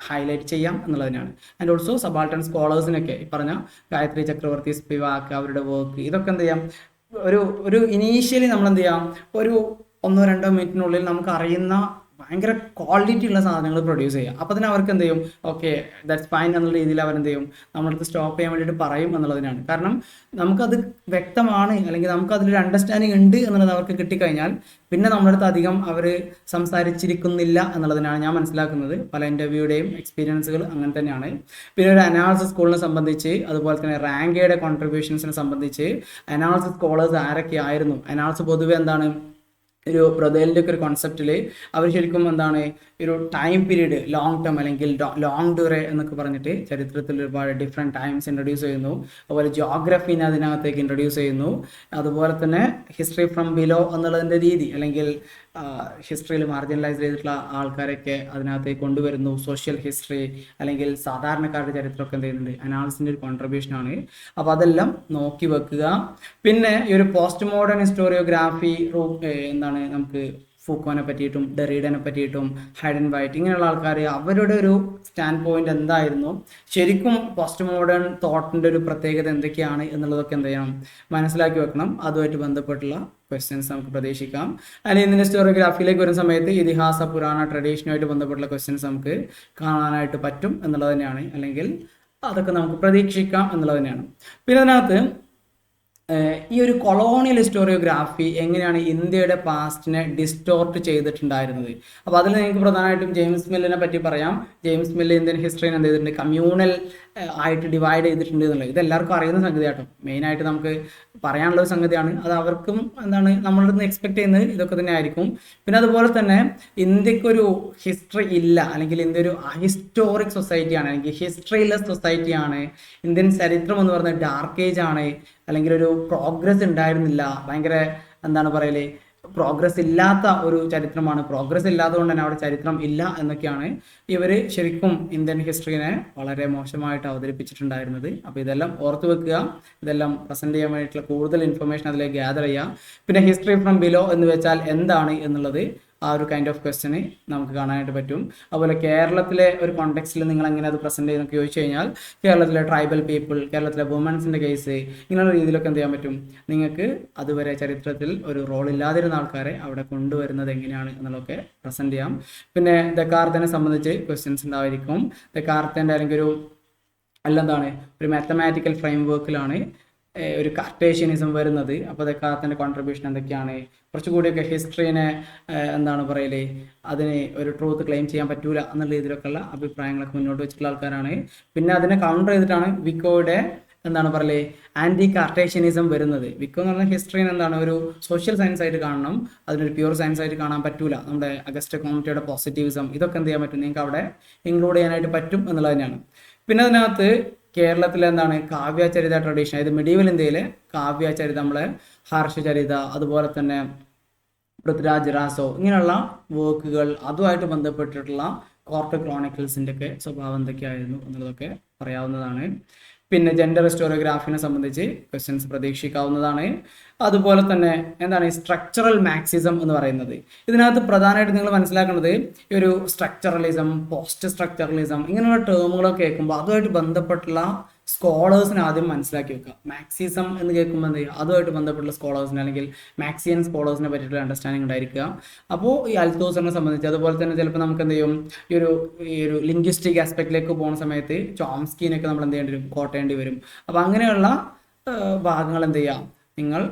Speaker 1: ഹൈലൈറ്റ് ചെയ്യാം എന്നുള്ളതിനാണ്. ആൻഡ് ഓൾസോ സബാൾട്ടൺ സ്കോളേഴ്സിനൊക്കെ ഈ പറഞ്ഞ ഗായത്രി ചക്രവർത്തി, സ്പിവാക്ക്, അവരുടെ വർക്ക് ഇതൊക്കെ എന്ത് ചെയ്യാം, ഒരു ഇനീഷ്യലി നമ്മൾ എന്ത് ചെയ്യാം, ഒരു 1-2 മിനിറ്റിനുള്ളിൽ നമുക്ക് അറിയുന്ന ഭയങ്കര ക്വാളിറ്റി ഉള്ള സാധനങ്ങൾ പ്രൊഡ്യൂസ് ചെയ്യുക. അപ്പോൾ തന്നെ അവർക്ക് എന്ത് ചെയ്യും, ഓക്കെ ദാറ്റ്സ് ഫൈൻ എന്നുള്ള രീതിയിൽ അവരെന്ത് ചെയ്യും, നമ്മളടുത്ത് സ്റ്റോപ്പ് ചെയ്യാൻ വേണ്ടിയിട്ട് പറയും എന്നുള്ളതിനാണ്. കാരണം നമുക്കത് വ്യക്തമാണ്, അല്ലെങ്കിൽ നമുക്കതിലൊരു അണ്ടർസ്റ്റാൻഡിങ് ഉണ്ട് എന്നുള്ളത് അവർക്ക് കിട്ടിക്കഴിഞ്ഞാൽ പിന്നെ നമ്മളടുത്ത് അധികം അവർ സംസാരിച്ചിരിക്കുന്നില്ല എന്നുള്ളതിനാണ് ഞാൻ മനസ്സിലാക്കുന്നത്. പല ഇൻ്റർവ്യൂയുടെയും എക്സ്പീരിയൻസുകൾ അങ്ങനെ തന്നെയാണ്. പിന്നെ ഒരു അനാലിസിസ് സ്കൂളിനെ സംബന്ധിച്ച്, അതുപോലെ തന്നെ റാങ്കയുടെ കോൺട്രിബ്യൂഷൻസിനെ സംബന്ധിച്ച് അനാലിസിസ് സ്കോളേഴ്സ് ആരൊക്കെ ആയിരുന്നു, അനാലിസിസ് പൊതുവെ എന്താണ്, ഒരു ബ്രദേലിൻ്റെ ഒക്കെ ഒരു കോൺസെപ്റ്റിൽ അവർ ശരിക്കും എന്താണ്, ഒരു ടൈം പീരീഡ്, ലോങ് ടേം അല്ലെങ്കിൽ ലോങ് ഡ്യൂറേ എന്നൊക്കെ പറഞ്ഞിട്ട് ചരിത്രത്തിൽ ഒരുപാട് ഡിഫറെൻറ്റ് ടൈംസ് ഇൻട്രൊഡ്യൂസ് ചെയ്യുന്നു. അതുപോലെ ജോഗ്രഫീനെ അതിനകത്തേക്ക് ഇൻട്രൊഡ്യൂസ് ചെയ്യുന്നു. അതുപോലെ തന്നെ ഹിസ്റ്ററി ഫ്രം ബിലോ എന്നുള്ളതിൻ്റെ രീതി, അല്ലെങ്കിൽ ഹിസ്റ്ററിയിൽ മാർജിനലൈസ് ചെയ്തിട്ടുള്ള ആൾക്കാരൊക്കെ അതിനകത്തേക്ക് കൊണ്ടുവരുന്നു. സോഷ്യൽ ഹിസ്റ്ററി അല്ലെങ്കിൽ സാധാരണക്കാരുടെ ചരിത്രമൊക്കെ എന്ത് ചെയ്യുന്നുണ്ട്, അനാലിസിൻ്റെ ഒരു കോൺട്രിബ്യൂഷനാണ്. അപ്പോൾ അതെല്ലാം നോക്കി വെക്കുക. പിന്നെ ഈ ഒരു പോസ്റ്റ് മോഡേൺ ഹിസ്റ്റോറിയോഗ്രാഫി എന്താണ്, നമുക്ക് ഫൂക്കോനെ പറ്റിയിട്ടും ഡെറീഡനെ പറ്റിയിട്ടും ഹൈഡൻ വൈറ്റ് ഇങ്ങനെയുള്ള ആൾക്കാർ അവരുടെ ഒരു സ്റ്റാൻഡ് പോയിന്റ് എന്തായിരുന്നു, ശരിക്കും പോസ്റ്റ് മോഡേൺ തോട്ടിൻ്റെ ഒരു പ്രത്യേകത എന്തൊക്കെയാണ് എന്നുള്ളതൊക്കെ എന്ത് ചെയ്യണം, മനസ്സിലാക്കി വെക്കണം. അതുമായിട്ട് ബന്ധപ്പെട്ടുള്ള ക്വസ്റ്റ്യൻസ് നമുക്ക് പ്രതീക്ഷിക്കാം. അല്ലെങ്കിൽ ഇതിൻ്റെ ഹിസ്റ്റോറിയോഗ്രാഫിയിലേക്ക് വരുന്ന സമയത്ത് ഇതിഹാസ പുരാണ ട്രഡീഷനുമായിട്ട് ബന്ധപ്പെട്ടുള്ള ക്വസ്റ്റ്യൻസ് നമുക്ക് കാണാനായിട്ട് പറ്റും എന്നുള്ളത് തന്നെയാണ്, അല്ലെങ്കിൽ അതൊക്കെ നമുക്ക് പ്രതീക്ഷിക്കാം എന്നുള്ളത് തന്നെയാണ്. പിന്നെ അതിനകത്ത് ഈ ഒരു കൊളോണിയൽ ഹിസ്റ്റോറിയോഗ്രാഫി എങ്ങനെയാണ് ഇന്ത്യയുടെ പാസ്റ്റിനെ ഡിസ്റ്റോർട്ട് ചെയ്തിട്ടുണ്ടായിരുന്നത്. അപ്പോൾ അതിൽ നിങ്ങൾക്ക് പ്രധാനമായിട്ടും ജെയിംസ് മില്ലിനെ പറ്റി പറയാം. ജെയിംസ് മില്ല് ഇന്ത്യൻ ഹിസ്റ്ററിനെ എന്ത് ചെയ്തിട്ടുണ്ട്, കമ്മ്യൂണൽ ആയിട്ട് ഡിവൈഡ് ചെയ്തിട്ടുണ്ട് എന്നുള്ളത് ഇത് എല്ലാവർക്കും അറിയുന്ന സംഗതിയാട്ടോ. മെയിനായിട്ട് നമുക്ക് പറയാനുള്ള ഒരു സംഗതിയാണ്. അത് അവർക്കും എന്താണ്, നമ്മളുടെ നിന്ന് എക്സ്പെക്ട് ചെയ്യുന്നത് ഇതൊക്കെ തന്നെ ആയിരിക്കും. പിന്നെ അതുപോലെ തന്നെ ഇന്ത്യക്കൊരു ഹിസ്റ്ററി ഇല്ല, അല്ലെങ്കിൽ ഇന്ത്യ ഒരു ഹിസ്റ്റോറിക് സൊസൈറ്റിയാണ്, അല്ലെങ്കിൽ ഹിസ്റ്ററിലെസ് സൊസൈറ്റിയാണ്. ഇന്ത്യൻ ചരിത്രം എന്ന് പറയുന്നത് ഡാർക്ക് ഏജ് ആണ്, അല്ലെങ്കിൽ ഒരു പ്രോഗ്രസ് ഉണ്ടായിരുന്നില്ല, ഭയങ്കര എന്താണ് പറയല്, പ്രോഗ്രസ് ഇല്ലാത്ത ഒരു ചരിത്രമാണ്. പ്രോഗ്രസ് ഇല്ലാത്തതുകൊണ്ട് തന്നെ അവിടെ ചരിത്രം ഇല്ല എന്നൊക്കെയാണ് ഇവർ ശരിക്കും ഇന്ത്യൻ ഹിസ്റ്ററിനെ വളരെ മോശമായിട്ട് അവതരിപ്പിച്ചിട്ടുണ്ടായിരുന്നത്. അപ്പോൾ ഇതെല്ലാം ഓർത്ത് വെക്കുക, ഇതെല്ലാം പ്രസൻറ്റ് ചെയ്യാൻ വേണ്ടിയിട്ടുള്ള കൂടുതൽ ഇൻഫർമേഷൻ അതിലേക്ക് ഗ്യാദർ ചെയ്യുക. പിന്നെ ഹിസ്റ്ററി ഫ്രം ബിലോ എന്ന് വെച്ചാൽ എന്താണ് എന്നുള്ളത് ആ ഒരു കൈൻഡ് ഓഫ് ക്വസ്റ്റ്യന് നമുക്ക് കാണാനായിട്ട് പറ്റും. അതുപോലെ കേരളത്തിലെ ഒരു കോണ്ടെക്സ്റ്റിൽ നിങ്ങൾ എങ്ങനെ അത് പ്രസൻറ്റ് ചെയ്യുന്നൊക്കെ ചോദിച്ചു കഴിഞ്ഞാൽ കേരളത്തിലെ ട്രൈബൽ പീപ്പിൾ, കേരളത്തിലെ വുമൻസിൻ്റെ കേസ്, ഇങ്ങനെയുള്ള രീതിയിലൊക്കെ എന്ത് ചെയ്യാൻ പറ്റും, നിങ്ങൾക്ക് അതുവരെ ചരിത്രത്തിൽ ഒരു റോൾ ഇല്ലാതിരുന്ന ആൾക്കാരെ അവിടെ കൊണ്ടുവരുന്നത് എങ്ങനെയാണ് എന്നുള്ളതൊക്കെ പ്രസൻറ്റ് ചെയ്യാം. പിന്നെ ദെക്കാർത്തിനെ സംബന്ധിച്ച് ക്വസ്റ്റ്യൻസ് ഉണ്ടായിരിക്കും. ദെക്കാർത്തിൻ്റെ അല്ലെങ്കിൽ ഒരു അല്ലെന്താണ് ഒരു മാത്തമാറ്റിക്കൽ ഫ്രെയിം വർക്കിലാണ് ഒരു കാർട്ടേഷ്യനിസം വരുന്നത്. അപ്പോൾ ദെക്കാർത്തിൻ്റെ കോൺട്രിബ്യൂഷൻ എന്തൊക്കെയാണ്, കുറച്ചുകൂടിയൊക്കെ ഹിസ്റ്ററിനെ എന്താണ് പറയല്, അതിന് ഒരു ട്രൂത്ത് ക്ലെയിം ചെയ്യാൻ പറ്റൂല എന്നുള്ള രീതിയിലൊക്കെയുള്ള അഭിപ്രായങ്ങളൊക്കെ മുന്നോട്ട് വെച്ചിട്ടുള്ള ആൾക്കാരാണ്. പിന്നെ അതിനെ കൗണ്ടർ ചെയ്തിട്ടാണ് വിക്കോയുടെ എന്താണ് പറയല് ആൻറ്റി കാർട്ടേഷ്യനിസം വരുന്നത്. വിക്കോ എന്ന് പറഞ്ഞാൽ ഹിസ്റ്ററിനെ എന്താണ് ഒരു സോഷ്യൽ സയൻസ് ആയിട്ട് കാണണം, അതിനൊരു പ്യൂർ സയൻസ് ആയിട്ട് കാണാൻ പറ്റൂല. നമ്മുടെ അഗസ്റ്റ് കോമിറ്റിയുടെ പോസിറ്റിവിസം ഇതൊക്കെ എന്ത് ചെയ്യാൻ പറ്റും, നിങ്ങൾക്ക് അവിടെ ഇൻക്ലൂഡ് ചെയ്യാനായിട്ട് പറ്റും എന്നുള്ളത് തന്നെയാണ്. പിന്നെ അതിനകത്ത് കേരളത്തിലെ എന്താണ് കാവ്യചരിത ട്രഡീഷൻ, അതായത് മിഡീവൽ ഇന്ത്യയിലെ കാവ്യചരിത, നമ്മളെ ഹർഷചരിത, അതുപോലെ തന്നെ പൃഥ്വിരാജ് രാസോ ഇങ്ങനെയുള്ള വർക്കുകൾ, അതുമായിട്ട് ബന്ധപ്പെട്ടിട്ടുള്ള കോർട്ട് ക്രോണിക്കിൾസിൻ്റെ ഒക്കെ സ്വഭാവം എന്തൊക്കെയായിരുന്നു എന്നുള്ളതൊക്കെ പറയാവുന്നതാണ്. പിന്നെ ജെൻഡർ ഹിസ്റ്റോറിയോഗ്രാഫിനെ സംബന്ധിച്ച് ക്വസ്റ്റ്യൻസ് പ്രതീക്ഷിക്കാവുന്നതാണ്. അതുപോലെ തന്നെ എന്താണ് സ്ട്രക്ചറൽ മാർക്സിസം എന്ന് പറയുന്നത്, ഇതിനകത്ത് പ്രധാനമായിട്ട് നിങ്ങൾ മനസ്സിലാക്കേണ്ടത് ഈ ഒരു സ്ട്രക്ചറലിസം, പോസ്റ്റ് സ്ട്രക്ചറലിസം ഇങ്ങനെയുള്ള ടേമുകളൊക്കെ കേൾക്കുമ്പോൾ അതുമായിട്ട് ബന്ധപ്പെട്ടുള്ള സ്കോളേഴ്സിനെ ആദ്യം മനസ്സിലാക്കി വെക്കുക. മാർക്സിസം എന്ന് കേൾക്കുമ്പോൾ എന്ത് ചെയ്യുക, അതുമായിട്ട് ബന്ധപ്പെട്ടുള്ള സ്കോളേഴ്സിനെ അല്ലെങ്കിൽ മാർക്സിയൻ സ്കോളേഴ്സിനെ പറ്റിയിട്ടുള്ള അണ്ടർസ്റ്റാൻഡിങ് ഉണ്ടായിരിക്കുക. അപ്പോൾ ഈ അൽത്തോസറിനെ സംബന്ധിച്ച്, അതുപോലെ തന്നെ ചിലപ്പോൾ നമുക്ക് എന്ത് ചെയ്യും, ഈ ഒരു ലിംഗ്വിസ്റ്റിക് ആസ്പെക്റ്റിലേക്ക് പോകുന്ന സമയത്ത് ചോംസ്കിനൊക്കെ നമ്മൾ എന്ത് ചെയ്യേണ്ടി വരും, കോട്ടേണ്ടി വരും. അപ്പോൾ അങ്ങനെയുള്ള ഭാഗങ്ങൾ എന്ത് ചെയ്യുക, നിങ്ങൾ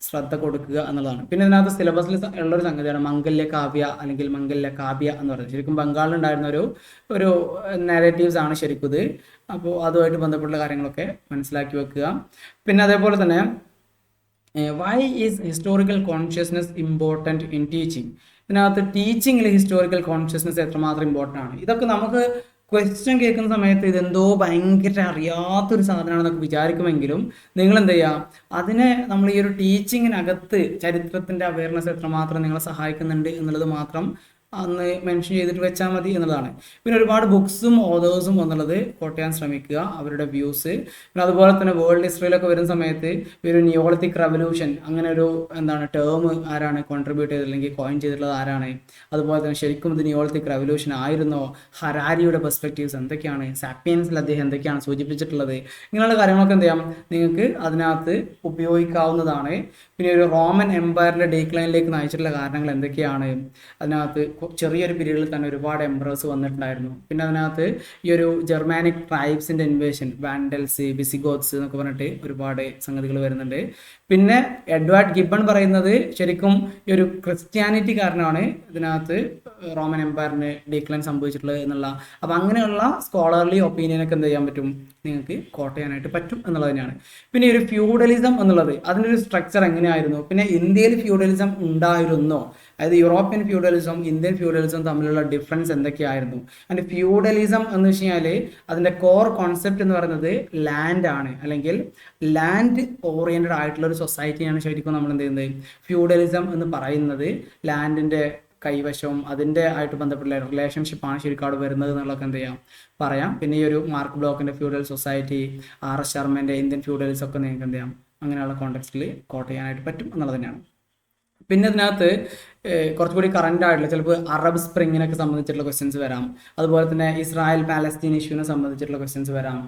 Speaker 1: ശ്രദ്ധ കൊടുക്കുക എന്നുള്ളതാണ്. പിന്നെ ഇതിനകത്ത് സിലബസിൽ ഉള്ളൊരു സംഗതിയാണ് മംഗല്യ കാവ്യ അല്ലെങ്കിൽ മംഗല്യ കാവ്യ എന്ന് പറയുന്നത്. ശരിക്കും ബംഗാളിലുണ്ടായിരുന്ന ഒരു നാരേറ്റീവ്സ് ആണ് ശരിക്കും ഇത്. അപ്പോൾ അതുമായിട്ട് ബന്ധപ്പെട്ട കാര്യങ്ങളൊക്കെ മനസ്സിലാക്കി വെക്കുക. പിന്നെ അതേപോലെ തന്നെ why is historical consciousness important in teaching, ഇതിനകത്ത് ടീച്ചിങ്ങിൽ ഹിസ്റ്റോറിക്കൽ കോൺഷ്യസ്നെസ് എത്രമാത്രം ഇമ്പോർട്ടൻ്റ് ആണ്. ഇതൊക്കെ നമുക്ക് ക്വസ്റ്റ്യൻ കേൾക്കുന്ന സമയത്ത് ഇതെന്തോ ഭയങ്കര അറിയാത്തൊരു സാധനമാണെന്നൊക്കെ വിചാരിക്കുമെങ്കിലും നിങ്ങൾ എന്ത് ചെയ്യുക, അതിനെ നമ്മൾ ഈ ഒരു ടീച്ചിങ്ങിനകത്ത് ചരിത്രത്തിൻ്റെ അവയർനെസ് എത്രമാത്രം നിങ്ങളെ സഹായിക്കുന്നുണ്ട് എന്നുള്ളത് മാത്രം അന്ന് മെൻഷൻ ചെയ്തിട്ട് വെച്ചാൽ മതി എന്നുള്ളതാണ്. പിന്നെ ഒരുപാട് ബുക്സും ഓതേഴ്സും എന്നുള്ളത് കോട്ട് ചെയ്യാൻ ശ്രമിക്കുക, അവരുടെ വ്യൂസ്. പിന്നെ അതുപോലെ തന്നെ വേൾഡ് ഹിസ്റ്ററിയിലൊക്കെ വരുന്ന സമയത്ത് ഒരു നിയോളിത്തിക് റവല്യൂഷൻ അങ്ങനെ ഒരു ടേം ആരാണ് കോൺട്രിബ്യൂട്ട് ചെയ്തത് അല്ലെങ്കിൽ കോയിൻ ചെയ്തിട്ടുള്ളത് ആരാണ്, അതുപോലെ തന്നെ ശരിക്കും ഇത് നിയോളിത്തിക് റവല്യൂഷൻ ആയിരുന്നോ, ഹരാരിയുടെ പെർസ്പെക്റ്റീവ്സ് എന്തൊക്കെയാണ്, സാപ്പിയൻസിൽ അദ്ദേഹം എന്തൊക്കെയാണ് സൂചിപ്പിച്ചിട്ടുള്ളത്, ഇങ്ങനെയുള്ള കാര്യങ്ങളൊക്കെ എന്ത് ചെയ്യാം നിങ്ങൾക്ക് അതിനകത്ത് ഉപയോഗിക്കാവുന്നതാണ്. പിന്നെ ഒരു റോമൻ എംപയറിൻ്റെ ഡീക്ലൈനിലേക്ക് നയിച്ചിട്ടുള്ള കാരണങ്ങൾ എന്തൊക്കെയാണ്, അതിനകത്ത് ചെറിയൊരു പീരീഡിൽ തന്നെ ഒരുപാട് എംപറേഴ്സ് വന്നിട്ടുണ്ടായിരുന്നു. പിന്നെ അതിനകത്ത് ഈ ഒരു ജർമാനിക് ട്രൈബ്സിൻ്റെ ഇൻവേഷൻ, വാൻഡൽസ്, വിസിഗോത്സ് എന്നൊക്കെ പറഞ്ഞിട്ട് ഒരുപാട് സംഗതികൾ വരുന്നുണ്ട്. പിന്നെ എഡ്വാർഡ് ഗിബൺ പറയുന്നത് ശരിക്കും ഈ ഒരു ക്രിസ്ത്യാനിറ്റി കാരണമാണ് ഇതിനകത്ത് റോമൻ എംപയറിന് ഡീക്ലൈൻ സംഭവിച്ചിട്ടുള്ളത് എന്നുള്ള. അപ്പം അങ്ങനെയുള്ള സ്കോളർലി ഒപ്പീനിയനൊക്കെ എന്ത് ചെയ്യാൻ പറ്റും നിങ്ങൾക്ക് കോട്ട് ചെയ്യാനായിട്ട് പറ്റും എന്നുള്ളത് തന്നെയാണ്. പിന്നെ ഒരു ഫ്യൂഡലിസം എന്നുള്ളത് അതിൻ്റെ ഒരു സ്ട്രക്ചർ എങ്ങനെയായിരുന്നു, പിന്നെ ഇന്ത്യയിൽ ഫ്യൂഡലിസം ഉണ്ടായിരുന്നോ, അതായത് യൂറോപ്യൻ ഫ്യൂഡലിസം ഇന്ത്യൻ ഫ്യൂഡലിസം തമ്മിലുള്ള ഡിഫറൻസ് എന്തൊക്കെയായിരുന്നു. അതിൻ്റെ ഫ്യൂഡലിസം എന്ന് വെച്ച് കഴിഞ്ഞാൽ അതിൻ്റെ കോർ കോൺസെപ്റ്റ് എന്ന് പറയുന്നത് ലാൻഡ് ആണ്, അല്ലെങ്കിൽ ലാൻഡ് ഓറിയൻറ്റഡ് ആയിട്ടുള്ള ഒരു സൊസൈറ്റിയാണ് ശരിക്കും നമ്മൾ എന്ത് ചെയ്യുന്നത് ഫ്യൂഡലിസം എന്ന് പറയുന്നത്. ലാൻഡിൻ്റെ കൈവശവും അതിൻ്റെ ആയിട്ട് ബന്ധപ്പെട്ട റിലേഷൻഷിപ്പാണ് ശരിക്കും അവിടെ വരുന്നത് എന്നുള്ളതൊക്കെ എന്ത് ചെയ്യാം പറയാം. പിന്നെ ഈ ഒരു മാർക്ക് ബ്ലോക്കിൻ്റെ ഫ്യൂഡൽ സൊസൈറ്റി, R.S. ശർമ്മൻ്റെ ഇന്ത്യൻ ഫ്യൂഡലിസം ഒക്കെ നിങ്ങൾക്ക് എന്ത് ചെയ്യാം അങ്ങനെയുള്ള കോണ്ടെക്സ്റ്റിൽ കോട്ട് ചെയ്യാനായിട്ട് പറ്റും എന്നുള്ളത് തന്നെയാണ്. പിന്നെ ഇതിനകത്ത് കുറച്ചുകൂടി കറൻ്റ് ആയിട്ടുള്ള ചിലപ്പോൾ അറബ് സ്പ്രിങ്ങിനൊക്കെ സംബന്ധിച്ചിട്ടുള്ള ക്വസ്റ്റ്യൻസ് വരാം, അതുപോലെ തന്നെ ഇസ്രായേൽ പാലസ്തീൻ ഇഷ്യൂവിനെ സംബന്ധിച്ചിട്ടുള്ള ക്വസ്റ്റ്യൻസ് വരാം.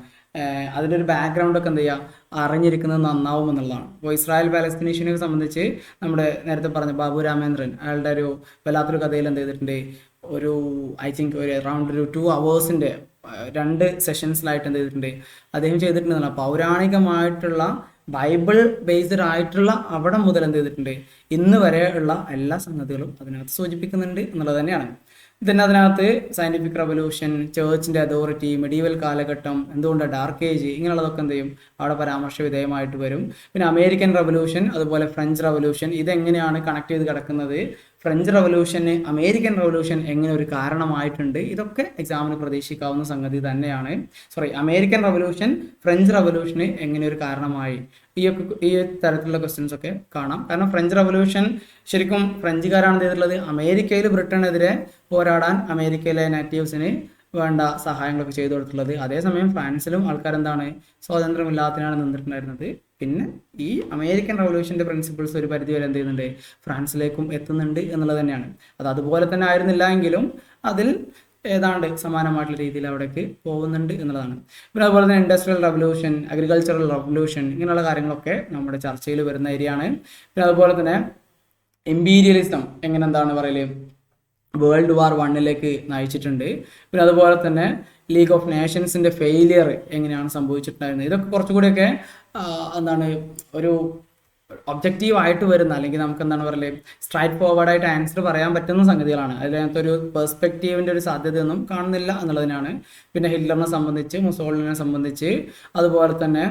Speaker 1: അതിൻ്റെ ഒരു ബാക്ക്ഗ്രൗണ്ട് ഒക്കെ എന്ത് ചെയ്യുക അറിഞ്ഞിരിക്കുന്നത് നന്നാവും എന്നുള്ളതാണ്. അപ്പോൾ ഇസ്രായേൽ പാലസ്തീൻ ഇഷ്യൂവിനെ സംബന്ധിച്ച് നമ്മുടെ നേരത്തെ പറഞ്ഞ ബാബു രാമേന്ദ്രൻ അയാളുടെ ഒരു വല്ലാത്തൊരു കഥയിൽ എന്ത് ചെയ്തിട്ടുണ്ട്, ഒരു ഐ തിങ്ക് ഒരു അറൗണ്ട് ഒരു 2 hours 2 സെഷൻസിലായിട്ട് എന്ത് ചെയ്തിട്ടുണ്ട് അദ്ദേഹം ചെയ്തിട്ടുണ്ടെന്നുള്ള പൗരാണികമായിട്ടുള്ള ബൈബിൾ ബേസ്ഡ് ആയിട്ടുള്ള അവിടെ മുതൽ എന്ത് ചെയ്തിട്ടുണ്ട് ഇന്ന് വരെ ഉള്ള എല്ലാ സംഗതികളും അതിനകത്ത് സൂചിപ്പിക്കുന്നുണ്ട് എന്നുള്ളത് തന്നെയാണ്. പിന്നെ അതിനകത്ത് സയൻറ്റിഫിക് റവല്യൂഷൻ, ചേർച്ചിൻ്റെ അതോറിറ്റി, മെഡീവൽ കാലഘട്ടം, എന്തുകൊണ്ട് ഡാർക്ക് ഏജ്, ഇങ്ങനെയുള്ളതൊക്കെ എന്ത് ചെയ്യും അവിടെ പരാമർശ വിധേയമായിട്ട് വരും. പിന്നെ അമേരിക്കൻ റവല്യൂഷൻ, അതുപോലെ ഫ്രഞ്ച് റവല്യൂഷൻ, ഇതെങ്ങനെയാണ് കണക്ട് ചെയ്ത് കിടക്കുന്നത്, ഫ്രഞ്ച് റവല്യൂഷന് അമേരിക്കൻ റവല്യൂഷൻ എങ്ങനെ ഒരു കാരണമായിട്ടുണ്ട്, ഇതൊക്കെ എക്സാമിന് പ്രതീക്ഷിക്കാവുന്ന സംഗതി തന്നെയാണ്. അമേരിക്കൻ റവല്യൂഷൻ ഫ്രഞ്ച് റവല്യൂഷന് എങ്ങനെ ഒരു കാരണമായി, ഈ തരത്തിലുള്ള ക്വസ്റ്റ്യൻസ് ഒക്കെ കാണാം. കാരണം ഫ്രഞ്ച് റവല്യൂഷൻ ശരിക്കും ഫ്രഞ്ചുകാരാണ് ചെയ്തിട്ടുള്ളത് അമേരിക്കയിൽ ബ്രിട്ടനെതിരെ പോരാടാൻ അമേരിക്കയിലെ നാറ്റീവ്സിന് വേണ്ട സഹായങ്ങളൊക്കെ ചെയ്തു കൊടുത്തിട്ടുള്ളത്. അതേസമയം ഫ്രാൻസിലും ആൾക്കാരെന്താണ് സ്വാതന്ത്ര്യമില്ലാത്തതിനാണ് നിന്നിട്ടുണ്ടായിരുന്നത്. പിന്നെ ഈ അമേരിക്കൻ റവല്യൂഷൻ്റെ പ്രിൻസിപ്പിൾസ് ഒരു പരിധി വരെ എന്ത് ചെയ്യുന്നുണ്ട് ഫ്രാൻസിലേക്കും എത്തുന്നുണ്ട് എന്നുള്ളത് തന്നെയാണ്. അത് അതുപോലെ തന്നെ ആയിരുന്നില്ല എങ്കിലും അതിൽ ഏതാണ്ട് സമാനമായിട്ടുള്ള രീതിയിൽ അവിടേക്ക് പോകുന്നുണ്ട് എന്നുള്ളതാണ്. പിന്നെ അതുപോലെ തന്നെ ഇൻഡസ്ട്രിയൽ റവല്യൂഷൻ, അഗ്രികൾച്ചറൽ റവല്യൂഷൻ, ഇങ്ങനെയുള്ള കാര്യങ്ങളൊക്കെ നമ്മുടെ ചർച്ചയിൽ വരുന്ന ഏരിയയാണ്. പിന്നെ അതുപോലെ തന്നെ ഇമ്പീരിയലിസം എങ്ങനെ പറയല് വേൾഡ് വാർ 1 നയിച്ചിട്ടുണ്ട്. പിന്നെ അതുപോലെ തന്നെ ലീഗ് ഓഫ് നേഷൻസിൻ്റെ ഫെയിലിയർ എങ്ങനെയാണ് സംഭവിച്ചിട്ടുണ്ടായിരുന്നത്, ഇതൊക്കെ കുറച്ചുകൂടിയൊക്കെ ഒരു ഒബ്ജക്റ്റീവ് ആയിട്ട് വരുന്ന, അല്ലെങ്കിൽ നമുക്ക് സ്ട്രൈറ്റ് ഫോർവേഡായിട്ട് ആൻസർ പറയാൻ പറ്റുന്ന സംഗതികളാണ്. അതിനകത്ത് ഒരു പെർസ്പെക്റ്റീവിൻ്റെ ഒരു സാധ്യതയൊന്നും കാണുന്നില്ല എന്നുള്ളതിനാണ്. പിന്നെ ഹിറ്റ്ലറിനെ സംബന്ധിച്ച്, മുസോളിനെ സംബന്ധിച്ച്, അതുപോലെ തന്നെ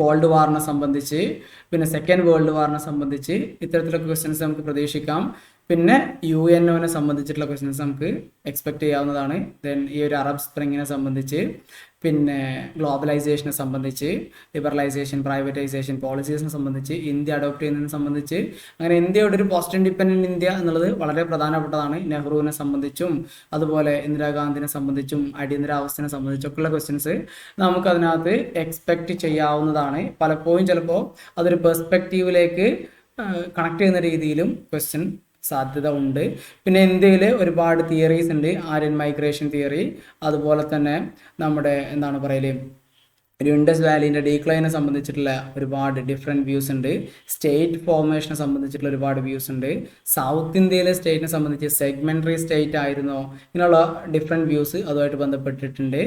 Speaker 1: കോൾഡ് വാറിനെ സംബന്ധിച്ച്, പിന്നെ സെക്കൻഡ് വേൾഡ് വാറിനെ സംബന്ധിച്ച് ഇത്തരത്തിലുള്ള ക്വസ്റ്റ്യൻസ് നമുക്ക് പ്രതീക്ഷിക്കാം. പിന്നെ UNOനെ സംബന്ധിച്ചിട്ടുള്ള ക്വസ്റ്റ്യൻസ് നമുക്ക് എക്സ്പെക്ട് ചെയ്യാവുന്നതാണ്. ദെൻ ഈ ഒരു അറബ് സ്പ്രിങ്ങിനെ സംബന്ധിച്ച്, പിന്നെ ഗ്ലോബലൈസേഷനെ സംബന്ധിച്ച്, ലിബറലൈസേഷൻ, പ്രൈവറ്റൈസേഷൻ പോളിസീസിനെ സംബന്ധിച്ച്, ഇന്ത്യ അഡോപ്റ്റ് ചെയ്യുന്നതിനെ സംബന്ധിച്ച്, അങ്ങനെ ഇന്ത്യയുടെ ഒരു പോസ്റ്റ് ഇൻഡിപെൻഡൻറ്റ് ഇന്ത്യ എന്നുള്ളത് വളരെ പ്രധാനപ്പെട്ടതാണ്. നെഹ്റുവിനെ സംബന്ധിച്ചും അതുപോലെ ഇന്ദിരാഗാന്ധിനെ സംബന്ധിച്ചും അടിയന്തരാവസ്ഥയെ സംബന്ധിച്ചൊക്കെയുള്ള ക്വസ്റ്റ്യൻസ് നമുക്കതിനകത്ത് എക്സ്പെക്റ്റ് ചെയ്യാവുന്നതാണ്. പലപ്പോഴും ചിലപ്പോൾ അതൊരു പെർസ്പെക്റ്റീവിലേക്ക് കണക്ട് ചെയ്യുന്ന രീതിയിലും ക്വസ്റ്റ്യൻ സാധ്യത ഉണ്ട്. പിന്നെ ഇന്ത്യയിൽ ഒരുപാട് തിയറീസ് ഉണ്ട്, ആര്യൻ മൈഗ്രേഷൻ തിയറി, അതുപോലെ തന്നെ നമ്മുടെ ഒരു ഇൻഡസ് വാലിൻ്റെ ഡീക്ലൈനെ സംബന്ധിച്ചിട്ടുള്ള ഒരുപാട് ഡിഫറെൻറ്റ് വ്യൂസ് ഉണ്ട്. സ്റ്റേറ്റ് ഫോർമേഷനെ സംബന്ധിച്ചിട്ടുള്ള ഒരുപാട് വ്യൂസ് ഉണ്ട്. സൗത്ത് ഇന്ത്യയിലെ സ്റ്റേറ്റിനെ സംബന്ധിച്ച് സെഗ്മെൻ്ററി സ്റ്റേറ്റ് ആയിരുന്നോ, ഇങ്ങനെയുള്ള ഡിഫറെൻറ്റ് വ്യൂസ് അതുമായിട്ട് ബന്ധപ്പെട്ടിട്ടുണ്ട്.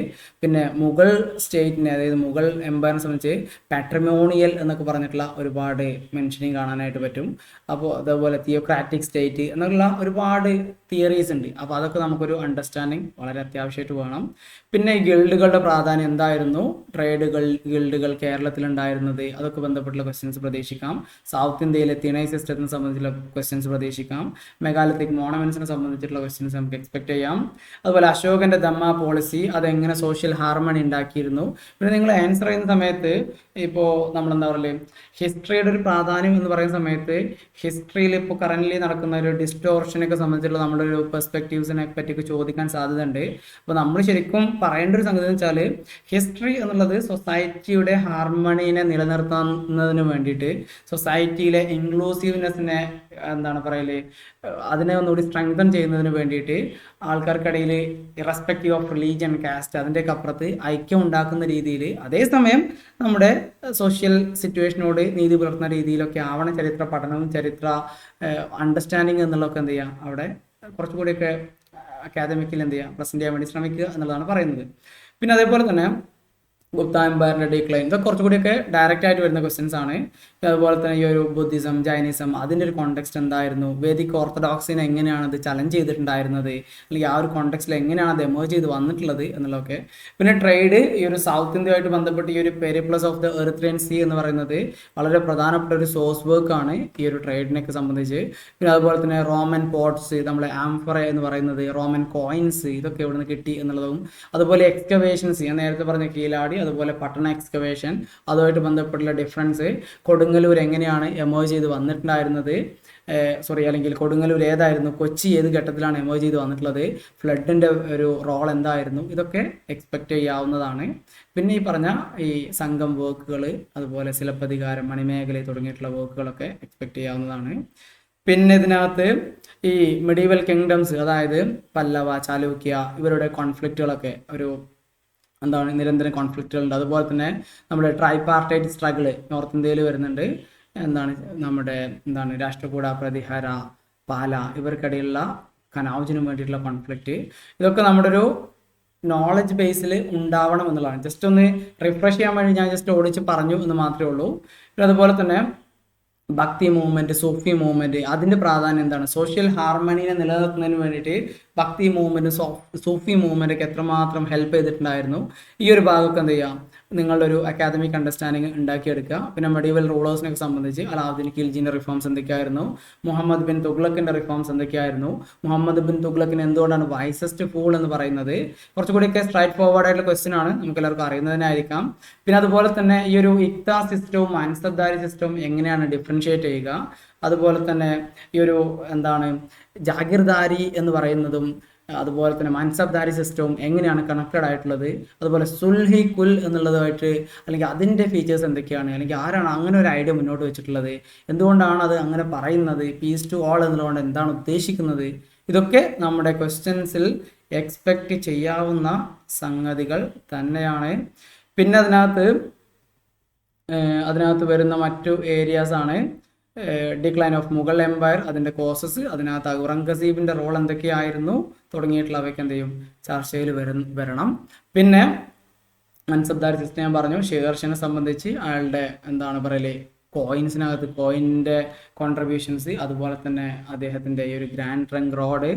Speaker 1: പിന്നെ മുഗൾ സ്റ്റേറ്റിനെ, അതായത് മുഗൾ എംപയറിനെ സംബന്ധിച്ച് പാട്രിമോണിയൽ എന്നൊക്കെ പറഞ്ഞിട്ടുള്ള ഒരുപാട് മെൻഷനിങ് കാണാനായിട്ട് പറ്റും. അപ്പോൾ അതേപോലെ തിയോക്രാറ്റിക് സ്റ്റേറ്റ് എന്നുള്ള ഒരുപാട് തിയറീസ് ഉണ്ട്. അപ്പോൾ അതൊക്കെ നമുക്കൊരു അണ്ടർസ്റ്റാൻഡിങ് വളരെ അത്യാവശ്യമായിട്ട് വേണം. പിന്നെ ഗിൽഡുകളുടെ പ്രാധാന്യം എന്തായിരുന്നു, ഗിൽഡുകൾ കേരളത്തിലുണ്ടായിരുന്നത്, അതൊക്കെ ബന്ധപ്പെട്ടുള്ള ക്വസ്റ്റ്യൻസ് പ്രതീക്ഷിക്കാം. സൗത്ത് ഇന്ത്യയിലെ തിണൈ സിസ്റ്റത്തിനെ സംബന്ധിച്ചുള്ള ക്വസ്റ്റ്യൻസ് പ്രതീക്ഷിക്കാം. മെഗാലിത്തിക് മോണമെന്റ്സിനെ സംബന്ധിച്ചിട്ടുള്ള ക്വസ്റ്റ്യൻസ് നമുക്ക് എക്സ്പെക്ട് ചെയ്യാം. അതുപോലെ അശോകൻ്റെ ദമ്മ പോളിസി, അതെങ്ങനെ സോഷ്യൽ ഹാർമണി ഉണ്ടാക്കിയിരുന്നു. പിന്നെ നിങ്ങൾ ആൻസർ ചെയ്യുന്ന സമയത്ത് ഇപ്പോൾ ഹിസ്റ്ററിയുടെ ഒരു പ്രാധാന്യം എന്ന് പറയുന്ന സമയത്ത് ഹിസ്റ്ററിയിൽ ഇപ്പോൾ കറൻ്റ്ലി നടക്കുന്ന ഒരു ഡിസ്റ്റോർഷനൊക്കെ സംബന്ധിച്ചുള്ള നമ്മൾ നമ്മുടെ ഒരു പെർസ്പെക്റ്റീവ്സിനെ പറ്റിയൊക്കെ ചോദിക്കാൻ സാധ്യതയുണ്ട്. അപ്പോൾ നമ്മൾ ശരിക്കും പറയേണ്ട ഒരു സംഗതി എന്ന് വെച്ചാൽ ഹിസ്റ്ററി എന്നുള്ളത് സൊസൈറ്റിയുടെ ഹാർമണീനെ നിലനിർത്തുന്നതിന് വേണ്ടിയിട്ട്, സൊസൈറ്റിയിലെ ഇൻക്ലൂസീവ്നെസ്സിനെ എന്താണ് പറയല്, അതിനെ ഒന്നുകൂടി സ്ട്രെങ്തൻ ചെയ്യുന്നതിന് വേണ്ടിയിട്ട് ആൾക്കാർക്കിടയിൽ ഇറസ്പെക്റ്റീവ് ഓഫ് റിലീജിയൻ, കാസ്റ്റ്, അതിൻ്റെയൊക്കെ അപ്പുറത്ത് ഐക്യം ഉണ്ടാക്കുന്ന രീതിയിൽ, അതേസമയം നമ്മുടെ സോഷ്യൽ സിറ്റുവേഷനോട് നീതി പുലർത്തുന്ന രീതിയിലൊക്കെ ആവണം ചരിത്ര പഠനവും ചരിത്ര അണ്ടർസ്റ്റാൻഡിങ് എന്നുള്ളതൊക്കെ എന്ത് ചെയ്യുക, അവിടെ കുറച്ചുകൂടിയൊക്കെ അക്കാദമിക്കിൽ എന്ത് ചെയ്യുക, പ്രസന്റ് ചെയ്യാൻ വേണ്ടി ശ്രമിക്കുക എന്നുള്ളതാണ് പറയുന്നത്. പിന്നെ അതേപോലെ തന്നെ ഗുപ്ത എംപയറിന്റെ ഡിക്ലൈൻ, ഇതൊക്കെ കുറച്ചുകൂടിയൊക്കെ ഡയറക്റ്റ് ആയിട്ട് വരുന്ന ക്വസ്റ്റ്യൻസ് ആണ്. അതുപോലെ തന്നെ ഈ ഒരു ബുദ്ധിസം, ജൈനിസം, അതിൻ്റെ ഒരു കോണ്ടെക്സ്റ്റ് എന്തായിരുന്നു, വേദിക് ഓർത്തഡോക്സിനെ എങ്ങനെയാണ് അത് ചലഞ്ച് ചെയ്തിട്ടുണ്ടായിരുന്നത്, അല്ലെങ്കിൽ ആ ഒരു കോണ്ടെക്സ്റ്റിൽ എങ്ങനെയാണ് അത് എമേർജ് ചെയ്ത് വന്നിട്ടുള്ളത് എന്നുള്ളതൊക്കെ. പിന്നെ ട്രേഡ്, ഈ ഒരു സൗത്ത് ഇന്ത്യയുമായിട്ട് ബന്ധപ്പെട്ട് ഈ ഒരു പെരിപ്ലസ് ഓഫ് ദ എർത്രേൻ സീ എന്ന് പറയുന്നത് വളരെ പ്രധാനപ്പെട്ട ഒരു സോഴ്സ് വർക്ക് ആണ് ഈ ഒരു ട്രേഡിനെയൊക്കെ സംബന്ധിച്ച്. പിന്നെ അതുപോലെ തന്നെ റോമൻ പോട്ട്സ്, നമ്മളെ ആംഫറ എന്ന് പറയുന്നത്, റോമൻ കോയിൻസ്, ഇതൊക്കെ എവിടെ നിന്ന് കിട്ടി എന്നുള്ളതും, അതുപോലെ എക്സ്കവേഷൻസ്, ഞാൻ നേരത്തെ പറഞ്ഞ കീലാടി, അതുപോലെ പട്ടണ എക്സ്കവേഷൻ, അതുമായിട്ട് ബന്ധപ്പെട്ടുള്ള ഡിഫറൻസ്, കൊടുങ്ങല്ലൂർ എങ്ങനെയാണ് എമേർജ് ചെയ്ത് വന്നിട്ടുണ്ടായിരുന്നത്, അല്ലെങ്കിൽ കൊടുങ്ങല്ലൂർ ഏതായിരുന്നു, കൊച്ചി ഏത് ഘട്ടത്തിലാണ് എമേർജ് ചെയ്ത് വന്നിട്ടുള്ളത്, ഫ്ലഡിൻ്റെ ഒരു റോൾ എന്തായിരുന്നു, ഇതൊക്കെ എക്സ്പെക്റ്റ് ചെയ്യാവുന്നതാണ്. പിന്നെ ഈ പറഞ്ഞ ഈ സംഘം വർക്കുകൾ, അതുപോലെ സിലപ്പതികാരം, മണിമേഖല തുടങ്ങിയിട്ടുള്ള വർക്കുകളൊക്കെ എക്സ്പെക്റ്റ് ചെയ്യാവുന്നതാണ്. പിന്നെ ഇതിനകത്ത് ഈ മെഡീവൽ കിങ്ഡംസ്, അതായത് പല്ലവ, ചാലൂക്യ, ഇവരുടെ കോൺഫ്ലിക്റ്റുകളൊക്കെ ഒരു നിരന്തരം കോൺഫ്ലിക്റ്റുകളുണ്ട്. അതുപോലെ തന്നെ നമ്മുടെ ട്രൈപാർട്ടൈറ്റ് സ്ട്രഗിൾ നോർത്ത് ഇന്ത്യയിൽ വരുന്നുണ്ട്. നമ്മുടെ രാഷ്ട്രകൂട, പ്രതിഹാര, പാല, ഇവർക്കിടയിലുള്ള കനൗജിന് വേണ്ടിയിട്ടുള്ള കോൺഫ്ലിക്റ്റ്, ഇതൊക്കെ നമ്മുടെ ഒരു നോളജ് ബേസിൽ ഉണ്ടാവണം എന്നുള്ളതാണ്. ജസ്റ്റ് ഒന്ന് റിഫ്രഷ് ചെയ്യാൻ വേണ്ടി ഞാൻ ജസ്റ്റ് ഓടിച്ച് പറഞ്ഞു എന്ന് മാത്രമേ ഉള്ളൂ. പിന്നെ അതുപോലെ തന്നെ ഭക്തി മൂവ്മെന്റ്, സൂഫി മൂവ്മെന്റ്, അതിന്റെ പ്രാധാന്യം എന്താണ്, സോഷ്യൽ ഹാർമണിനെ നിലനിർത്തുന്നതിന് വേണ്ടിയിട്ട് ഭക്തി മൂവ്മെന്റ്, സൂഫി മൂവ്മെന്റ് ഒക്കെ എത്രമാത്രം ഹെൽപ്പ് ചെയ്തിട്ടുണ്ടായിരുന്നു, ഈ ഒരു ഭാഗമൊക്കെ എന്ത് ചെയ്യാം, നിങ്ങളുടെ ഒരു അക്കാദമിക് അണ്ടർസ്റ്റാൻഡിങ് ഉണ്ടാക്കിയെടുക്കുക. പിന്നെ മെഡീവൽ റൂളേഴ്സിനെ സംബന്ധിച്ച് അലാവുദ്ദീൻ ഖിൽജിന്റെ റിഫോംസ് എന്തൊക്കെയായിരുന്നു, മുഹമ്മദ് ബിൻ തുഗ്ലക്കിന്റെ റിഫോംസ് എന്തൊക്കെയായിരുന്നു, മുഹമ്മദ് ബിൻ തുഗ്ലക്കിന് എന്തുകൊണ്ടാണ് വൈസസ്റ്റ് ഫൂൾ എന്ന് പറയുന്നത്, കുറച്ചുകൂടിയൊക്കെ സ്ട്രൈറ്റ് ഫോർവേഡ് ആയിട്ടുള്ള ക്വസ്റ്റ്യൻ ആണ്, നമുക്ക് എല്ലാവർക്കും അറിയുന്നതിനായിരിക്കാം. പിന്നെ അതുപോലെ തന്നെ ഈ ഒരു ഇക്ത സിസ്റ്റവും മാൻസബ്ദാരി സിസ്റ്റവും എങ്ങനെയാണ് ഡിഫറൻഷിയേറ്റ് ചെയ്യുക, അതുപോലെ തന്നെ ഈ ഒരു ജാഗിർദാരി എന്ന് പറയുന്നതും അതുപോലെ തന്നെ മാൻസബ്ദാരി സിസ്റ്റവും എങ്ങനെയാണ് കണക്റ്റഡ് ആയിട്ടുള്ളത്, അതുപോലെ സുൽഹി കുൽ എന്നുള്ളതുമായിട്ട്, അല്ലെങ്കിൽ അതിൻ്റെ ഫീച്ചേഴ്സ് എന്തൊക്കെയാണ്, അല്ലെങ്കിൽ ആരാണ് അങ്ങനെ ഒരു ഐഡിയ മുന്നോട്ട് വെച്ചിട്ടുള്ളത്, എന്തുകൊണ്ടാണ് അത് അങ്ങനെ പറയുന്നത്, പീസ് ടു ഓൾ എന്നുള്ളതുകൊണ്ട് എന്താണ് ഉദ്ദേശിക്കുന്നത്, ഇതൊക്കെ നമ്മുടെ ക്വസ്റ്റ്യൻസിൽ എക്സ്പെക്റ്റ് ചെയ്യാവുന്ന സംഗതികൾ തന്നെയാണ്. പിന്നെ അതിനകത്ത് വരുന്ന മറ്റു ഏരിയാസ് ആണ് ഡിക്ലൈൻ ഓഫ് മുഗൾ എംപയർ, അതിൻ്റെ കോസസ്, അതിനകത്ത് ഔറംഗസീബിൻ്റെ റോൾ എന്തൊക്കെയായിരുന്നു തുടങ്ങിയിട്ടുള്ളവയ്ക്ക് എന്ത് ചെയ്യും, ചർച്ചയിൽ വരണം. പിന്നെ മൻസബ്ദാരി സിസ്റ്റം ഞാൻ പറഞ്ഞു, ഷേർഷനെ സംബന്ധിച്ച് അയാളുടെ കോയിൻസിനകത്ത് കോയിൻ്റെ കോൺട്രിബ്യൂഷൻസ്, അതുപോലെ തന്നെ അദ്ദേഹത്തിൻ്റെ ഈ ഒരു ഗ്രാൻഡ് ട്രങ്ക് റോഡ്,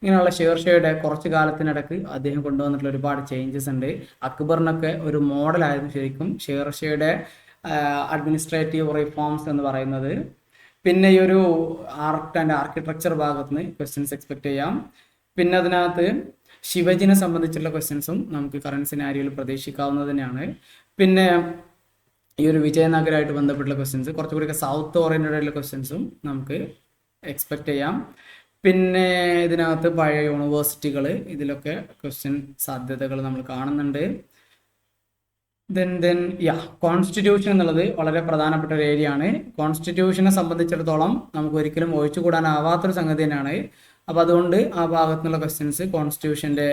Speaker 1: ഇങ്ങനെയുള്ള ഷേർഷയുടെ കുറച്ച് കാലത്തിനിടക്ക് അദ്ദേഹം കൊണ്ടുവന്നിട്ടുള്ള ഒരുപാട് ചേഞ്ചസ് ഉണ്ട്. അക്ബറിനൊക്കെ ഒരു മോഡലായിരുന്നു ശരിക്കും ഷേർഷയുടെ അഡ്മിനിസ്ട്രേറ്റീവ് റിഫോംസ് എന്ന് പറയുന്നത്. പിന്നെ ഈ ഒരു ആർട്ട് ആൻഡ് ആർക്കിടെക്ചർ ഭാഗത്ത് നിന്ന് ക്വസ്റ്റ്യൻസ് എക്സ്പെക്ട് ചെയ്യാം. പിന്നെ അതിനകത്ത് ശിവജിനെ സംബന്ധിച്ചുള്ള ക്വസ്റ്റ്യൻസും നമുക്ക് കറണ്ട് സിനാരിയോയിൽ പ്രതീക്ഷിക്കാവുന്നത് തന്നെയാണ്. പിന്നെ ഈ ഒരു വിജയനഗരമായിട്ട് ബന്ധപ്പെട്ടുള്ള ക്വസ്റ്റ്യൻസ്, കുറച്ചുകൂടി സൗത്ത് ഓറിയൻറ്റഡ് ആയിട്ടുള്ള ക്വസ്റ്റ്യൻസും നമുക്ക് എക്സ്പെക്ട് ചെയ്യാം. പിന്നെ ഇതിനകത്ത് പഴയ യൂണിവേഴ്സിറ്റികൾ, ഇതിലൊക്കെ ക്വസ്റ്റ്യൻ സാധ്യതകൾ നമ്മൾ കാണുന്നുണ്ട്. കോൺസ്റ്റിറ്റ്യൂഷൻ എന്നുള്ളത് വളരെ പ്രധാനപ്പെട്ട ഒരു ഏരിയ ആണ്. കോൺസ്റ്റിറ്റ്യൂഷനെ സംബന്ധിച്ചിടത്തോളം നമുക്ക് ഒരിക്കലും ഒഴിച്ചുകൂടാനാവാത്തൊരു സംഗതി തന്നെയാണ്. അപ്പോൾ അതുകൊണ്ട് ആ ഭാഗത്തുനിന്നുള്ള ക്വസ്റ്റ്യൻസ് കോൺസ്റ്റിറ്റ്യൂഷൻ്റെ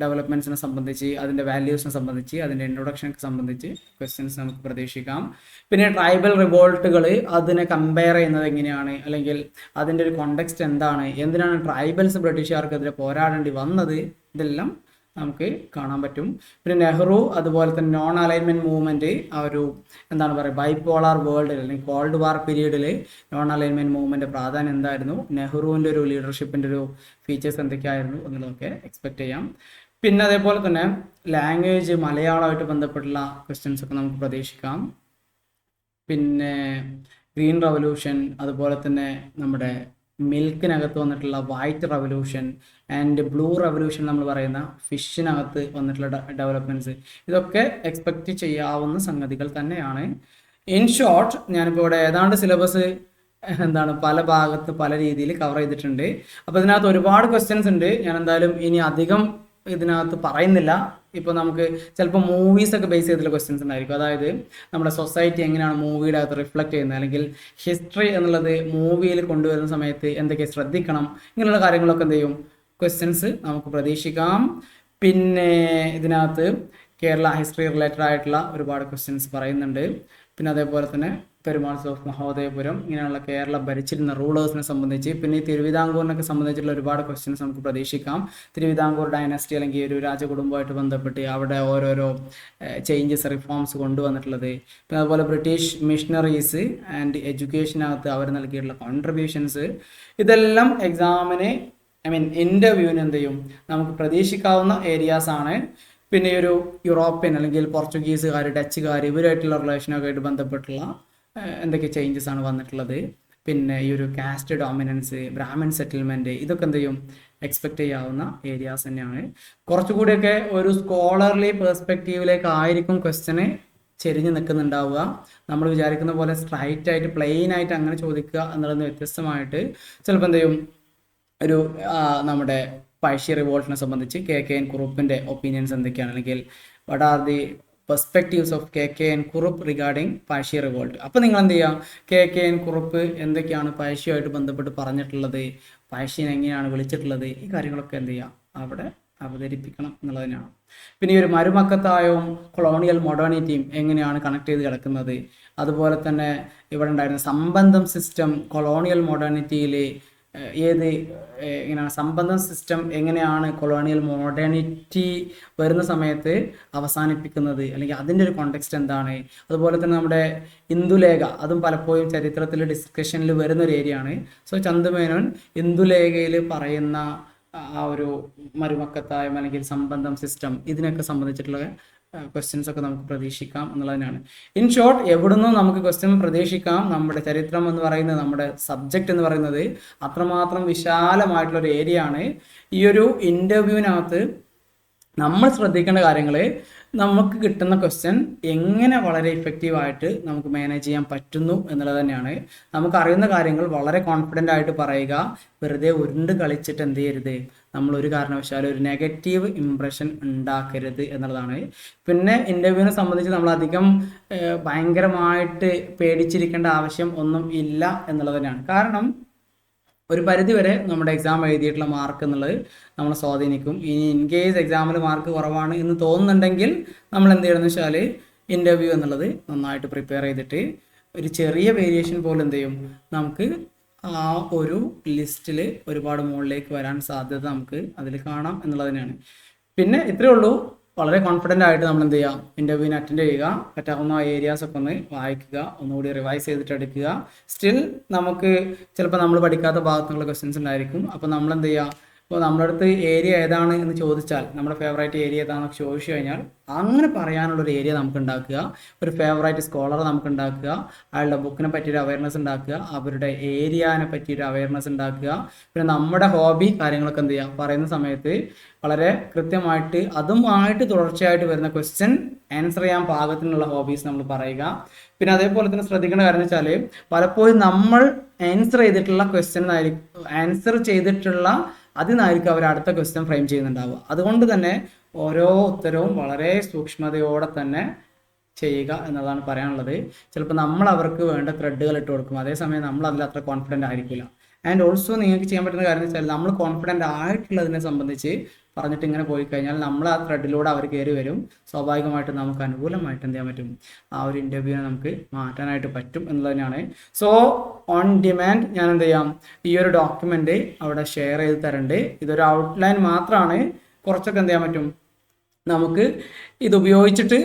Speaker 1: ഡെവലപ്മെൻറ്റ്സിനെ സംബന്ധിച്ച്, അതിൻ്റെ വാല്യൂസിനെ സംബന്ധിച്ച്, അതിൻ്റെ ഇൻട്രൊഡക്ഷനെ സംബന്ധിച്ച് ക്വസ്റ്റ്യൻസ് നമുക്ക് പ്രതീക്ഷിക്കാം. പിന്നെ ട്രൈബൽ റിവോൾട്ടുകൾ, അതിനെ കമ്പയർ ചെയ്യുന്നത് എങ്ങനെയാണ്, അല്ലെങ്കിൽ അതിൻ്റെ ഒരു കോണ്ടെക്സ്റ്റ് എന്താണ്, എന്തിനാണ് ട്രൈബൽസ് ബ്രിട്ടീഷുകാർക്കെതിരെ പോരാടേണ്ടി വന്നത്, ഇതെല്ലാം നമുക്ക് കാണാൻ പറ്റും. പിന്നെ നെഹ്റു, അതുപോലെ തന്നെ നോൺ അലൈൻമെൻറ്റ് മൂവ്മെൻറ്റ്, ആ ഒരു ബൈപോളാർ വേൾഡിൽ അല്ലെങ്കിൽ കോൾഡ് വാർ പീരീഡിൽ നോൺ അലൈൻമെൻറ്റ് മൂവ്മെൻറ്റ് പ്രാധാന്യം എന്തായിരുന്നു, നെഹ്റുവിൻ്റെ ഒരു ലീഡർഷിപ്പിൻ്റെ ഒരു ഫീച്ചേഴ്സ് എന്തൊക്കെയായിരുന്നു എന്നുള്ളതൊക്കെ എക്സ്പെക്ട് ചെയ്യാം. പിന്നെ അതേപോലെ തന്നെ ലാംഗ്വേജ്, മലയാളമായിട്ട് ബന്ധപ്പെട്ടുള്ള ക്വസ്റ്റ്യൻസ് ഒക്കെ നമുക്ക് പ്രതീക്ഷിക്കാം. പിന്നെ ഗ്രീൻ റവല്യൂഷൻ, അതുപോലെ തന്നെ നമ്മുടെ മിൽക്കിനകത്ത് വന്നിട്ടുള്ള white revolution and blue revolution, നമ്മൾ പറയുന്ന ഫിഷിനകത്ത് വന്നിട്ടുള്ള ഡെവലപ്മെൻറ്റ്സ്, ഇതൊക്കെ എക്സ്പെക്റ്റ് ചെയ്യാവുന്ന സംഗതികൾ തന്നെയാണ്. ഇൻ ഷോർട്ട്, ഞാനിപ്പോൾ ഇവിടെ ഏതാണ്ട് സിലബസ് എന്താണ് പല ഭാഗത്ത് പല രീതിയിൽ കവർ ചെയ്തിട്ടുണ്ട്. അപ്പോൾ ഇതിനകത്ത് ഒരുപാട് ക്വസ്റ്റ്യൻസ് ഉണ്ട്. ഞാൻ എന്തായാലും ഇനി അധികം ഇതിനകത്ത് പറയുന്നില്ല. ഇപ്പോൾ നമുക്ക് ചിലപ്പോൾ മൂവീസൊക്കെ ബേസ് ചെയ്തിട്ടുള്ള ക്വസ്റ്റ്യൻസ് ഉണ്ടായിരിക്കും. അതായത് നമ്മുടെ സൊസൈറ്റി എങ്ങനെയാണ് മൂവിയുടെ അകത്ത് റിഫ്ലക്റ്റ് ചെയ്യുന്നത്, അല്ലെങ്കിൽ ഹിസ്റ്ററി എന്നുള്ളത് മൂവിയിൽ കൊണ്ടുവരുന്ന സമയത്ത് എന്തൊക്കെ ശ്രദ്ധിക്കണം, ഇങ്ങനെയുള്ള കാര്യങ്ങളൊക്കെ എന്ത് ചെയ്യും ക്വസ്റ്റ്യൻസ് നമുക്ക് പ്രതീക്ഷിക്കാം. പിന്നെ ഇതിനകത്ത് കേരള ഹിസ്റ്ററി റിലേറ്റഡ് ആയിട്ടുള്ള ഒരുപാട് ക്വസ്റ്റ്യൻസ് പറയുന്നുണ്ട്. പിന്നെ അതേപോലെ തന്നെ പെരുമാൾസ് ഓഫ് മഹോദയപുരം, ഇങ്ങനെയുള്ള കേരള ഭരിച്ചിരുന്ന റൂളേഴ്സിനെ സംബന്ധിച്ച്, പിന്നെ ഈ തിരുവിതാംകൂറിനൊക്കെ സംബന്ധിച്ചുള്ള ഒരുപാട് ക്വസ്റ്റ്യൻസ് നമുക്ക് പ്രതീക്ഷിക്കാം. തിരുവിതാംകൂർ ഡൈനസ്റ്റി അല്ലെങ്കിൽ ഒരു രാജകുടുംബമായിട്ട് ബന്ധപ്പെട്ട് അവിടെ ഓരോരോ ചേഞ്ചസ് റിഫോംസ് കൊണ്ടുവന്നിട്ടുള്ളത്, പിന്നെ അതുപോലെ ബ്രിട്ടീഷ് മിഷണറീസ് ആൻഡ് എഡ്യൂക്കേഷനകത്ത് അവർ നൽകിയിട്ടുള്ള കോൺട്രിബ്യൂഷൻസ്, ഇതെല്ലാം എക്സാമിന് ഇൻ്റർവ്യൂവിന് എന്ത് ചെയ്യും നമുക്ക് പ്രതീക്ഷിക്കാവുന്ന ഏരിയാസ് ആണ്. പിന്നെ ഈ ഒരു യൂറോപ്യൻ അല്ലെങ്കിൽ പോർച്ചുഗീസുകാർ, ഡച്ചുകാർ, ഇവരായിട്ടുള്ള റിലേഷനൊക്കെ ആയിട്ട് ബന്ധപ്പെട്ടുള്ള എന്തൊക്കെ ചേഞ്ചസ് ആണ് വന്നിട്ടുള്ളത്, പിന്നെ ഈ ഒരു കാസ്റ്റ് ഡോമിനൻസ്, ബ്രാഹ്മൺ സെറ്റിൽമെൻറ്റ്, ഇതൊക്കെ എന്ത് ചെയ്യും എക്സ്പെക്റ്റ് ചെയ്യാവുന്ന ഏരിയാസ് തന്നെയാണ്. കുറച്ചുകൂടിയൊക്കെ ഒരു സ്കോളർലി പെർസ്പെക്റ്റീവിലേക്ക് ആയിരിക്കും ക്വസ്റ്റ്യന് ചെരിഞ്ഞ് നിൽക്കുന്നുണ്ടാവുക. നമ്മൾ വിചാരിക്കുന്ന പോലെ സ്ട്രൈറ്റ് ആയിട്ട് പ്ലെയിൻ ആയിട്ട് അങ്ങനെ ചോദിക്കുക എന്നുള്ളതിന് വ്യത്യസ്തമായിട്ട് ചിലപ്പോൾ എന്ത് ചെയ്യും ഒരു നമ്മുടെ പഴശ്ശി റിവോൾട്ടിനെ സംബന്ധിച്ച് KKN കുറുപ്പിൻ്റെ ഒപ്പീനിയൻസ് എന്തൊക്കെയാണ്, അല്ലെങ്കിൽ what are the perspectives of KKN Kurup regarding Pazhassi revolt. അപ്പോൾ നിങ്ങൾ എന്ത് ചെയ്യുക, KKN കുറുപ്പ് എന്തൊക്കെയാണ് പഴശ്ശിയുമായിട്ട് ബന്ധപ്പെട്ട് പറഞ്ഞിട്ടുള്ളത്, പഴശ്ശിനെ എങ്ങനെയാണ് വിളിച്ചിട്ടുള്ളത്, ഈ കാര്യങ്ങളൊക്കെ എന്ത് ചെയ്യുക അവിടെ അവതരിപ്പിക്കണം എന്നുള്ളതിനാണ്. പിന്നെ ഈ ഒരു മരുമക്കത്തായവും കൊളോണിയൽ മോഡേണിറ്റിയും എങ്ങനെയാണ് കണക്ട് ചെയ്ത് കിടക്കുന്നത്, അതുപോലെ തന്നെ ഇവിടെ ഉണ്ടായിരുന്ന സംബന്ധം സിസ്റ്റം കൊളോണിയൽ മോഡേണിറ്റിയിൽ ഇങ്ങനെയാണ് സംബന്ധം സിസ്റ്റം എങ്ങനെയാണ് കൊളോണിയൽ മോഡേണിറ്റി വരുന്ന സമയത്ത് അവസാനിപ്പിക്കുന്നത്, അല്ലെങ്കിൽ അതിൻ്റെ ഒരു കോണ്ടെക്സ്റ്റ് എന്താണ്. അതുപോലെ തന്നെ നമ്മുടെ ഇന്ദുലേഖ, അതും പലപ്പോഴും ചരിത്രത്തിൽ ഡിസ്കഷനിൽ വരുന്നൊരു ഏരിയയാണ്. സോ ചന്തുമേനോൻ ഇന്ദുലേഖയിൽ പറയുന്ന ആ ഒരു മരുമക്കത്തായം അല്ലെങ്കിൽ സംബന്ധം സിസ്റ്റം, ഇതിനൊക്കെ സംബന്ധിച്ചിട്ടുള്ള ക്വസ്റ്റ്യൻസ് ഒക്കെ നമുക്ക് പ്രതീക്ഷിക്കാം എന്നുള്ളതിനാണ്. ഇൻ ഷോർട്ട്, എവിടുന്നും നമുക്ക് ക്വസ്റ്റ്യൻ പ്രതീക്ഷിക്കാം. നമ്മുടെ ചരിത്രം എന്ന് പറയുന്നത്, നമ്മുടെ സബ്ജക്റ്റ് എന്ന് പറയുന്നത് അത്രമാത്രം വിശാലമായിട്ടുള്ളൊരു ഏരിയ ആണ്. ഈ ഒരു ഇൻ്റർവ്യൂവിനകത്ത് നമ്മൾ ശ്രദ്ധിക്കേണ്ട കാര്യങ്ങൾ, നമുക്ക് കിട്ടുന്ന ക്വസ്റ്റ്യൻ എങ്ങനെ വളരെ ഇഫക്റ്റീവായിട്ട് നമുക്ക് മാനേജ് ചെയ്യാൻ പറ്റുന്നു എന്നുള്ളത് തന്നെയാണ്. നമുക്ക് അറിയുന്ന കാര്യങ്ങൾ വളരെ കോൺഫിഡൻ്റ് ആയിട്ട് പറയുക, വെറുതെ ഉരുണ്ട് കളിച്ചിട്ട് എന്ത് ചെയ്യരുത്, നമ്മൾ ഒരു കാരണവശാലും ഒരു നെഗറ്റീവ് ഇംപ്രഷൻ ഉണ്ടാക്കരുത് എന്നുള്ളതാണ്. പിന്നെ ഇൻ്റർവ്യൂവിനെ സംബന്ധിച്ച് നമ്മൾ അധികം ഭയങ്കരമായിട്ട് പേടിച്ചിരിക്കേണ്ട ആവശ്യം ഒന്നും ഇല്ല എന്നുള്ളത് തന്നെയാണ്. കാരണം ഒരു പരിധിവരെ നമ്മുടെ എക്സാം എഴുതിയിട്ടുള്ള മാർക്ക് എന്നുള്ളത് നമ്മളെ സ്വാധീനിക്കും. ഇനി ഇൻ കേസ് എക്സാമിൽ മാർക്ക് കുറവാണ് എന്ന് തോന്നുന്നുണ്ടെങ്കിൽ നമ്മൾ എന്ത് ചെയ്യണമെന്ന് വെച്ചാൽ ഇൻ്റർവ്യൂ എന്നുള്ളത് നന്നായിട്ട് പ്രിപ്പയർ ചെയ്തിട്ട് ഒരു ചെറിയ വേരിയേഷൻ പോലും എന്ത് ചെയ്യും നമുക്ക് ആ ഒരു ലിസ്റ്റിൽ ഒരുപാട് മുകളിലേക്ക് വരാൻ സാധ്യത നമുക്ക് അതിൽ കാണാം എന്നുള്ളത് തന്നെയാണ്. പിന്നെ ഇത്രയേ ഉള്ളൂ. വളരെ കോൺഫിഡൻ്റ് ആയിട്ട് നമ്മൾ എന്ത് ചെയ്യുക, ഇൻ്റർവ്യൂവിന് അറ്റൻഡ് ചെയ്യുക, പറ്റാവുന്ന ഏരിയാസൊക്കെ ഒന്ന് വായിക്കുക, ഒന്നുകൂടി റിവൈസ് ചെയ്തിട്ട് എടുക്കുക. സ്റ്റിൽ നമുക്ക് ചിലപ്പോൾ നമ്മൾ പഠിക്കാത്ത ഭാഗത്തുള്ള ക്വസ്റ്റ്യൻസ് ഉണ്ടായിരിക്കും. അപ്പോൾ നമ്മൾ എന്ത് ചെയ്യുക, ഇപ്പോൾ നമ്മുടെ അടുത്ത് ഏരിയ ഏതാണ് എന്ന് ചോദിച്ചാൽ, നമ്മുടെ ഫേവറേറ്റ് ഏരിയ ഏതാണെന്ന് ചോദിച്ചു കഴിഞ്ഞാൽ അങ്ങനെ പറയാനുള്ളൊരു ഏരിയ നമുക്ക് ഉണ്ടാക്കുക, ഒരു ഫേവറേറ്റ് സ്കോളറെ നമുക്ക് ഉണ്ടാക്കുക, അയാളുടെ ബുക്കിനെ പറ്റിയൊരു അവയർനെസ് ഉണ്ടാക്കുക, അവരുടെ ഏരിയനെ പറ്റിയൊരു അവയർനെസ് ഉണ്ടാക്കുക. പിന്നെ നമ്മുടെ ഹോബി കാര്യങ്ങളൊക്കെ എന്ത് ചെയ്യുക, പറയുന്ന സമയത്ത് വളരെ കൃത്യമായിട്ട് അതുമായിട്ട് തുടർച്ചയായിട്ട് വരുന്ന ക്വസ്റ്റ്യൻ ആൻസർ ചെയ്യാൻ പാകത്തിനുള്ള ഹോബീസ് നമ്മൾ പറയുക. പിന്നെ അതേപോലെ തന്നെ ശ്രദ്ധിക്കേണ്ട കാര്യം എന്ന് വെച്ചാൽ, പലപ്പോഴും നമ്മൾ ആൻസർ ചെയ്തിട്ടുള്ള അതിനായിരിക്കും അവർ അടുത്ത ക്വസ്റ്റ്യൻ ഫ്രെയിം ചെയ്യുന്നുണ്ടാവുക. അതുകൊണ്ട് തന്നെ ഓരോ ഉത്തരവും വളരെ സൂക്ഷ്മതയോടെ തന്നെ ചെയ്യുക എന്നതാണ് പറയാനുള്ളത്. ചിലപ്പോൾ നമ്മൾ അവർക്ക് വേണ്ട ത്രെഡുകൾ ഇട്ട് കൊടുക്കും, അതേസമയം നമ്മൾ അതിൽ അത്ര കോൺഫിഡൻ്റ് ആയിരിക്കില്ല. ആൻഡ് ഓൾസോ നിങ്ങൾക്ക് ചെയ്യാൻ പറ്റുന്ന കാര്യം എന്ന് വെച്ചാൽ, നമ്മൾ കോൺഫിഡൻ്റ് ആയിട്ടുള്ളതിനെ സംബന്ധിച്ച് പറഞ്ഞിട്ട് ഇങ്ങനെ പോയി കഴിഞ്ഞാൽ നമ്മൾ ആ ത്രെഡിലൂടെ അവർ കയറി വരും. സ്വാഭാവികമായിട്ട് നമുക്ക് അനുകൂലമായിട്ട് എന്ത് ചെയ്യാൻ പറ്റും, ആ ഒരു ഇൻ്റർവ്യൂവിനെ നമുക്ക് മാറ്റാനായിട്ട് പറ്റും എന്നുള്ളത് തന്നെയാണ്. സോ ഓൺ ഡിമാൻഡ് ഞാൻ എന്ത് ചെയ്യാം, ഈ ഒരു ഡോക്യുമെൻ്റ് അവിടെ ഷെയർ ചെയ്ത് തരണ്ട്. ഇതൊരു ഔട്ട്ലൈൻ മാത്രമാണ്. കുറച്ചൊക്കെ എന്ത് ചെയ്യാൻ പറ്റും, നമുക്ക് ഇത് ഉപയോഗിച്ചിട്ട്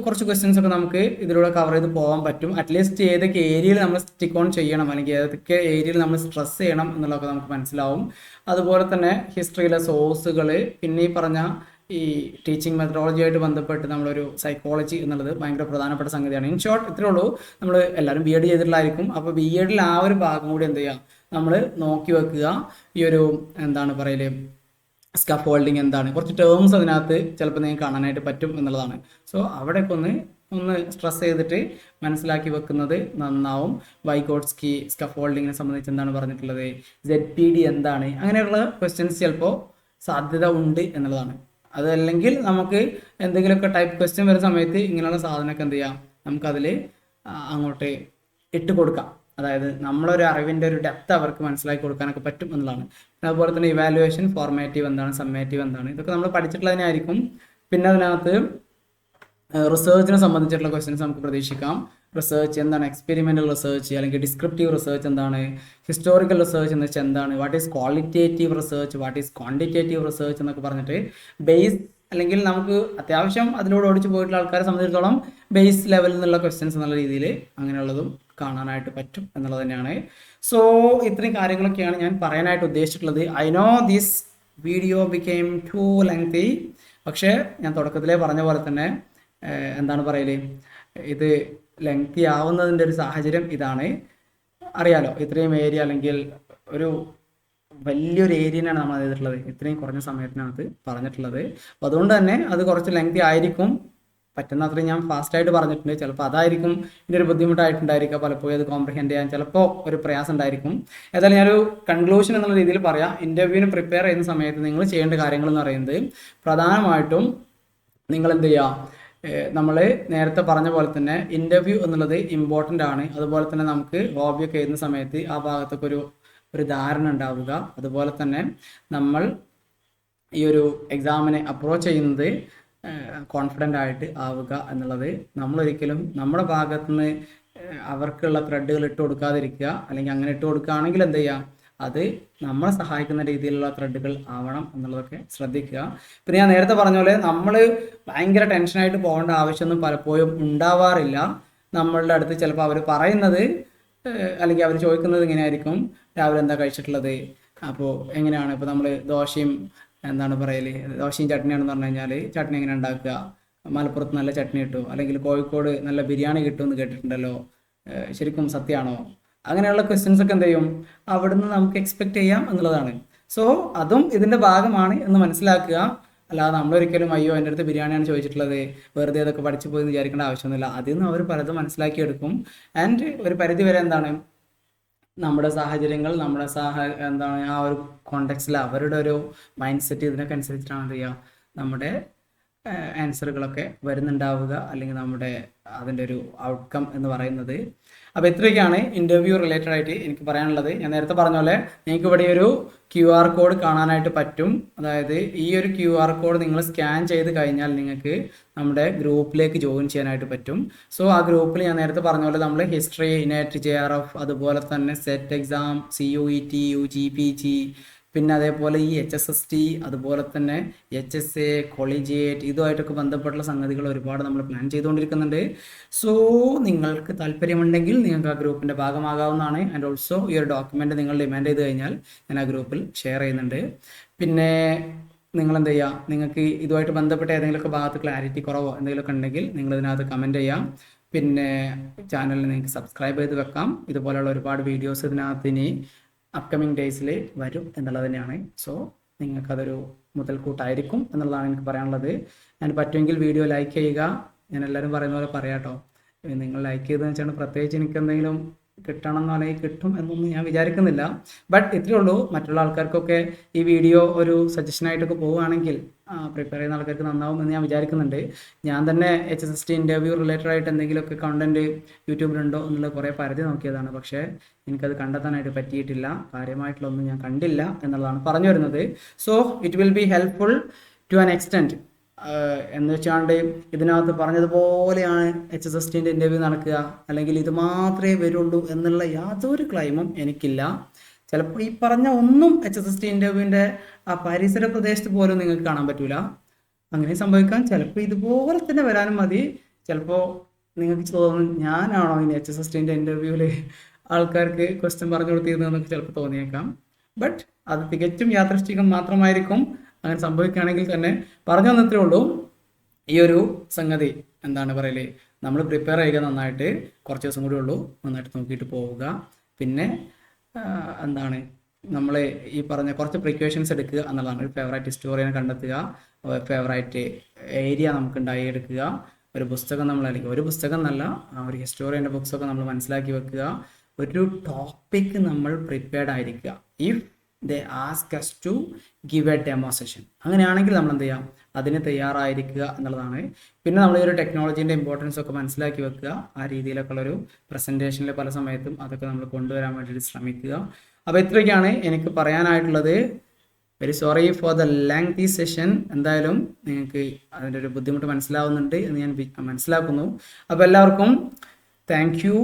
Speaker 1: കുറച്ച് ക്വസ്റ്റ്യൻസ് ഒക്കെ നമുക്ക് ഇതിലൂടെ കവർ ചെയ്ത് പോകാൻ പറ്റും. അറ്റ്ലീസ്റ്റ് ഏതൊക്കെ ഏരിയയിൽ നമ്മൾ സ്റ്റിക്ക് ഓൺ ചെയ്യണം, അല്ലെങ്കിൽ ഏതൊക്കെ ഏരിയയിൽ നമ്മൾ സ്ട്രെസ് ചെയ്യണം എന്നുള്ളതൊക്കെ നമുക്ക് മനസ്സിലാവും. അതുപോലെ തന്നെ ഹിസ്റ്ററിയിലെ സോഴ്സുകൾ, പിന്നെ ഈ പറഞ്ഞ ഈ ടീച്ചിങ് മെത്തഡോളജിയായിട്ട് ബന്ധപ്പെട്ട് നമ്മളൊരു സൈക്കോളജി എന്നുള്ളത് ഭയങ്കര പ്രധാനപ്പെട്ട സംഗതിയാണ്. ഇൻ ഷോർട്ട് ഇത്രയേ ഉള്ളൂ. നമ്മൾ എല്ലാവരും BEd ചെയ്തിട്ടുള്ളതായിരിക്കും. അപ്പോൾ BEdൽ ആ ഒരു ഭാഗം കൂടി എന്ത് ചെയ്യുക, നമ്മൾ നോക്കി വെക്കുക. ഈ ഒരു എന്താണ് പറയല്, സ്കാഫോൾഡിങ് എന്താണ്, കുറച്ച് ടേംസ് അതിനകത്ത് ചിലപ്പോൾ നിങ്ങൾക്ക് കാണാനായിട്ട് പറ്റും എന്നുള്ളതാണ്. സോ അവിടെയൊക്കെ ഒന്ന് സ്ട്രെസ് ചെയ്തിട്ട് മനസ്സിലാക്കി വെക്കുന്നത് നന്നാവും. വൈഗോട്സ്കി സ്കാഫോൾഡിങ്ങിനെ സംബന്ധിച്ച് എന്താണ് പറഞ്ഞിട്ടുള്ളത്, ZPD എന്താണ്, അങ്ങനെയുള്ള ക്വസ്റ്റ്യൻസ് ചിലപ്പോൾ സാധ്യത ഉണ്ട് എന്നുള്ളതാണ്. അതല്ലെങ്കിൽ നമുക്ക് എന്തെങ്കിലുമൊക്കെ ടൈപ്പ് ക്വസ്റ്റ്യൻ വരുന്ന സമയത്ത് ഇങ്ങനെയുള്ള സാധനമൊക്കെ എന്ത് ചെയ്യാം, നമുക്കതിൽ അങ്ങോട്ട് ഇട്ട് കൊടുക്കാം. അതായത് നമ്മളൊരു അറിവിൻ്റെ ഒരു ഡെപ്ത് അവർക്ക് മനസ്സിലാക്കി കൊടുക്കാനൊക്കെ പറ്റും എന്നുള്ളതാണ്. അതുപോലെ തന്നെ ഇവാലുവേഷൻ, ഫോർമാറ്റീവ് എന്താണ്, സമ്മേറ്റീവ് എന്താണ്, ഇതൊക്കെ നമ്മൾ പഠിച്ചിട്ടുള്ളതിനായിരിക്കും. പിന്നെ അതിനകത്ത് റിസർച്ചിനെ സംബന്ധിച്ചിട്ടുള്ള ക്വസ്റ്റ്യൻസ് നമുക്ക് പ്രതീക്ഷിക്കാം. റിസർച്ച് എന്താണ്, എക്സ്പെരിമെൻ്റൽ റിസർച്ച് അല്ലെങ്കിൽ ഡിസ്ക്രിപ്റ്റീവ് റിസർച്ച് എന്താണ്, ഹിസ്റ്റോറിക്കൽ റിസർച്ച് എന്ന് വെച്ചാൽ എന്താണ്, what is qualitative research, what is quantitative research എന്നൊക്കെ പറഞ്ഞിട്ട് ബേസ് അല്ലെങ്കിൽ നമുക്ക് അത്യാവശ്യം അതിലൂടെ ഓടിച്ചു പോയിട്ടുള്ള ആൾക്കാരെ സംബന്ധിച്ചിടത്തോളം ബേസ് ലെവലിൽ നിന്നുള്ള ക്വസ്റ്റ്യൻസ് എന്നുള്ള രീതിയിൽ അങ്ങനെയുള്ളതും കാണാനായിട്ട് പറ്റും എന്നുള്ളത് തന്നെയാണ്. സോ ഇത്രയും കാര്യങ്ങളൊക്കെയാണ് ഞാൻ പറയാനായിട്ട് ഉദ്ദേശിച്ചിട്ടുള്ളത്. I know this video became too lengthy, പക്ഷേ ഞാൻ തുടക്കത്തിലേ പറഞ്ഞ പോലെ തന്നെ എന്താണ് പറയല്, ഇത് ലെങ്തി ആവുന്നതിൻ്റെ ഒരു സാഹചര്യം ഇതാണ്. അറിയാലോ, ഇത്രയും ഏരിയ അല്ലെങ്കിൽ ഒരു വലിയൊരു ഏരിയനാണ് നമ്മൾ ചെയ്തിട്ടുള്ളത്, ഇത്രയും കുറഞ്ഞ സമയത്തിനകത്ത് പറഞ്ഞിട്ടുള്ളത്. അപ്പോൾ അതുകൊണ്ട് തന്നെ അത് കുറച്ച് ലെങ്തി ആയിരിക്കും. പറ്റുന്ന അത്രയും ഞാൻ ഫാസ്റ്റായിട്ട് പറഞ്ഞിട്ടുണ്ട്. ചിലപ്പോൾ അതായിരിക്കും ഇതിൻ്റെ ഒരു ബുദ്ധിമുട്ടായിട്ടുണ്ടായിരിക്കുക, പലപ്പോഴും അത് കോംപ്രിഹെൻഡ് ചെയ്യാൻ ചിലപ്പോൾ ഒരു പ്രയാസം ഉണ്ടായിരിക്കും. ഏതായാലും ഞാനൊരു കൺക്ലൂഷൻ എന്നുള്ള രീതിയിൽ പറയാം. ഇൻ്റർവ്യൂവിന് പ്രിപ്പയർ ചെയ്യുന്ന സമയത്ത് നിങ്ങൾ ചെയ്യേണ്ട കാര്യങ്ങൾ എന്ന് പറയുന്നത് പ്രധാനമായിട്ടും നിങ്ങൾ എന്ത് ചെയ്യുക, നമ്മൾ നേരത്തെ പറഞ്ഞ പോലെ തന്നെ ഇൻ്റർവ്യൂ എന്നുള്ളത് ഇമ്പോർട്ടൻ്റ് ആണ്. അതുപോലെ തന്നെ നമുക്ക് ഹോബിയൊക്കെ എഴുതുന്ന സമയത്ത് ആ ഭാഗത്തൊക്കെ ഒരു ധാരണ ഉണ്ടാവുക. അതുപോലെ തന്നെ നമ്മൾ ഈ ഒരു എക്സാമിനെ അപ്രോച്ച് ചെയ്യുന്നത് കോൺഫിഡൻ്റ് ആയിട്ട് ആവുക എന്നുള്ളത്, നമ്മളൊരിക്കലും നമ്മുടെ ഭാഗത്തുനിന്ന് അവർക്കുള്ള ത്രെഡുകൾ ഇട്ട് കൊടുക്കാതിരിക്കുക. അല്ലെങ്കിൽ അങ്ങനെ ഇട്ട് കൊടുക്കുകയാണെങ്കിൽ എന്ത് ചെയ്യുക, അത് നമ്മളെ സഹായിക്കുന്ന രീതിയിലുള്ള ത്രെഡുകൾ ആവണം എന്നുള്ളതൊക്കെ ശ്രദ്ധിക്കുക. പിന്നെ ഞാൻ നേരത്തെ പറഞ്ഞ പോലെ നമ്മൾ ഭയങ്കര ടെൻഷനായിട്ട് പോകേണ്ട ആവശ്യമൊന്നും പലപ്പോഴും ഉണ്ടാവാറില്ല. നമ്മളുടെ അടുത്ത് ചിലപ്പോൾ അവർ പറയുന്നത് അല്ലെങ്കിൽ അവർ ചോദിക്കുന്നത് ഇങ്ങനെയായിരിക്കും, രാവിലെ എന്താ കഴിച്ചിട്ടുള്ളത്, അപ്പോൾ എങ്ങനെയാണ് ഇപ്പോൾ നമ്മൾ ദോശയും എന്താണ് പറയല്, ദോശയും ചട്നിയാണെന്ന് പറഞ്ഞു കഴിഞ്ഞാൽ ചട്നി എങ്ങനെ ഉണ്ടാക്കുക, മലപ്പുറത്ത് നല്ല ചട്നി കിട്ടും, അല്ലെങ്കിൽ കോഴിക്കോട് നല്ല ബിരിയാണി കിട്ടുമെന്ന് കേട്ടിട്ടുണ്ടല്ലോ, ശരിക്കും സത്യമാണോ, അങ്ങനെയുള്ള ക്വസ്റ്റ്യൻസ് ഒക്കെ എന്ത് ചെയ്യും അവിടുന്ന് നമുക്ക് എക്സ്പെക്റ്റ് ചെയ്യാം എന്നുള്ളതാണ്. സോ അതും ഇതിൻ്റെ ഭാഗമാണ് എന്ന് മനസ്സിലാക്കുക. അല്ലാതെ നമ്മളൊരിക്കലും അയ്യോ എൻ്റെ അടുത്ത് ബിരിയാണിയാണ് ചോദിച്ചിട്ടുള്ളത്, വെറുതെ അതൊക്കെ പഠിച്ചു പോയി എന്ന് വിചാരിക്കേണ്ട ആവശ്യമൊന്നുമില്ല. അതിൽ നിന്ന് അവർ പലതും മനസ്സിലാക്കിയെടുക്കും. ആൻഡ് ഒരു പരിധി വരെ എന്താണ് നമ്മുടെ സാഹചര്യങ്ങൾ, നമ്മുടെ എന്താണ് ആ ഒരു കോണ്ടെക്സ്റ്റിൽ അവരുടെ ഒരു മൈൻഡ് സെറ്റ്, ഇതിനൊക്കെ അനുസരിച്ചിട്ടാണ് എന്ത് ചെയ്യുക നമ്മുടെ ആൻസറുകളൊക്കെ വരുന്നുണ്ടാവുക, അല്ലെങ്കിൽ നമ്മുടെ അതിൻ്റെ ഒരു ഔട്ട്കം എന്ന് പറയുന്നത്. അപ്പോൾ ഇത്രയൊക്കെയാണ് ഇൻ്റർവ്യൂ റിലേറ്റഡ് ആയിട്ട് എനിക്ക് പറയാനുള്ളത്. ഞാൻ നേരത്തെ പറഞ്ഞ പോലെ നിങ്ങൾക്ക് ഇവിടെ ഒരു QR കോഡ് കാണാനായിട്ട് പറ്റും. അതായത് ഈ ഒരു QR കോഡ് നിങ്ങൾ സ്കാൻ ചെയ്ത് കഴിഞ്ഞാൽ നിങ്ങൾക്ക് നമ്മുടെ ഗ്രൂപ്പിലേക്ക് ജോയിൻ ചെയ്യാനായിട്ട് പറ്റും. സോ ആ ഗ്രൂപ്പിൽ ഞാൻ നേരത്തെ പറഞ്ഞ പോലെ നമ്മൾ ഹിസ്റ്ററി, നെറ്റ്, JRF, അതുപോലെ തന്നെ സെറ്റ് എക്സാം, CUET, UGPG, പിന്നെ അതേപോലെ ഈ HSST, അതുപോലെ തന്നെ HSA, കൊളീജിയേറ്റ്, ഇതുമായിട്ടൊക്കെ ബന്ധപ്പെട്ടുള്ള സംഗതികൾ ഒരുപാട് നമ്മൾ പ്ലാൻ ചെയ്തുകൊണ്ടിരിക്കുന്നുണ്ട്. സോ നിങ്ങൾക്ക് താല്പര്യമുണ്ടെങ്കിൽ നിങ്ങൾക്ക് ആ ഗ്രൂപ്പിൻ്റെ ഭാഗമാകാവുന്നതാണ്. ആൻഡ് ഓൾസോ ഈ ഒരു ഡോക്യുമെൻ്റ് നിങ്ങൾ ഡിമാൻഡ് ചെയ്ത് കഴിഞ്ഞാൽ ഞാൻ ആ ഗ്രൂപ്പിൽ ഷെയർ ചെയ്യുന്നുണ്ട്. പിന്നെ നിങ്ങൾ എന്ത് ചെയ്യുക, നിങ്ങൾക്ക് ഇതുമായിട്ട് ബന്ധപ്പെട്ട ഏതെങ്കിലുമൊക്കെ ഭാഗത്ത് ക്ലാരിറ്റി കുറവോ എന്തെങ്കിലുമൊക്കെ ഉണ്ടെങ്കിൽ നിങ്ങൾ ഇതിനകത്ത് കമൻറ്റ് ചെയ്യാം. പിന്നെ ചാനലിൽ നിങ്ങൾക്ക് സബ്സ്ക്രൈബ് ചെയ്ത് വെക്കാം. ഇതുപോലെയുള്ള ഒരുപാട് വീഡിയോസ് ഇതിനകത്ത് ഇനി അപ്കമിങ് ഡേയ്സിൽ വരും എന്നുള്ളത് തന്നെയാണ്. സോ നിങ്ങൾക്കതൊരു മുതൽക്കൂട്ടായിരിക്കും എന്നുള്ളതാണ് എനിക്ക് പറയാനുള്ളത്. ഞാൻ പറ്റുമെങ്കിൽ വീഡിയോ ലൈക്ക് ചെയ്യുക. ഞാൻ എല്ലാവരും പറയുന്ന പോലെ പറയാം കേട്ടോ. നിങ്ങൾ ലൈക്ക് ചെയ്തതെന്ന് വെച്ചാൽ പ്രത്യേകിച്ച് എനിക്ക് എന്തെങ്കിലും കിട്ടണമെന്നോ അല്ലെങ്കിൽ കിട്ടും എന്നൊന്നും ഞാൻ വിചാരിക്കുന്നില്ല. ബട്ട് ഇത്രയേ ഉള്ളൂ. മറ്റുള്ള ആൾക്കാർക്കൊക്കെ ഈ വീഡിയോ ഒരു സജഷനായിട്ടൊക്കെ പോവുകയാണെങ്കിൽ പ്രിപ്പയർ ചെയ്യുന്ന ആൾക്കാർക്ക് നന്നാവും എന്ന് ഞാൻ വിചാരിക്കുന്നുണ്ട്. ഞാൻ തന്നെ HSST ഇൻ്റർവ്യൂ റിലേറ്റഡ് ആയിട്ട് എന്തെങ്കിലുമൊക്കെ കണ്ടൻറ്റ് യൂട്യൂബിലുണ്ടോ എന്നുള്ള കുറേ പരിധി നോക്കിയതാണ്. പക്ഷേ എനിക്കത് കണ്ടെത്താനായിട്ട് പറ്റിയിട്ടില്ല. കാര്യമായിട്ടുള്ളൊന്നും ഞാൻ കണ്ടില്ല എന്നുള്ളതാണ് പറഞ്ഞു വരുന്നത്. So it will be helpful to an extent. എന്ന് വെച്ചാണ്ട് ഇതിനകത്ത് പറഞ്ഞതുപോലെയാണ് HSSTൻ്റെ ഇൻ്റർവ്യൂ നടക്കുക, അല്ലെങ്കിൽ ഇത് മാത്രമേ വരുള്ളൂ എന്നുള്ള യാതൊരു ക്ലെയിമും എനിക്കില്ല. ചിലപ്പോൾ ഈ പറഞ്ഞ ഒന്നും HSST ഇൻ്റർവ്യൂവിൻ്റെ ആ പരിസര പ്രദേശത്ത് പോലും നിങ്ങൾക്ക് കാണാൻ പറ്റൂല. അങ്ങനെ സംഭവിക്കാൻ ചിലപ്പോൾ ഇതുപോലെ തന്നെ വരാനും മതി. ചിലപ്പോൾ നിങ്ങൾക്ക് തോന്നും ഞാനാണോ ഇനി HSSTൻ്റെ ഇൻ്റർവ്യൂവിൽ ആൾക്കാർക്ക് ക്വസ്റ്റ്യൻ പറഞ്ഞു കൊടുത്തിരുന്നതെന്നൊക്കെ ചിലപ്പോൾ തോന്നിയേക്കാം. ബട്ട് അത് തികച്ചും യാദൃശ്ചികം മാത്രമായിരിക്കും. അങ്ങനെ സംഭവിക്കുകയാണെങ്കിൽ തന്നെ പറഞ്ഞു തന്നത്രേ ഉള്ളൂ. ഈ ഒരു സംഗതി എന്താണ് പറയല്, നമ്മൾ പ്രിപ്പയർ ചെയ്യുക നന്നായിട്ട്. കുറച്ച് ദിവസം കൂടി ഉള്ളൂ, നന്നായിട്ട് നോക്കിയിട്ട് പോവുക. പിന്നെ എന്താണ് നമ്മൾ ഈ പറഞ്ഞ കുറച്ച് പ്രിക്കോഷൻസ് എടുക്കുക എന്നുള്ളതാണ്. ഒരു ഫേവറേറ്റ് ഹിസ്റ്റോറിയനെ കണ്ടെത്തുക, ഫേവറേറ്റ് ഏരിയ നമുക്ക് ഉണ്ടാക്കിയെടുക്കുക, ഒരു പുസ്തകം നമ്മൾ അല്ലെങ്കിൽ ഒരു പുസ്തകം എന്നല്ല, ഒരു ഹിസ്റ്റോറിയൻ്റെ ബുക്സൊക്കെ നമ്മൾ മനസ്സിലാക്കി വെക്കുക, ഒരു ടോപ്പിക് നമ്മൾ പ്രിപ്പയർഡ് ആയിരിക്കുക. If they ask us to give a demo session, അങ്ങനെയാണെങ്കിൽ നമ്മൾ എന്ത് ചെയ്യാം, അതിന് തയ്യാറായിരിക്കുക എന്നുള്ളതാണ്. പിന്നെ നമ്മൾ ഈ ഒരു ടെക്നോളജീൻ്റെ ഇമ്പോർട്ടൻസ് ഒക്കെ മനസ്സിലാക്കി വെക്കുക. ആ രീതിയിലൊക്കെ ഉള്ളൊരു പ്രസൻറ്റേഷനിൽ പല സമയത്തും അതൊക്കെ നമ്മൾ കൊണ്ടുവരാൻ വേണ്ടിയിട്ട് ശ്രമിക്കുക. അപ്പോൾ ഇത്രയൊക്കെയാണ് എനിക്ക് പറയാനായിട്ടുള്ളത്. Very sorry for the lengthy session. എന്തായാലും നിങ്ങൾക്ക് അതിൻ്റെ ഒരു ബുദ്ധിമുട്ട് മനസ്സിലാവുന്നുണ്ട് എന്ന് ഞാൻ മനസ്സിലാക്കുന്നു. അപ്പോൾ എല്ലാവർക്കും താങ്ക് യു.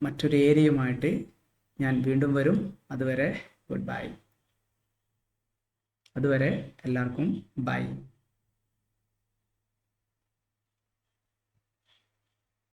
Speaker 1: മറ്റൊരു ഏരിയയുമായിട്ട് ഞാൻ വീണ്ടും വരും. അതുവരെ ഗുഡ് ബൈ. അതുവരെ എല്ലാവർക്കും ബൈ.